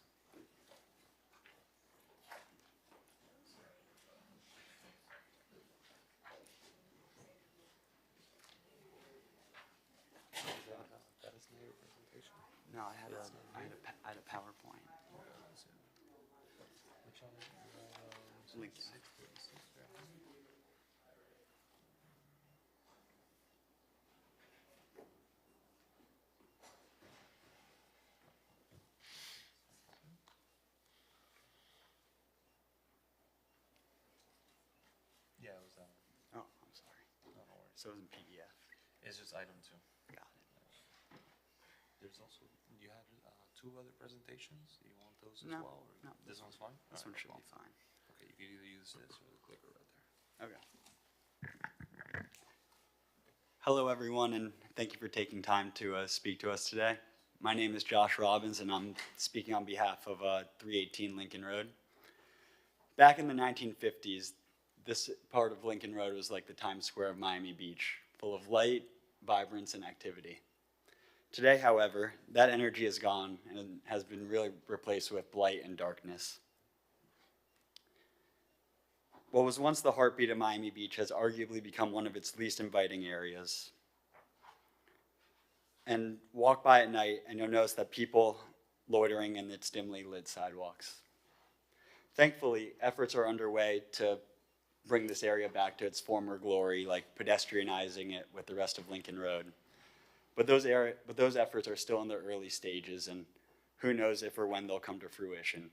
No, I had a PowerPoint. Lincoln. Yeah, it was that one. Oh, I'm sorry. No, no worries. So it was in PDF. It's just item 2. Got it. There's also, you had 2 other presentations. Do you want those as No, well? Or no. This one's fine? This one Alright, should well, be fine. Okay, you can either use this or the clicker right there. Okay. Hello, everyone, and thank you for taking time to speak to us today. My name is Josh Robbins, and I'm speaking on behalf of 318 Lincoln Road. Back in the 1950s, this part of Lincoln Road was like the Times Square of Miami Beach, full of light, vibrance, and activity. Today, however, that energy is gone and has been really replaced with blight and darkness. What was once the heartbeat of Miami Beach has arguably become one of its least inviting areas. And walk by at night and you'll notice that people loitering in its dimly lit sidewalks. Thankfully, efforts are underway to bring this area back to its former glory, like pedestrianizing it with the rest of Lincoln Road. But those efforts are still in their early stages, and who knows if or when they'll come to fruition.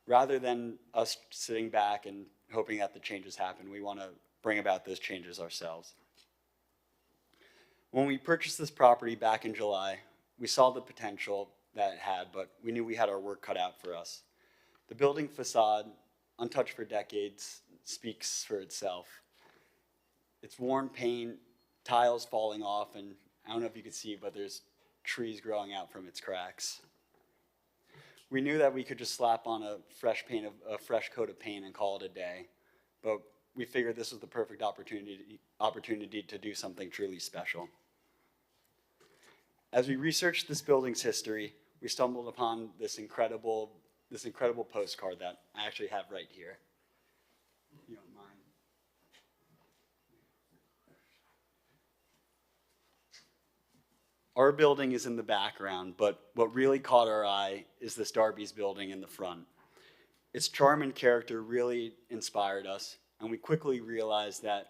Rather than us sitting back and hoping that the changes happen, we want to bring about those changes ourselves. When we purchased this property back in July, we saw the potential that it had, but we knew we had our work cut out for us. The building facade, untouched for decades, speaks for itself. It's worn paint, tiles falling off, and I don't know if you can see, but there's trees growing out from its cracks. We knew that we could just slap on a fresh coat of paint and call it a day, but we figured this was the perfect opportunity to do something truly special. As we researched this building's history, we stumbled upon this incredible postcard that I actually have right here. If you don't mind. Our building is in the background, but what really caught our eye is this Darby's building in the front. Its charm and character really inspired us, and we quickly realized that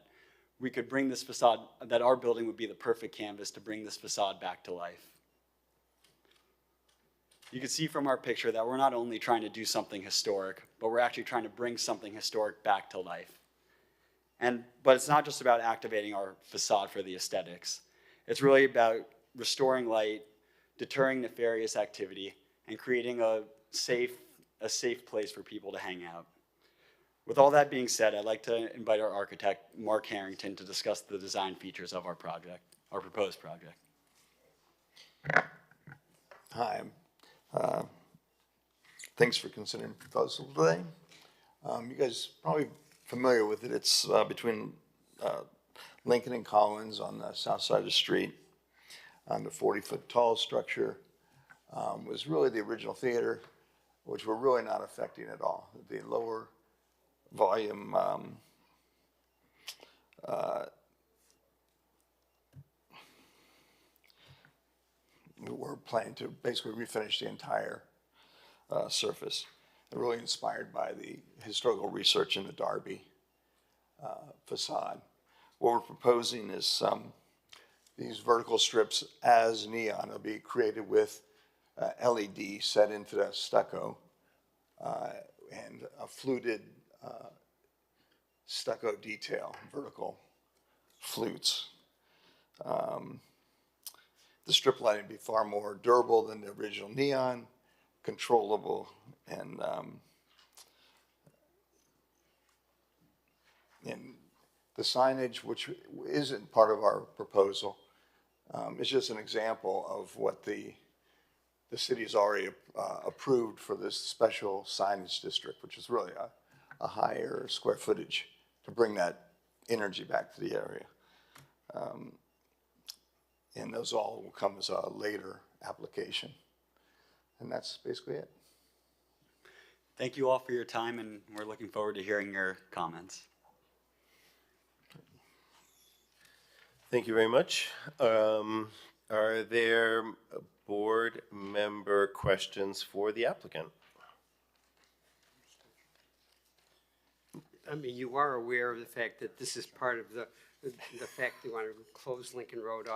we could bring this facade, that our building would be the perfect canvas to bring this facade back to life. You can see from our picture that we're not only trying to do something historic, but we're actually trying to bring something historic back to life. But it's not just about activating our facade for the aesthetics. It's really about restoring light, deterring nefarious activity, and creating a safe place for people to hang out. With all that being said, I'd like to invite our architect, Mark Harrington, to discuss the design features of our proposed project. Hi. Thanks for considering the proposal today. You guys are probably familiar with it. It's between Lincoln and Collins on the south side of the street. The 40-foot tall structure was really the original theater, which we're really not affecting at all. The lower volume we're planning to basically refinish the entire surface. They're really inspired by the historical research in the Darby facade. What we're proposing is these vertical strips as neon will be created with LED set into the stucco and a fluted stucco detail, vertical flutes. The strip lighting will be far more durable than the original neon, controllable, and the signage, which isn't part of our proposal, is just an example of what the city has already approved for this special signage district, which is really a higher square footage to bring that energy back to the area. And those all will come as a later application. And that's basically it. Thank you all for your time, and we're looking forward to hearing your comments. Thank you very much. Are there board member questions for the applicant? I mean, you are aware of the fact that this is part of the fact they want to close Lincoln Road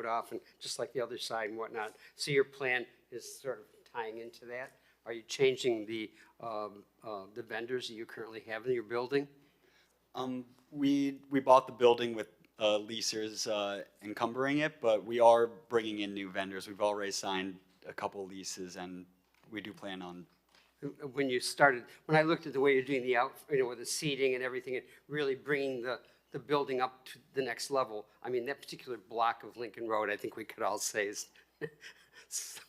off, and just like the other side and whatnot. So your plan is sort of tying into that. Are you changing the vendors that you currently have in your building? We bought the building with leasers encumbering it, but we are bringing in new vendors. We've already signed a couple leases, and we do plan on. When you started, when I looked at the way you're doing with the seating and everything, and really bringing the building up to the next level, I mean, that particular block of Lincoln Road, I think we could all say is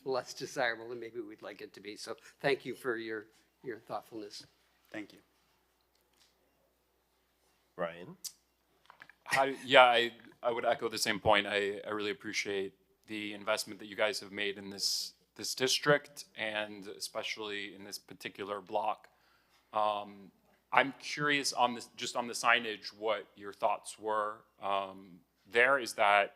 less desirable than maybe we'd like it to be. So thank you for your thoughtfulness. Thank you. Brian? I would echo the same point. I really appreciate the investment that you guys have made in this district, and especially in this particular block. I'm curious on this, just on the signage, what your thoughts were. There is that.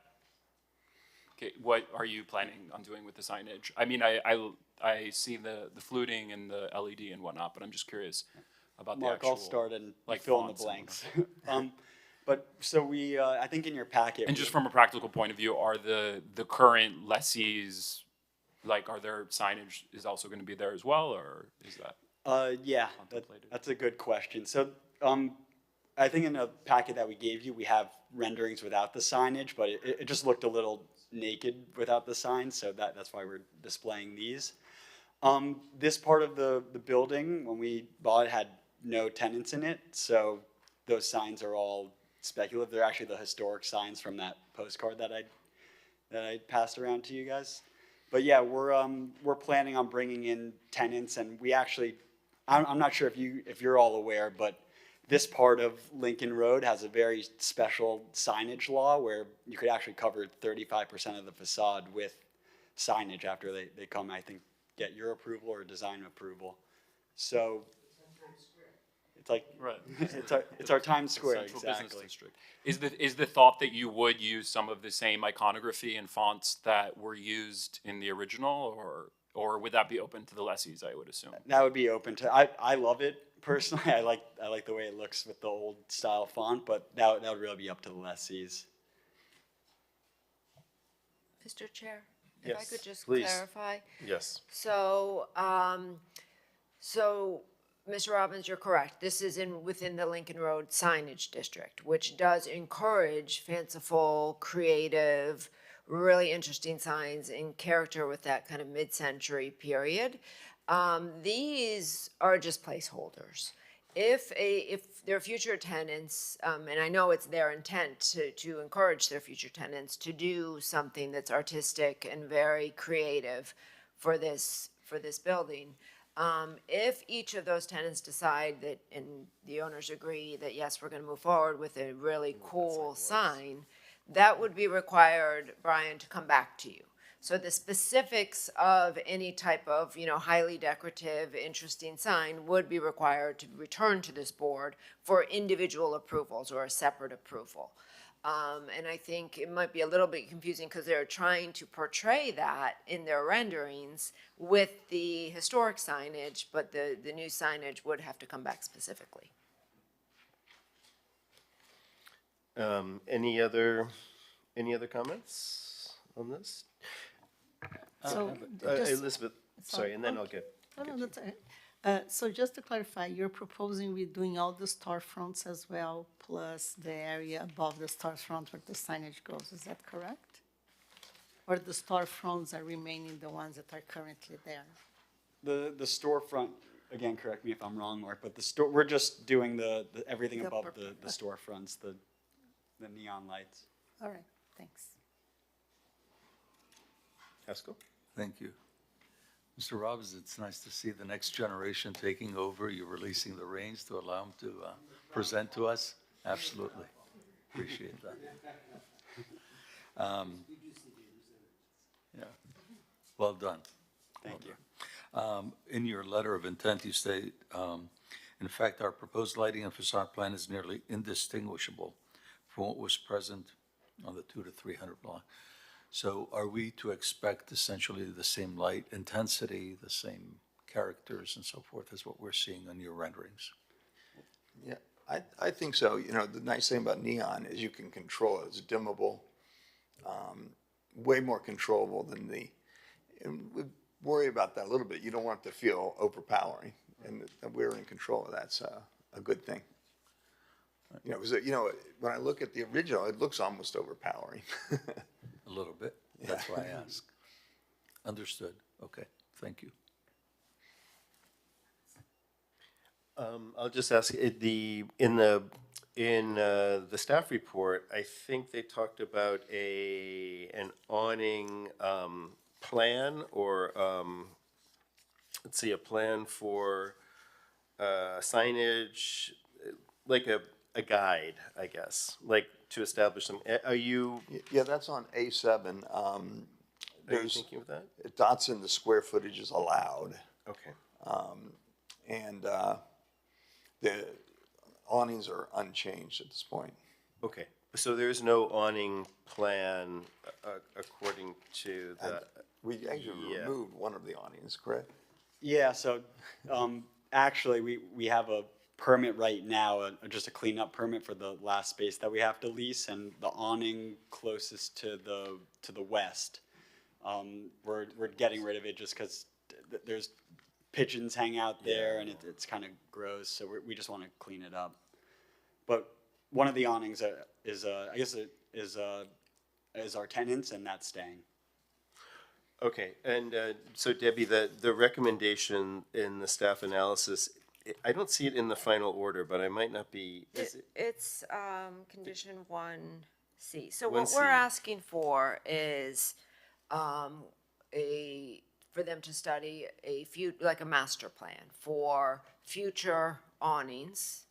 Okay, what are you planning on doing with the signage? I mean, I see the fluting and the LED and whatnot, but I'm just curious about the Mark, actual. I'll start and like fill in the fonts and blanks. But so we, I think in your packet. And just from a practical point of view, are the current lessees, like, are their signage is also going to be there as well, or is that? Yeah, that's a good question. So, I think in the packet that we gave you, we have renderings without the signage, but it just looked a little naked without the sign, so that's why we're displaying these. This part of the building, when we bought it, had no tenants in it, so those signs are all speculative. They're actually the historic signs from that postcard that I passed around to you guys. But yeah, we're planning on bringing in tenants, and we actually, I'm not sure if you're all aware, but this part of Lincoln Road has a very special signage law where you could actually cover 35% of the facade with signage after they come, I think, get your approval or design approval. So it's like, right. it's our Times Square, Central exactly. Business District. Is the thought that you would use some of the same iconography and fonts that were used in the original, or would that be open to the lessees, I would assume? That would be open to, I love it personally. I like the way it looks with the old style font, but that would really be up to the lessees. Mr. Chair, if I Yes, could just please. clarify. Yes. So, Mr. Robbins, you're correct. This is within the Lincoln Road signage district, which does encourage fanciful, creative, really interesting signs in character with that kind of mid-century period. These are just placeholders. If their future tenants, and I know it's their intent to encourage their future tenants to do something that's artistic and very creative for this building, if each of those tenants decide that, and the owners agree that yes, we're going to move forward with a really cool sign, that would be required, Brian, to come back to you. So the specifics of any type of, highly decorative, interesting sign would be required to return to this board for individual approvals or a separate approval. And I think it might be a little bit confusing because they're trying to portray that in their renderings with the historic signage, but the new signage would have to come back specifically. Any other comments on this? So just- Elizabeth, sorry, and then I'll get. No, that's all right. So just to clarify, you're proposing we're doing all the storefronts as well, plus the area above the storefront where the signage goes, is that correct? Or the storefronts are remaining the ones that are currently there? The storefront, again, correct me if I'm wrong, Mark, but we're just doing the everything The above purple. the storefronts, the neon lights. All right, thanks. Haskell? Thank you. Mr. Robbins, it's nice to see the next generation taking over. You're releasing the reins to allow them to present to us. Absolutely. Appreciate that. Yeah. Well done. Thank you. In your letter of intent, you state, in fact, our proposed lighting and facade plan is nearly indistinguishable from what was present on the 200 to 300 block. So are we to expect essentially the same light intensity, the same characters and so forth as what we're seeing on your renderings? Yeah, I think so. The nice thing about neon is you can control it. It's dimmable, way more controllable than and we worry about that a little bit. You don't want it to feel overpowering, and we're in control of that. It's a good thing. Because when I look at the original, it looks almost overpowering. A little bit. That's why I ask. Understood. Okay. Thank you. I'll just ask, in the staff report, I think they talked about an awning plan, or a plan for signage, like a guide, I guess, like to establish some, are you, Yeah, that's on A7. are you There's, thinking of that? it dots in the square footage is allowed. Okay. And the awnings are unchanged at this point. Okay, so there is no awning plan according to the, We actually Yeah. removed one of the awnings, correct? Yeah, so actually, we have a permit right now, just a cleanup permit for the last space that we have to lease, and the awning closest to the west. We're getting rid of it just because there's pigeons hang out there, and it's kind of gross, so we just want to clean it up. But one of the awnings is I guess it is our tenants, and that's staying. okay, and so Debbie, the recommendation in the staff analysis, I don't see it in the final order, but I might not be, is it? It's condition 1C. So what 1C. we're asking for is for them to study like a master plan for future awnings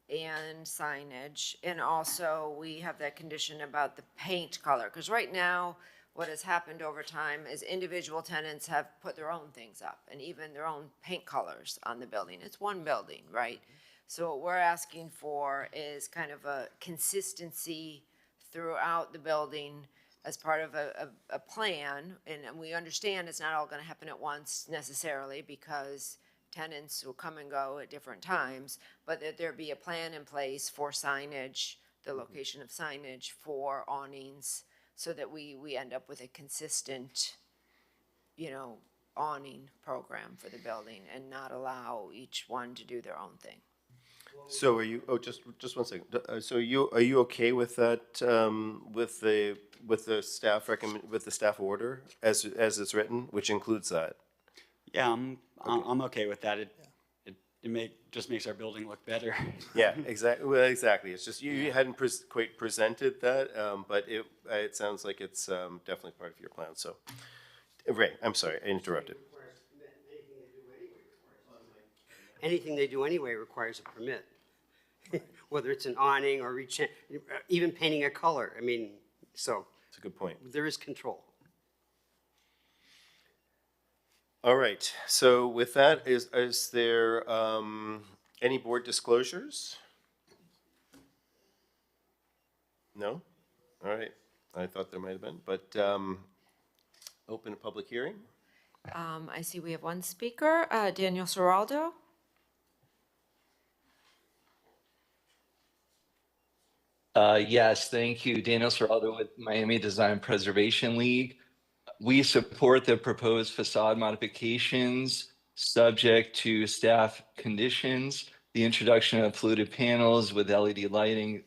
and signage. And also, we have that condition about the paint color, because right now, what has happened over time is individual tenants have put their own things up and even their own paint colors on the building. It's one building, right? So what we're asking for is kind of a consistency throughout the building as part of a plan. And we understand it's not all gonna happen at once necessarily, because tenants will come and go at different times, but that there be a plan in place for signage, the location of signage for awnings, so that we end up with a consistent, awning program for the building and not allow each one to do their own thing. So are you, just 1 second. So are you okay with that, with the staff with the staff order as it's written, which includes that? Yeah, I'm okay with that. It just makes our building look better. Yeah, exactly. Well, exactly. It's just you hadn't quite presented that, but it sounds like it's definitely part of your plan. So, Ray, I'm sorry, I interrupted. Anything they do anyway requires a permit, whether it's an awning or even painting a color. I mean, so. That's a good point. There is control. All right. So with that, is there any board disclosures? No? All right. I thought there might have been, but open a public hearing. I see we have one speaker, Daniel Seraldo. Yes, thank you. Daniel Seraldo with Miami Design Preservation League. We support the proposed facade modifications subject to staff conditions. The introduction of fluted panels with LED lighting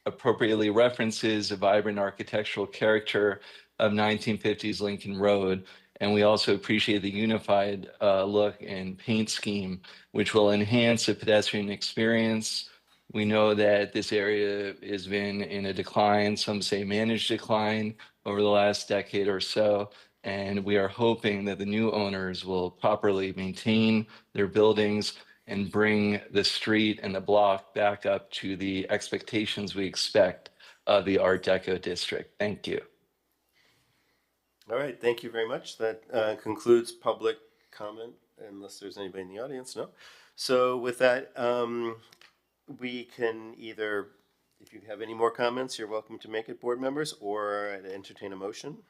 appropriately references a vibrant architectural character of 1950s Lincoln Road. And we also appreciate the unified look and paint scheme, which will enhance the pedestrian experience. We know that this area has been in a decline, some say managed decline, over the last decade or so. And we are hoping that the new owners will properly maintain their buildings and bring the street and the block back up to the expectations we expect of the Art Deco district. Thank you. All right. Thank you very much. That concludes public comment, unless there's anybody in the audience. No. So with that, we can either, if you have any more comments, you're welcome to make it, board members, or entertain a motion.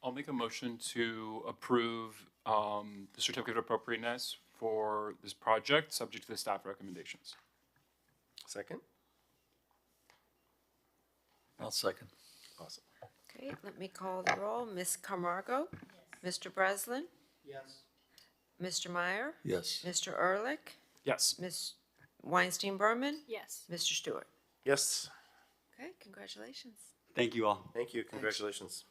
I'll make a motion to approve the certificate of appropriateness for this project, subject to the staff recommendations. Second? I'll second. Awesome. Okay, let me call the roll. Ms. Camargo? Yes. Mr. Breslin? Yes. Mr. Meyer? Yes. Mr. Ehrlich? Yes. Ms. Weinstein Berman? Yes. Mr. Stewart? Yes. Okay, congratulations. Thank you all. Thank you. Congratulations.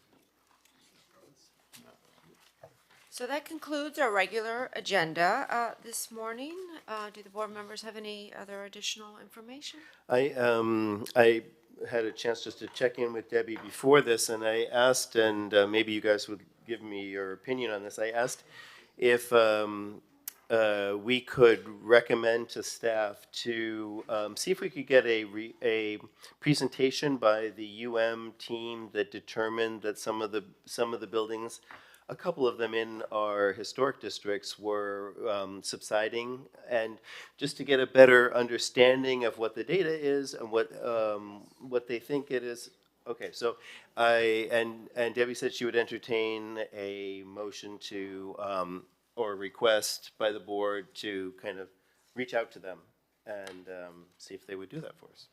So that concludes our regular agenda this morning. Do the board members have any other additional information? I had a chance just to check in with Debbie before this, and I asked, and maybe you guys would give me your opinion on this. I asked if we could recommend to staff to see if we could get a presentation by the team that determined that some of the buildings, a couple of them in our historic districts, were subsiding, and just to get a better understanding of what the data is and what they think it is. Okay, so and Debbie said she would entertain a motion to or a request by the board to kind of reach out to them and see if they would do that for us.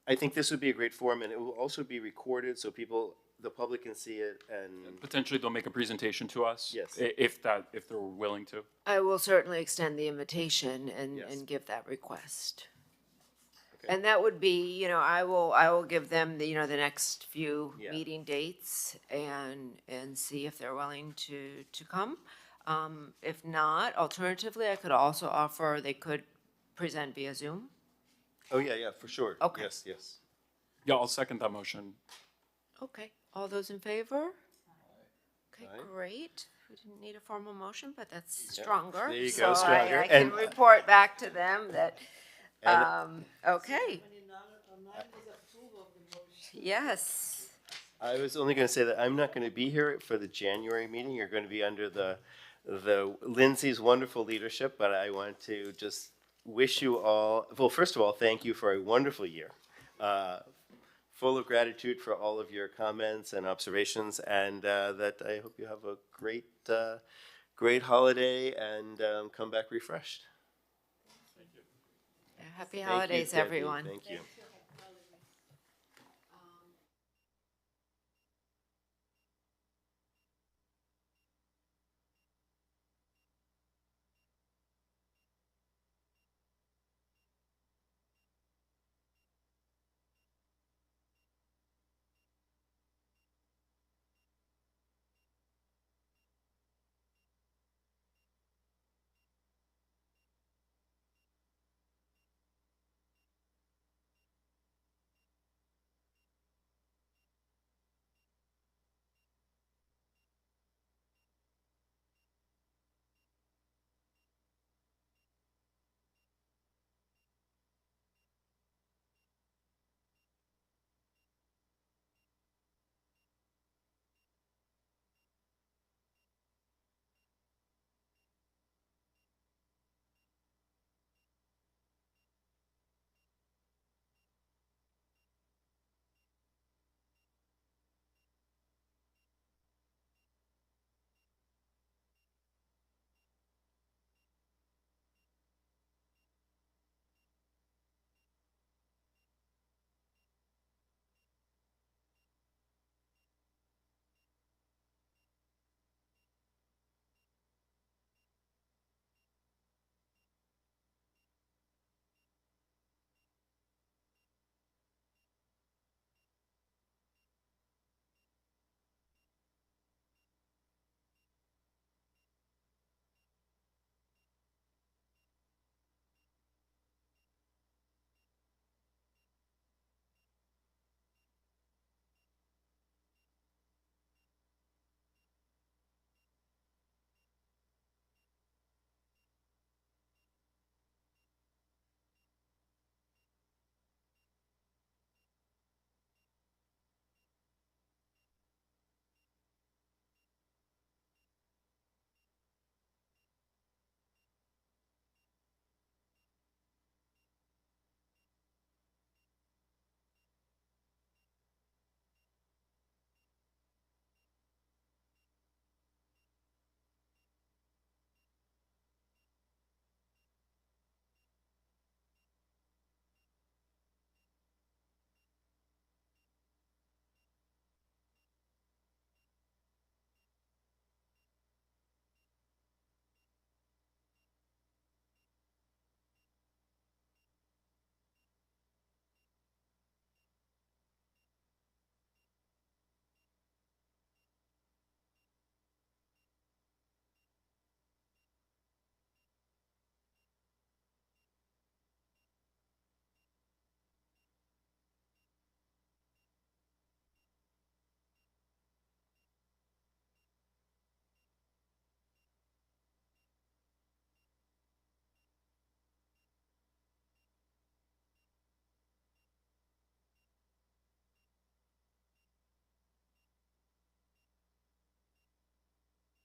I think this would be a great forum, and it will also be recorded so the public can see it, and Potentially they'll make a presentation to us. Yes. If they're willing to. I will certainly extend the invitation Yes. and give that request. And that would be, I will give them the next few Yeah. meeting dates and see if they're willing to come. If not, alternatively, I could also offer, they could present via Zoom. oh yeah, for sure. Okay. Yes. Yeah, I'll second that motion. Okay, all those in favor? Okay, Aye. great. We didn't need a formal motion, but that's Yeah, stronger. there you So go, stronger. I can And- report back to them that, And- okay. Yes. I was only going to say that I'm not going to be here for the January meeting. You're going to be under the Lindsay's wonderful leadership, but I want to just wish you all, well, first of all, thank you for a wonderful year. Full of gratitude for all of your comments and observations, and that I hope you have a great holiday and come back refreshed. Happy Thank you, holidays, Debbie. everyone. Thank you.